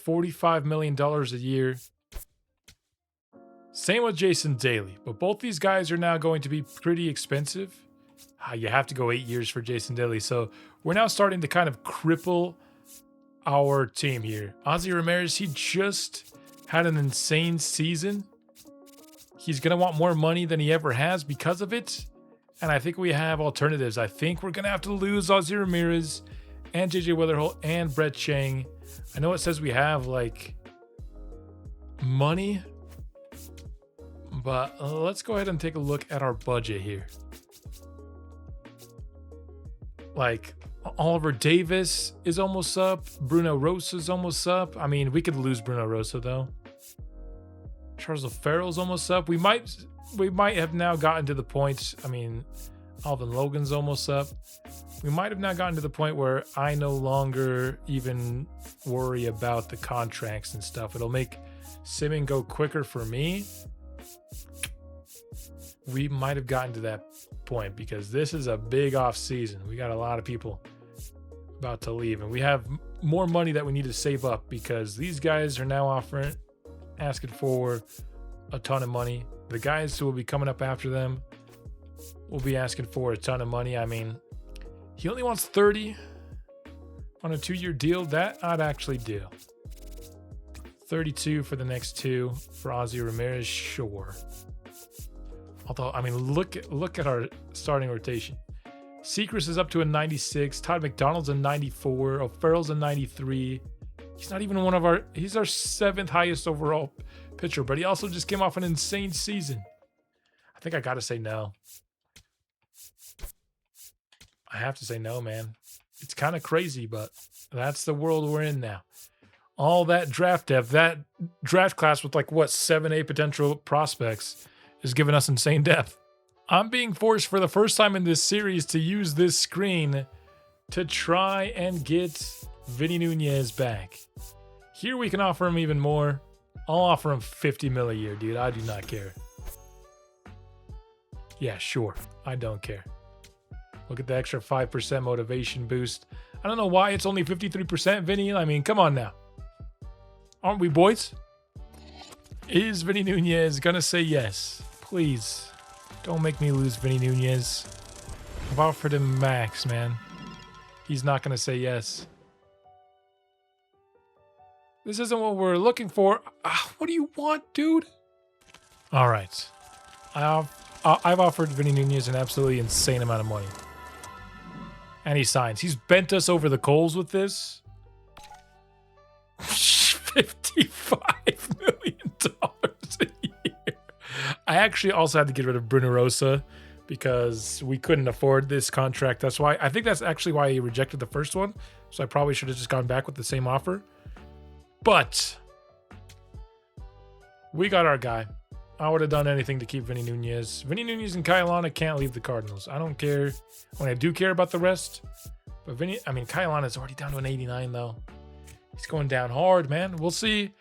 $45 million a year. Same with Jason Daly, but both these guys are now going to be pretty expensive. You have to go 8 years for Jason Daly, so we're now starting to kind of cripple our team here. Ozzy Ramirez, he just had an insane season. He's going to want more money than he ever has because of it, and I think we have alternatives. I think we're going to have to lose Ozzy Ramirez and JJ Wetherholt and Brett Chang. I know it says we have money, but let's go ahead and take a look at our budget here. Oliver Davis is almost up. Bruno Rosa is almost up. I mean, we could lose Bruno Rosa though. Charles O'Farrell's almost up. We might have now gotten to the point. I mean, Alvin Logan's almost up. We might have now gotten to the point where I no longer even worry about the contracts and stuff. It'll make simming go quicker for me. We might have gotten to that point because this is a big off season. We got a lot of people about to leave, and we have more money that we need to save up because these guys are now asking for a ton of money. The guys who will be coming up after them will be asking for a ton of money. I mean, he only wants 30 on a 2-year deal. That I'd actually do. 32 for the next 2 for Ozzy Ramirez, sure. Although, I mean, look at our starting rotation. Sechrist is up to a 96. Todd McDonald's a 94. O'Farrell's a 93. He's not even he's our 7th highest overall pitcher, but he also just came off an insane season. I think I got to say no. I have to say no, man. It's kind of crazy, but that's the world we're in now. All that draft depth, that draft class with 7A potential prospects is giving us insane depth. I'm being forced for the first time in this series to use this screen to try and get Vinny Nunez back. Here we can offer him even more. I'll offer him $50 million a year, dude. I do not care. Yeah, sure. I don't care. Look at the extra 5% motivation boost. I don't know why it's only 53%, Vinny. I mean, come on now. Aren't we boys? Is Vinny Nunez gonna say yes? Please, don't make me lose Vinny Nunez. I've offered him max, man. He's not gonna say yes. This isn't what we're looking for. What do you want, dude? All right. I've offered Vinny Nunez an absolutely insane amount of money. And he signs. He's bent us over the coals with this. $55 million a year. I actually also had to get rid of Bruno Rosa because we couldn't afford this contract. I think that's actually why he rejected the first one. So I probably should have just gone back with the same offer. But we got our guy. I would have done anything to keep Vinny Nunez. Vinny Nunez and Kyle can't leave the Cardinals. I don't care. I do care about the rest. But Kyle is already down to an 89 though. He's going down hard, man. We'll see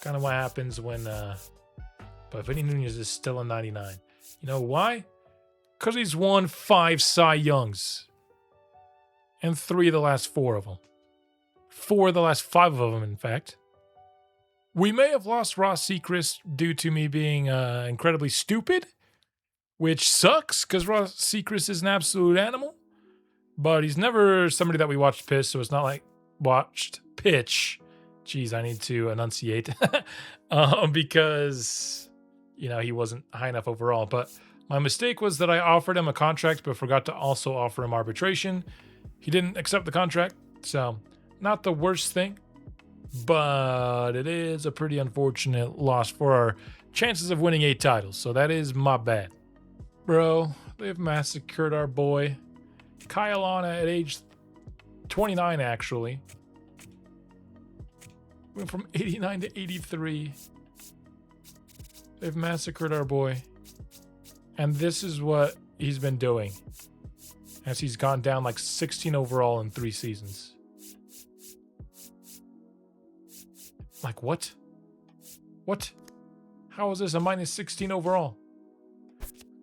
kind of what happens when but Vinny Nunez is still a 99. You know why? Because he's won 5 Cy Youngs. And 3 of the last 4 of them. 4 of the last 5 of them, in fact. We may have lost Ross Sechrist due to me being incredibly stupid, which sucks because Ross Sechrist is an absolute animal. But he's never somebody that we watched pitch, so it's not like watched pitch. Jeez, I need to enunciate because, he wasn't high enough overall. But my mistake was that I offered him a contract, but forgot to also offer him arbitration. He didn't accept the contract, so not the worst thing. But it is a pretty unfortunate loss for our chances of winning 8 titles. So that is my bad. Bro, they've massacred our boy. Kyle at age 29, actually. Went from 89 to 83. They've massacred our boy. And this is what he's been doing. As he's gone down 16 overall in 3 seasons. What? What? How is this a minus 16 overall?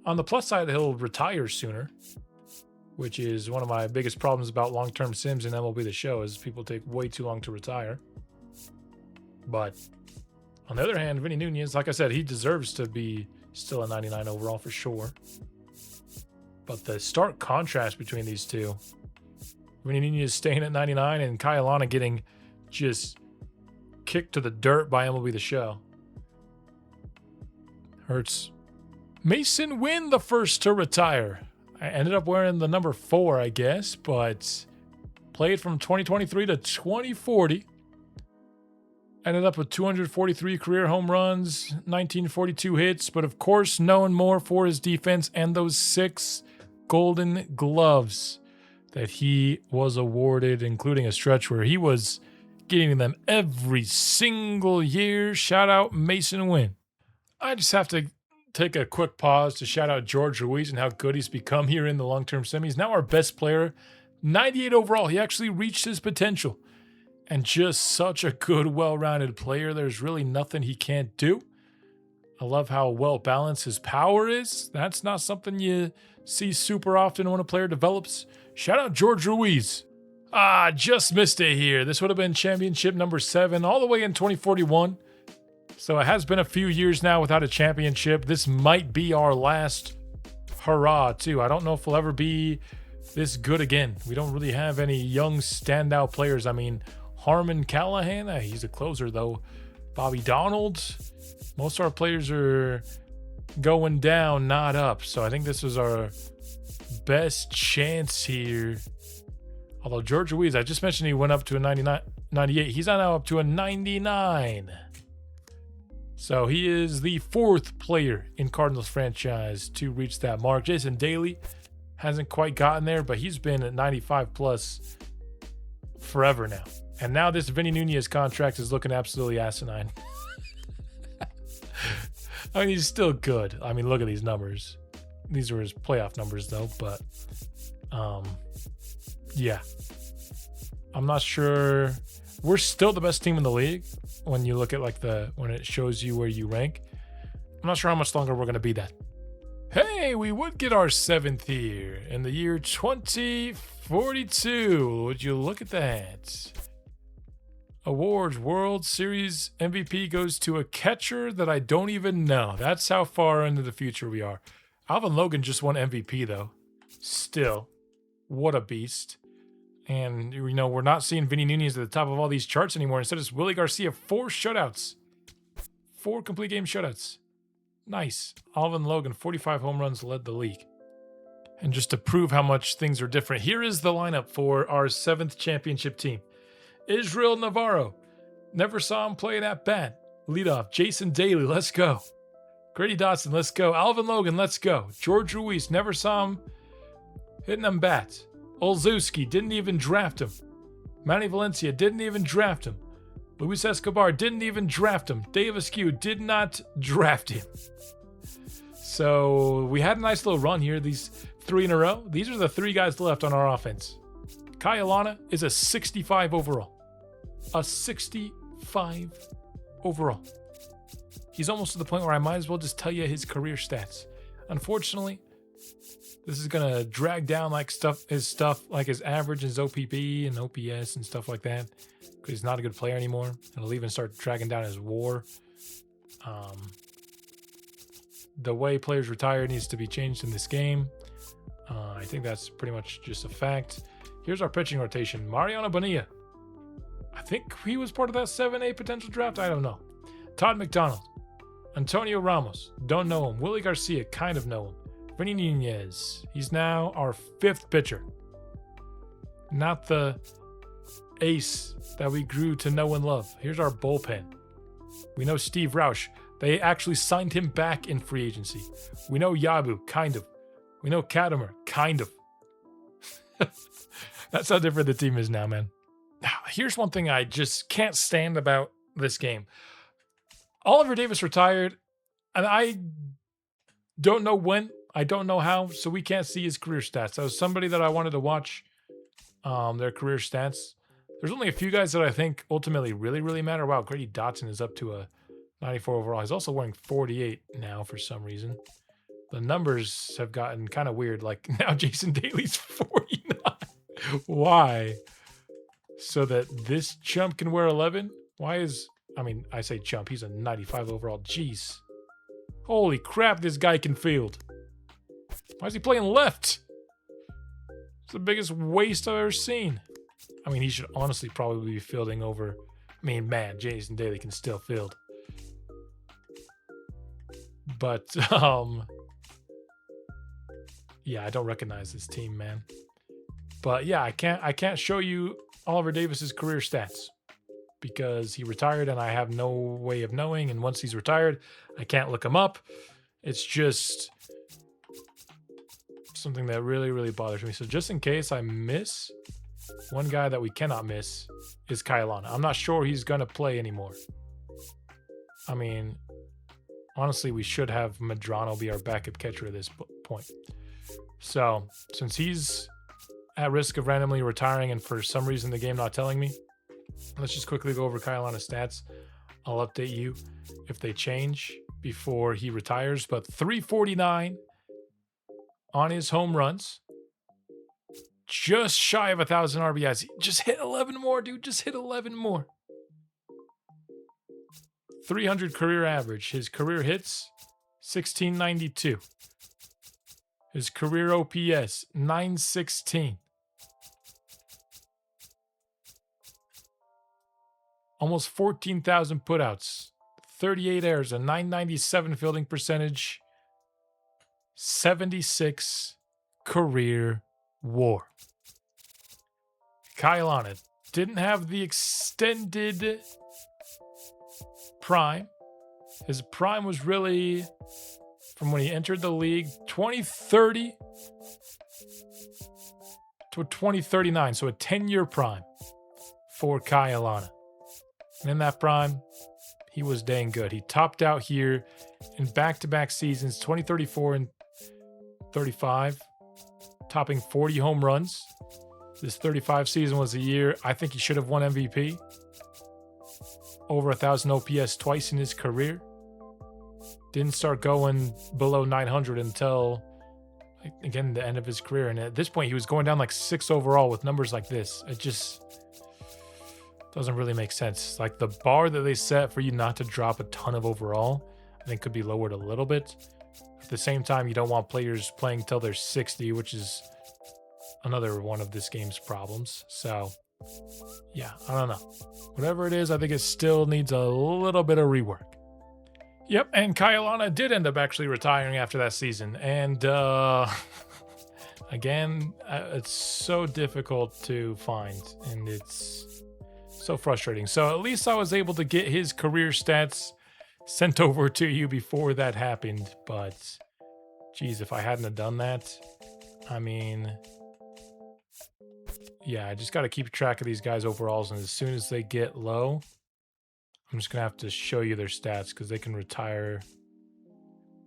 On the plus side, he'll retire sooner, which is one of my biggest problems about long-term sims in MLB The Show is people take way too long to retire. But on the other hand, Vinny Nunez, like I said, he deserves to be still a 99 overall for sure. But the stark contrast between these two, Vinny Nunez staying at 99 and Kyle getting just kicked to the dirt by MLB The Show. Hurts. Mason Wynn, the first to retire. I ended up wearing the number 4, I guess, but played from 2023 to 2040. Ended up with 243 career home runs, 1942 hits, but of course known more for his defense and those 6 Golden Gloves that he was awarded, including a stretch where he was getting them every single year. Shout out Mason Wynn. I just have to take a quick pause to shout out George Ruiz and how good he's become here in the long-term sim. He's now our best player, 98 overall. He actually reached his potential. And just such a good, well-rounded player. There's really nothing he can't do. I love how well balanced his power is. That's not something you see super often when a player develops. Shout out George Ruiz. Just missed it here. This would have been championship number 7 all the way in 2041. So it has been a few years now without a championship. This might be our last hurrah, too. I don't know if we'll ever be this good again. We don't really have any young standout players. I mean, Harmon Callahan, he's a closer, though. Bobby Donald. Most of our players are going down, not up. So I think this was our best chance here. Although George Ruiz, I just mentioned he went up to a 98. He's now up to a 99. So he is the 4th player in Cardinals franchise to reach that mark. Jason Daly hasn't quite gotten there, but he's been at 95 plus forever now. And now this Vinny Nunez contract is looking absolutely asinine. I mean, he's still good. I mean, look at these numbers. These are his playoff numbers, though. But, yeah. I'm not sure. We're still the best team in the league when you look at when it shows you where you rank. I'm not sure how much longer we're going to be that. Hey, we would get our 7th here in the year 2042. Would you look at that? Awards World Series MVP goes to a catcher that I don't even know. That's how far into the future we are. Alvin Logan just won MVP, though. Still, what a beast. And, we're not seeing Vinny Nunez at the top of all these charts anymore. Instead, it's Willie Garcia, 4 shutouts. 4 complete game shutouts. Nice. Alvin Logan, 45 home runs, led the league. And just to prove how much things are different, here is the lineup for our 7th championship team. Israel Navarro. Never saw him play at bat. Leadoff, Jason Daly, let's go. Grady Dotson, let's go. Alvin Logan, let's go. George Ruiz, never saw him hitting them bats. Olszewski, didn't even draft him. Manny Valencia, didn't even draft him. Luis Escobar, didn't even draft him. Dave Askew, did not draft him. So we had a nice little run here, these 3 in a row. These are the 3 guys left on our offense. Kyle Lana is a 65 overall. A 65 overall. He's almost to the point where I might as well just tell you his career stats. Unfortunately, this is going to drag down his stuff like his average, his OPP and OPS and stuff like that. Because he's not a good player anymore. It'll even start dragging down his WAR. The way players retire needs to be changed in this game. I think that's pretty much just a fact. Here's our pitching rotation. Mariano Bonilla. I think he was part of that 7A potential draft. I don't know. Todd McDonald. Antonio Ramos. Don't know him. Willie Garcia. Kind of know him. Vinny Nunez. He's now our 5th pitcher. Not the ace that we grew to know and love. Here's our bullpen. We know Steve Rausch. They actually signed him back in free agency. We know Yabu. Kind of. We know Katimer. Kind of. That's how different the team is now, man. Here's one thing I just can't stand about this game. Oliver Davis retired, and I don't know when. I don't know how, so we can't see his career stats. That was somebody that I wanted to watch their career stats. There's only a few guys that I think ultimately really, really matter. Wow, Grady Dotson is up to a 94 overall. He's also wearing 48 now for some reason. The numbers have gotten kind of weird. Like now Jason Daly's 49. Why? So that this chump can wear 11? I say chump. He's a 95 overall. Jeez. Holy crap, this guy can field. Why is he playing left? It's the biggest waste I've ever seen. I mean, he should honestly probably be fielding over. I mean, man, Jason Daly can still field. But, yeah, I don't recognize this team, man. But yeah, I can't show you Oliver Davis's career stats because he retired and I have no way of knowing. And once he's retired, I can't look him up. It's just something that really, really bothers me. So just in case I miss, one guy that we cannot miss is Kyle Lana. I'm not sure he's going to play anymore. I mean, honestly, we should have Medrano be our backup catcher at this point. So since he's at risk of randomly retiring and for some reason the game not telling me, let's just quickly go over Kyle Lana's stats. I'll update you if they change. before he retires, but 349 on his home runs. Just shy of 1,000 RBIs. Just hit 11 more, dude. Just hit 11 more. 300 career average. His career hits, 1692. His career OPS, 916. Almost 14,000 putouts. 38 errors, a 997 fielding percentage. 76 career WAR. Kyle on it. Didn't have the extended prime. His prime was really from when he entered the league, 2030 to 2039. So a 10-year prime for Kyle on it. And in that prime, he was dang good. He topped out here in back-to-back seasons, 2034 and 35, topping 40 home runs. This 35 season was the year I think he should have won MVP. Over 1,000 OPS twice in his career. Didn't start going below 900 until, again, the end of his career. And at this point, he was going down like 6 overall with numbers like this. It just doesn't really make sense. Like the bar that they set for you not to drop a ton of overall, I think could be lowered a little bit. At the same time, you don't want players playing till they're 60, which is another one of this game's problems. So, yeah, I don't know. Whatever it is, I think it still needs a little bit of rework. Yep, and Kyle did end up actually retiring after that season. And again, it's so difficult to find, and it's so frustrating. So at least I was able to get his career stats sent over to you before that happened. But, geez, if I hadn't have done that, I mean, yeah, I just got to keep track of these guys' overalls, and as soon as they get low, I'm just going to have to show you their stats because they can retire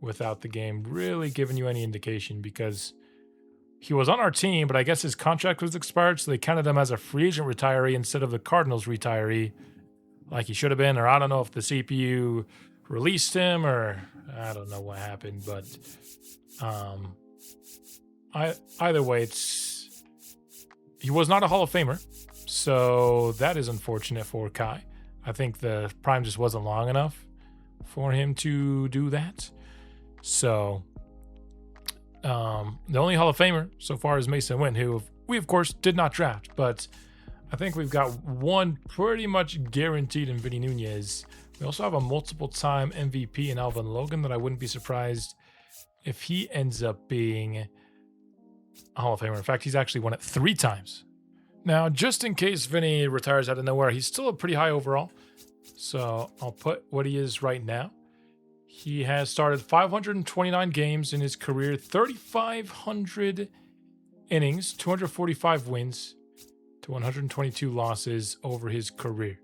without the game really giving you any indication, because he was on our team, but I guess his contract was expired, so they counted him as a free agent retiree instead of the Cardinals retiree like he should have been, or I don't know if the CPU released him, or I don't know what happened, but either way, he was not a Hall of Famer, so that is unfortunate for Kai. I think the prime just wasn't long enough for him to do that. So the only Hall of Famer so far is Mason Wynn, who we, of course, did not draft. But I think we've got one pretty much guaranteed in Vinny Nunez. We also have a multiple-time MVP in Alvin Logan that I wouldn't be surprised if he ends up being a Hall of Famer. In fact, he's actually won it 3 times. Now, just in case Vinny retires out of nowhere, he's still a pretty high overall. So I'll put what he is right now. He has started 529 games in his career, 3,500 innings, 245 wins to 122 losses over his career.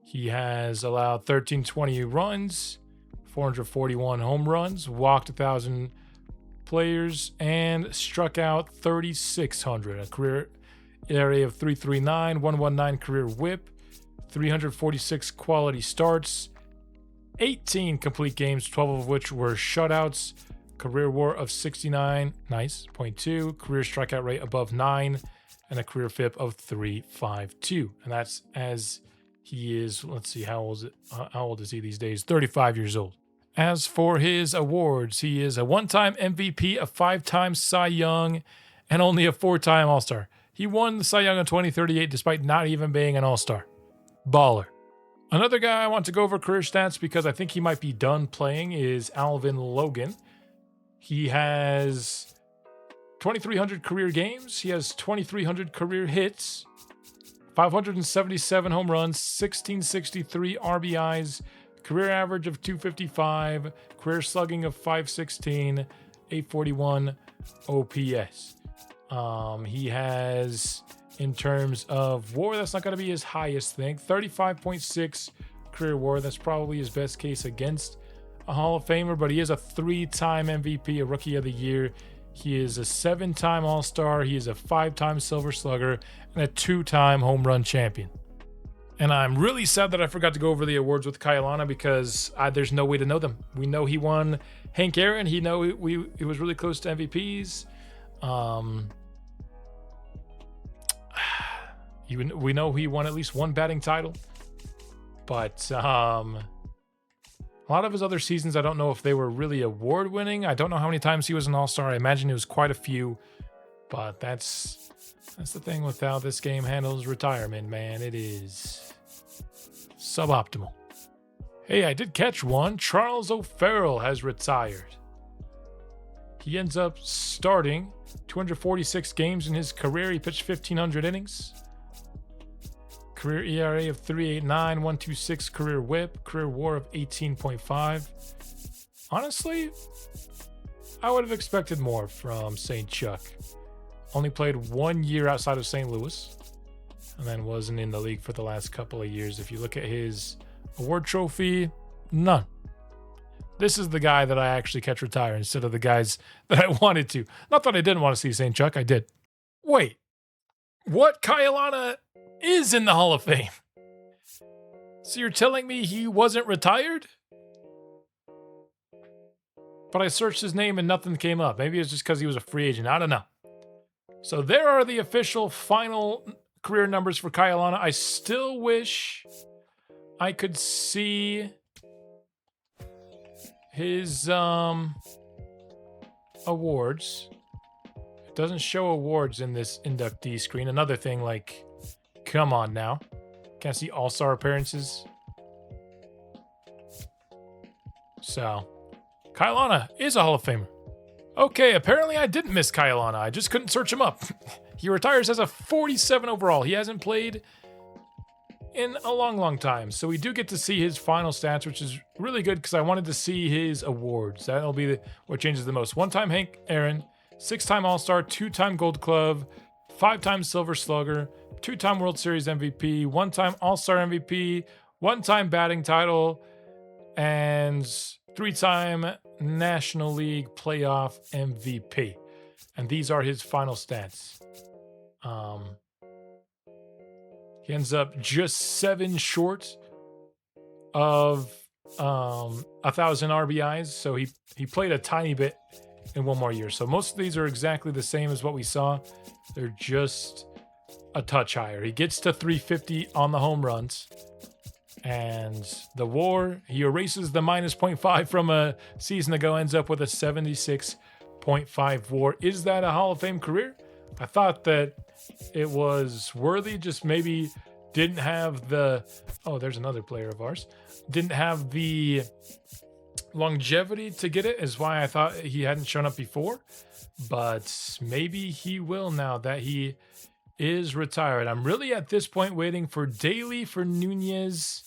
He has allowed 1,320 runs, 441 home runs, walked 1,000 players, and struck out 3,600. A career ERA of 3.39, 119 career whip, 346 quality starts, 18 complete games, 12 of which were shutouts, career WAR of 69, nice, 0.2, career strikeout rate above 9, and a career FIP of 3.52. And that's as he is, let's see, how old is he these days? 35 years old. As for his awards, he is a 1-time MVP, a 5-time Cy Young, and only a 4-time All-Star. He won the Cy Young in 2038 despite not even being an All-Star. Baller. Another guy I want to go over career stats because I think he might be done playing is Alvin Logan. He has 2,300 career games. He has 2,300 career hits, 577 home runs, 1,663 RBIs, career average of 255, career slugging of 516, 841 OPS. He has, in terms of WAR, that's not going to be his highest thing. 35.6 career WAR. That's probably his best case against a Hall of Famer, but he is a 3-time MVP, a Rookie of the Year. He is a 7-time All-Star. He is a 5-time Silver Slugger and a 2-time Home Run Champion. And I'm really sad that I forgot to go over the awards with Kailana because there's no way to know them. We know he won Hank Aaron. He was really close to MVPs. We know he won at least one batting title. But a lot of his other seasons, I don't know if they were really award winning. I don't know how many times he was an All-Star. I imagine it was quite a few. But that's the thing with how this game handles retirement, man. It is suboptimal. Hey, I did catch one. Charles O'Farrell has retired. He ends up starting 246 games in his career. He pitched 1,500 innings. Career ERA of 3.89, 1.26 career whip, career WAR of 18.5. Honestly, I would have expected more from St. Chuck. Only played 1 year outside of St. Louis, and then wasn't in the league for the last couple of years. If you look at his award trophy, none. This is the guy that I actually catch retire instead of the guys that I wanted to. Not that I didn't want to see St. Chuck, I did. Wait, what? Kailana is in the Hall of Fame. So you're telling me he wasn't retired? But I searched his name and nothing came up. Maybe it's just because he was a free agent. I don't know. So there are the official final career numbers for Kailana. I still wish I could see his awards. It doesn't show awards in this inductee screen. Another thing, like, come on now. Can't see all-star appearances. So, Kailana is a Hall of Famer. Okay, apparently I didn't miss Kailana. I just couldn't search him up. He retires as a 47 overall. He hasn't played in a long, long time. So we do get to see his final stats, which is really good because I wanted to see his awards. That'll be what changes the most. 1-time Hank Aaron, 6-time All-Star, 2-time Gold Glove, 5-time Silver Slugger, 2-time World Series MVP, 1-time All-Star MVP, 1-time batting title, and 3-time National League playoff MVP. And these are his final stats. He ends up just 7 short of 1,000 RBIs. So he played a tiny bit in one more year. So most of these are exactly the same as what we saw. They're just a touch higher. He gets to 350 on the home runs. And the WAR, he erases the minus 0.5 from a season ago, ends up with a 76.5 WAR. Is that a Hall of Fame career? I thought that it was worthy, just maybe didn't have the... Oh, there's another player of ours. Didn't have the longevity to get it, is why I thought he hadn't shown up before. But maybe he will now that he is retired. I'm really at this point waiting for Daly, for Nunez,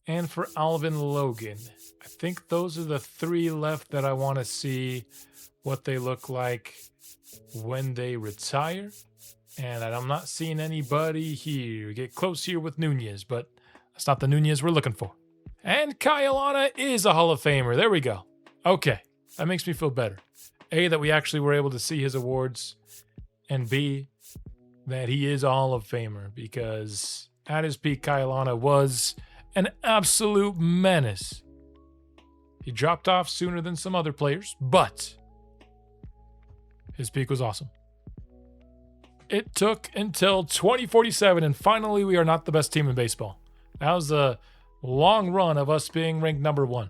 and for Alvin Logan. I think those are the 3 left that I want to see what they look like when they retire. And I'm not seeing anybody here. Get close here with Nunez, but that's not the Nunez we're looking for. And Kailana is a Hall of Famer. There we go. Okay, that makes me feel better. A, that we actually were able to see his awards, and B, that he is a Hall of Famer, because at his peak, Kailana was an absolute menace. He dropped off sooner than some other players, but his peak was awesome. It took until 2047, and finally we are not the best team in baseball. That was a long run of us being ranked number 1.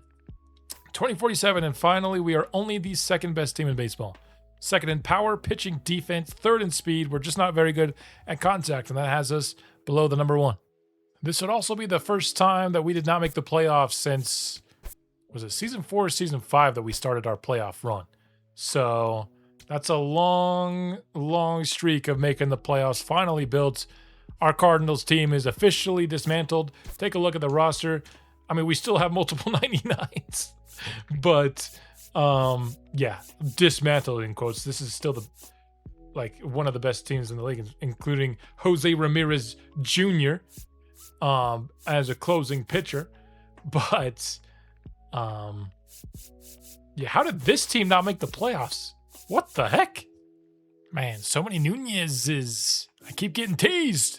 2047, and finally we are only the second best team in baseball. Second in power, pitching, defense, third in speed. We're just not very good at contact, and that has us below the number 1. This would also be the first time that we did not make the playoffs since, was it season 4 or season 5 that we started our playoff run? So that's a long, long streak of making the playoffs. Finally built. Our Cardinals team is officially dismantled. Take a look at the roster. I mean, we still have multiple 99s, but yeah, dismantled in quotes. This is still one of the best teams in the league, including Jose Ramirez Jr. As a closing pitcher. But yeah, how did this team not make the playoffs? What the heck? Man, so many Nunez's. I keep getting teased.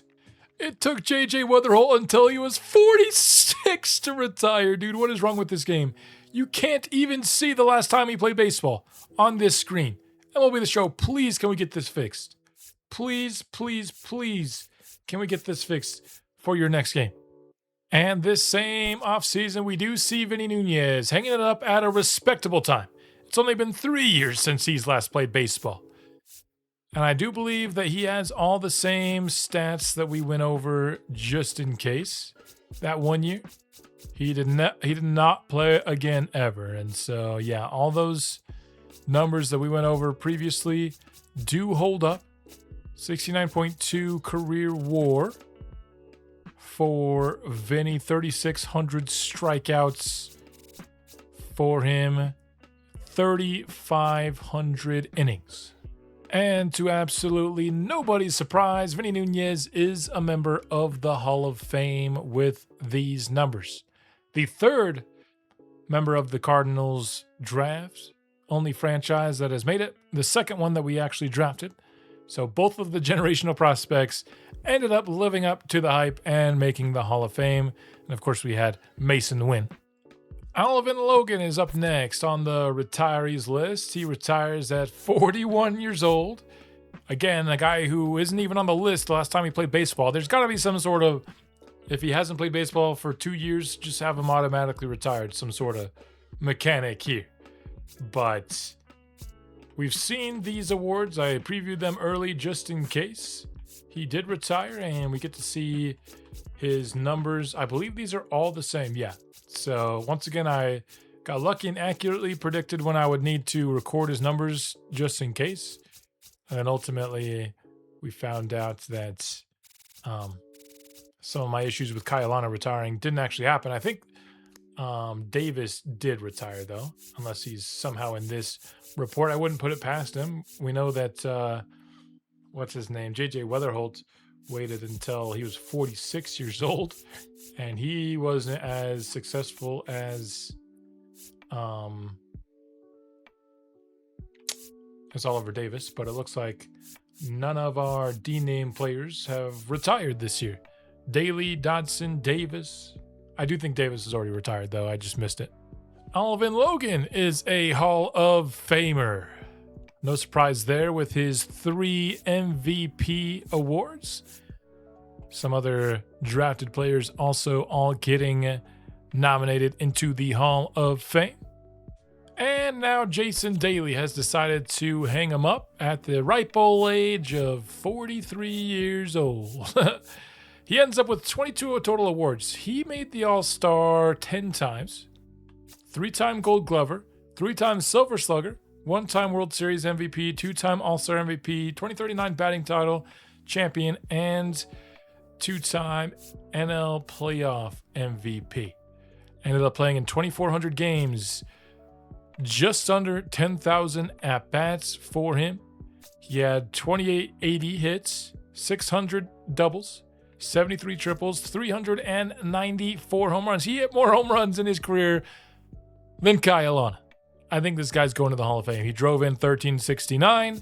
It took J.J. Weatherholt until he was 46 to retire. Dude, what is wrong with this game? You can't even see the last time he played baseball on this screen. MLB The Show, please, can we get this fixed? Please, please, please, can we get this fixed for your next game? And this same offseason, we do see Vinny Nunez hanging it up at a respectable time. It's only been 3 years since he's last played baseball. And I do believe that he has all the same stats that we went over just in case. That 1 year, he did not play again ever. And so, yeah, all those numbers that we went over previously do hold up. 69.2 career WAR for Vinny, 3,600 strikeouts for him, 3,500 innings. And to absolutely nobody's surprise, Vinny Nunez is a member of the Hall of Fame with these numbers. The third member of the Cardinals draft, only franchise that has made it. The second one that we actually drafted. So both of the generational prospects ended up living up to the hype and making the Hall of Fame. And of course, we had Mason win. Alvin Logan is up next on the retirees list. He retires at 41 years old. Again, a guy who isn't even on the list the last time he played baseball. There's got to be some sort of, if he hasn't played baseball for 2 years, just have him automatically retired. Some sort of mechanic here. But we've seen these awards. I previewed them early just in case. He did retire, and we get to see his numbers. I believe these are all the same. Yeah. So once again, I got lucky and accurately predicted when I would need to record his numbers just in case. And then ultimately, we found out that some of my issues with Kailana retiring didn't actually happen. I think Davis did retire, though, unless he's somehow in this report. I wouldn't put it past him. We know that, what's his name? J.J. Weatherholt waited until he was 46 years old. And he wasn't as successful as Oliver Davis, but it looks like none of our D-name players have retired this year. Daly, Dodson, Davis. I do think Davis is already retired, though. I just missed it. Alvin Logan is a Hall of Famer. No surprise there with his 3 MVP awards. Some other drafted players also all getting nominated into the Hall of Fame. And now Jason Daly has decided to hang him up at the ripe old age of 43 years old. He ends up with 22 total awards. He made the All-Star 10 times, 3-time Gold Glover, 3-time Silver Slugger, 1-time World Series MVP, 2-time All-Star MVP, 2039 batting title champion, and 2-time NL playoff MVP. Ended up playing in 2,400 games, just under 10,000 at-bats for him. He had 2880 hits, 600 doubles, 73 triples, 394 home runs. He hit more home runs in his career than Kailana. I think this guy's going to the Hall of Fame. He drove in 1369,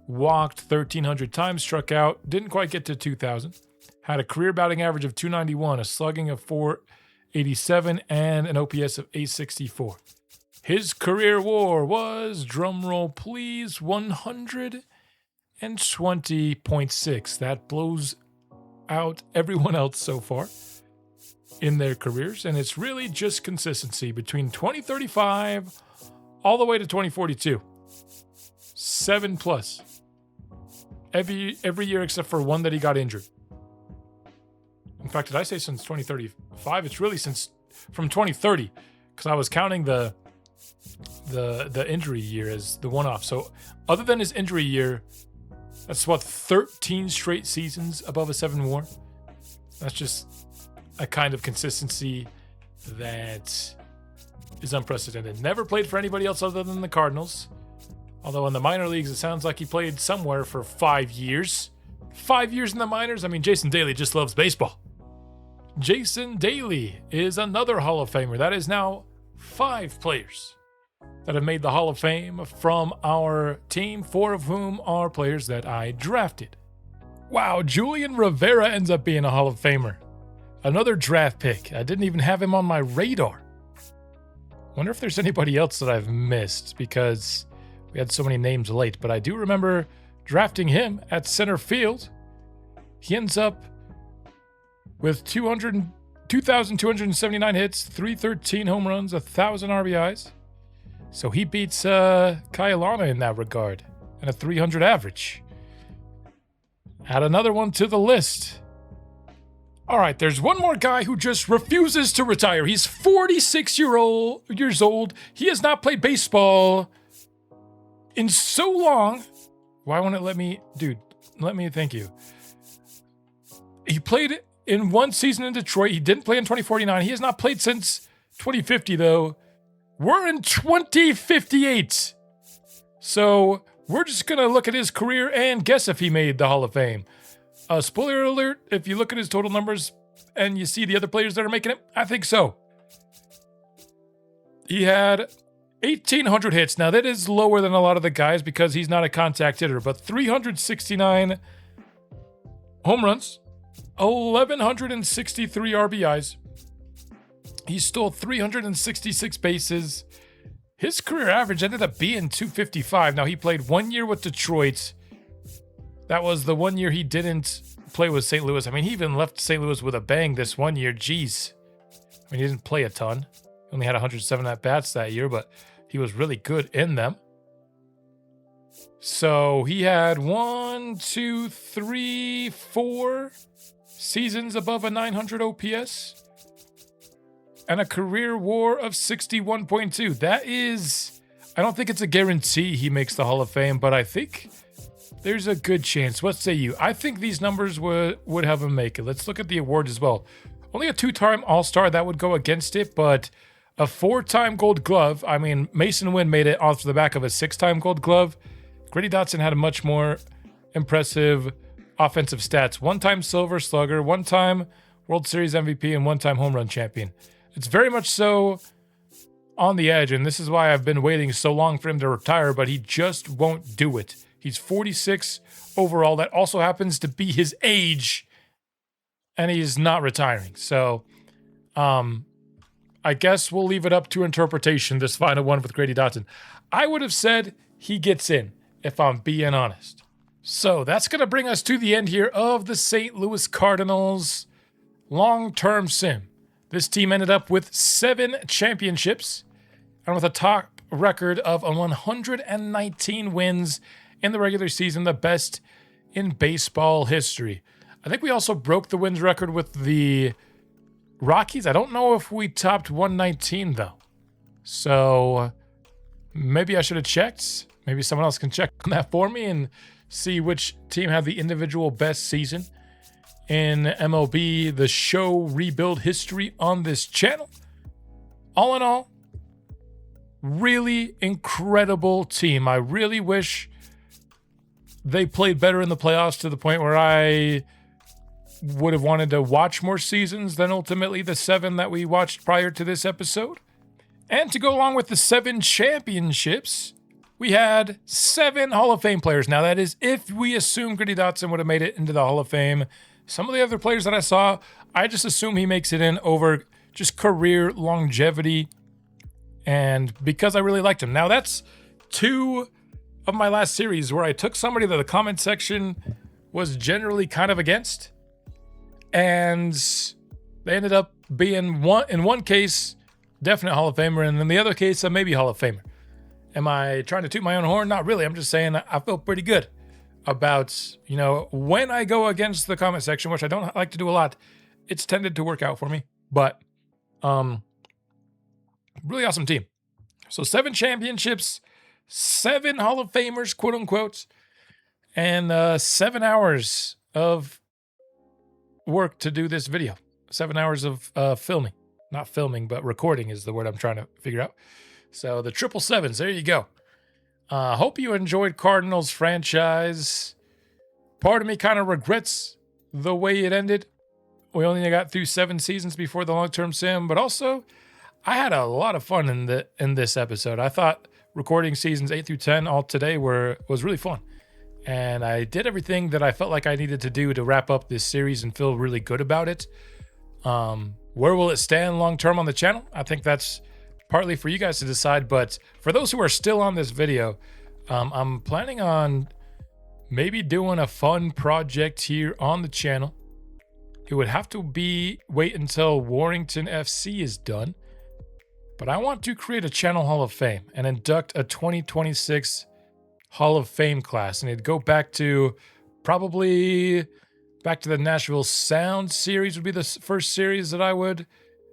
walked 1,300 times, struck out, didn't quite get to 2,000. Had a career batting average of 291, a slugging of 487, and an OPS of 864. His career WAR was, drumroll please, 120.6. That blows out everyone else so far in their careers, and it's really just consistency between 2035 all the way to 2042. 7+ every year except for one that he got injured. In fact, did I say since 2035? It's really from 2030, because I was counting the injury year as the one-off. So other than his injury year, that's 13 straight seasons above a 7 WAR. That's just a kind of consistency that is unprecedented. Never played for anybody else other than the Cardinals. Although in the minor leagues, it sounds like he played somewhere for 5 years. 5 years in the minors? I mean, Jason Daly just loves baseball. Jason Daly is another Hall of Famer. That is now 5 players that have made the Hall of Fame from our team, 4 of whom are players that I drafted. Wow, Julian Rivera ends up being a Hall of Famer. Another draft pick. I didn't even have him on my radar. Wonder if there's anybody else that I've missed because we had so many names late, but I do remember drafting him at center field. He ends up with 2,279 hits, 313 home runs, 1,000 RBIs. So he beats Kailana in that regard and a 300 average. Add another one to the list. All right, there's one more guy who just refuses to retire. He's 46 years old. He has not played baseball in so long. Why won't it let me? Dude, let me thank you. He played in one season in Detroit. He didn't play in 2049. He has not played since 2050, though. We're in 2058. So we're just going to look at his career and guess if he made the Hall of Fame. Spoiler alert, if you look at his total numbers and you see the other players that are making it, I think so. He had 1,800 hits. Now, that is lower than a lot of the guys because he's not a contact hitter, but 369 home runs, 1,163 RBIs. He stole 366 bases. His career average ended up being 255. Now, he played 1 year with Detroit. That was the 1 year he didn't play with St. Louis. I mean, he even left St. Louis with a bang this 1 year. Jeez. I mean, he didn't play a ton. He only had 107 at-bats that year, but he was really good in them. So he had 4 seasons above a 900 OPS and a career WAR of 61.2. That is, I don't think it's a guarantee he makes the Hall of Fame, but I think there's a good chance. What say you? I think these numbers would have him make it. Let's look at the awards as well. Only a 2-time All-Star, that would go against it, but a 4-time Gold Glove. I mean, Mason Wynn made it off the back of a 6-time Gold Glove. Grady Dotson had a much more impressive offensive stats. 1-time Silver Slugger, 1-time World Series MVP, and 1-time home run champion. It's very much so on the edge, and this is why I've been waiting so long for him to retire, but he just won't do it. He's 46 overall. That also happens to be his age, and he's not retiring. So, I guess we'll leave it up to interpretation, this final one with Grady Dotson. I would have said he gets in, if I'm being honest. So that's going to bring us to the end here of the St. Louis Cardinals long-term sim. This team ended up with 7 championships and with a top record of 119 wins in the regular season, the best in baseball history. I think we also broke the wins record with the Rockies. I don't know if we topped 119, though. So maybe I should have checked. Maybe someone else can check on that for me and see which team had the individual best season in MLB, the show rebuild history on this channel. All in all, really incredible team. I really wish they played better in the playoffs to the point where I would have wanted to watch more seasons than ultimately the 7 that we watched prior to this episode. And to go along with the 7 championships, we had 7 Hall of Fame players. Now, that is if we assume Grady Dotson would have made it into the Hall of Fame. Some of the other players that I saw, I just assume he makes it in over just career longevity and because I really liked him. Now, that's 2 of my last series where I took somebody that the comment section was generally kind of against, and they ended up being in one case definite Hall of Famer, and in the other case a maybe Hall of Famer. Am I trying to toot my own horn? Not really. I'm just saying I feel pretty good about, when I go against the comment section, which I don't like to do a lot, it's tended to work out for me. But really awesome team. So 7 championships, 7 Hall of Famers, quote unquote, and 7 hours of work to do this video. 7 hours of filming. Not filming, but recording is the word I'm trying to figure out. So the 777s, there you go. Hope you enjoyed Cardinals franchise. Part of me kind of regrets the way it ended. We only got through 7 seasons before the long-term sim, but also I had a lot of fun in this episode. I thought recording seasons 8 through 10 all today was really fun. and I did everything that I felt like I needed to do to wrap up this series and feel really good about it. Where will it stand long term on the channel? I think that's partly for you guys to decide, but for those who are still on this video, I'm planning on maybe doing a fun project here on the channel. It would have to wait until Warrington FC is done, but I want to create a channel Hall of Fame and induct a 2026 Hall of Fame class, and it'd go back to probably back to the Nashville Sound series would be the first series that I would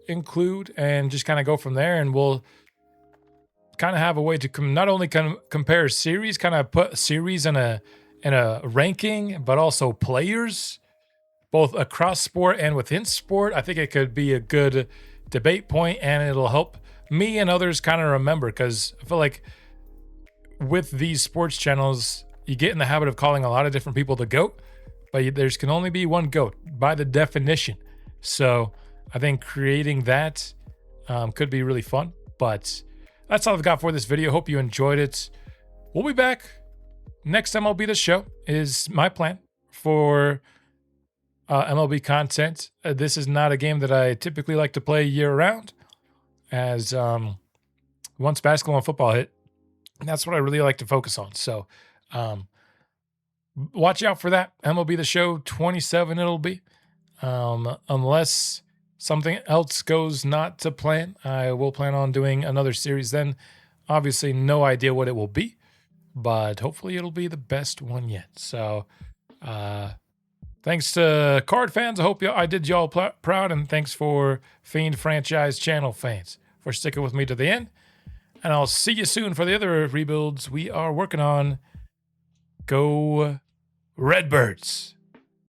include, and just kind of go from there. And we'll kind of have a way to not only compare series, kind of put series in a ranking, but also players, both across sport and within sport. I think it could be a good debate point, and it'll help me and others kind of remember, because I feel like with these sports channels, you get in the habit of calling a lot of different people the GOAT, but there's can only be one GOAT by the definition. So I think creating that could be really fun. But that's all I've got for this video. Hope you enjoyed it. We'll be back next MLB The Show is my plan for MLB content. This is not a game that I typically like to play year round, as once basketball and football hit, that's what I really like to focus on. So watch out for that. MLB The Show 27 it'll be. Unless something else goes not to plan, I will plan on doing another series then. Obviously, no idea what it will be, but hopefully it'll be the best one yet. So thanks to card fans. I hope I did y'all proud, and thanks for Fiend Franchise channel fans for sticking with me to the end. And I'll see you soon for the other rebuilds we are working on. Go Redbirds!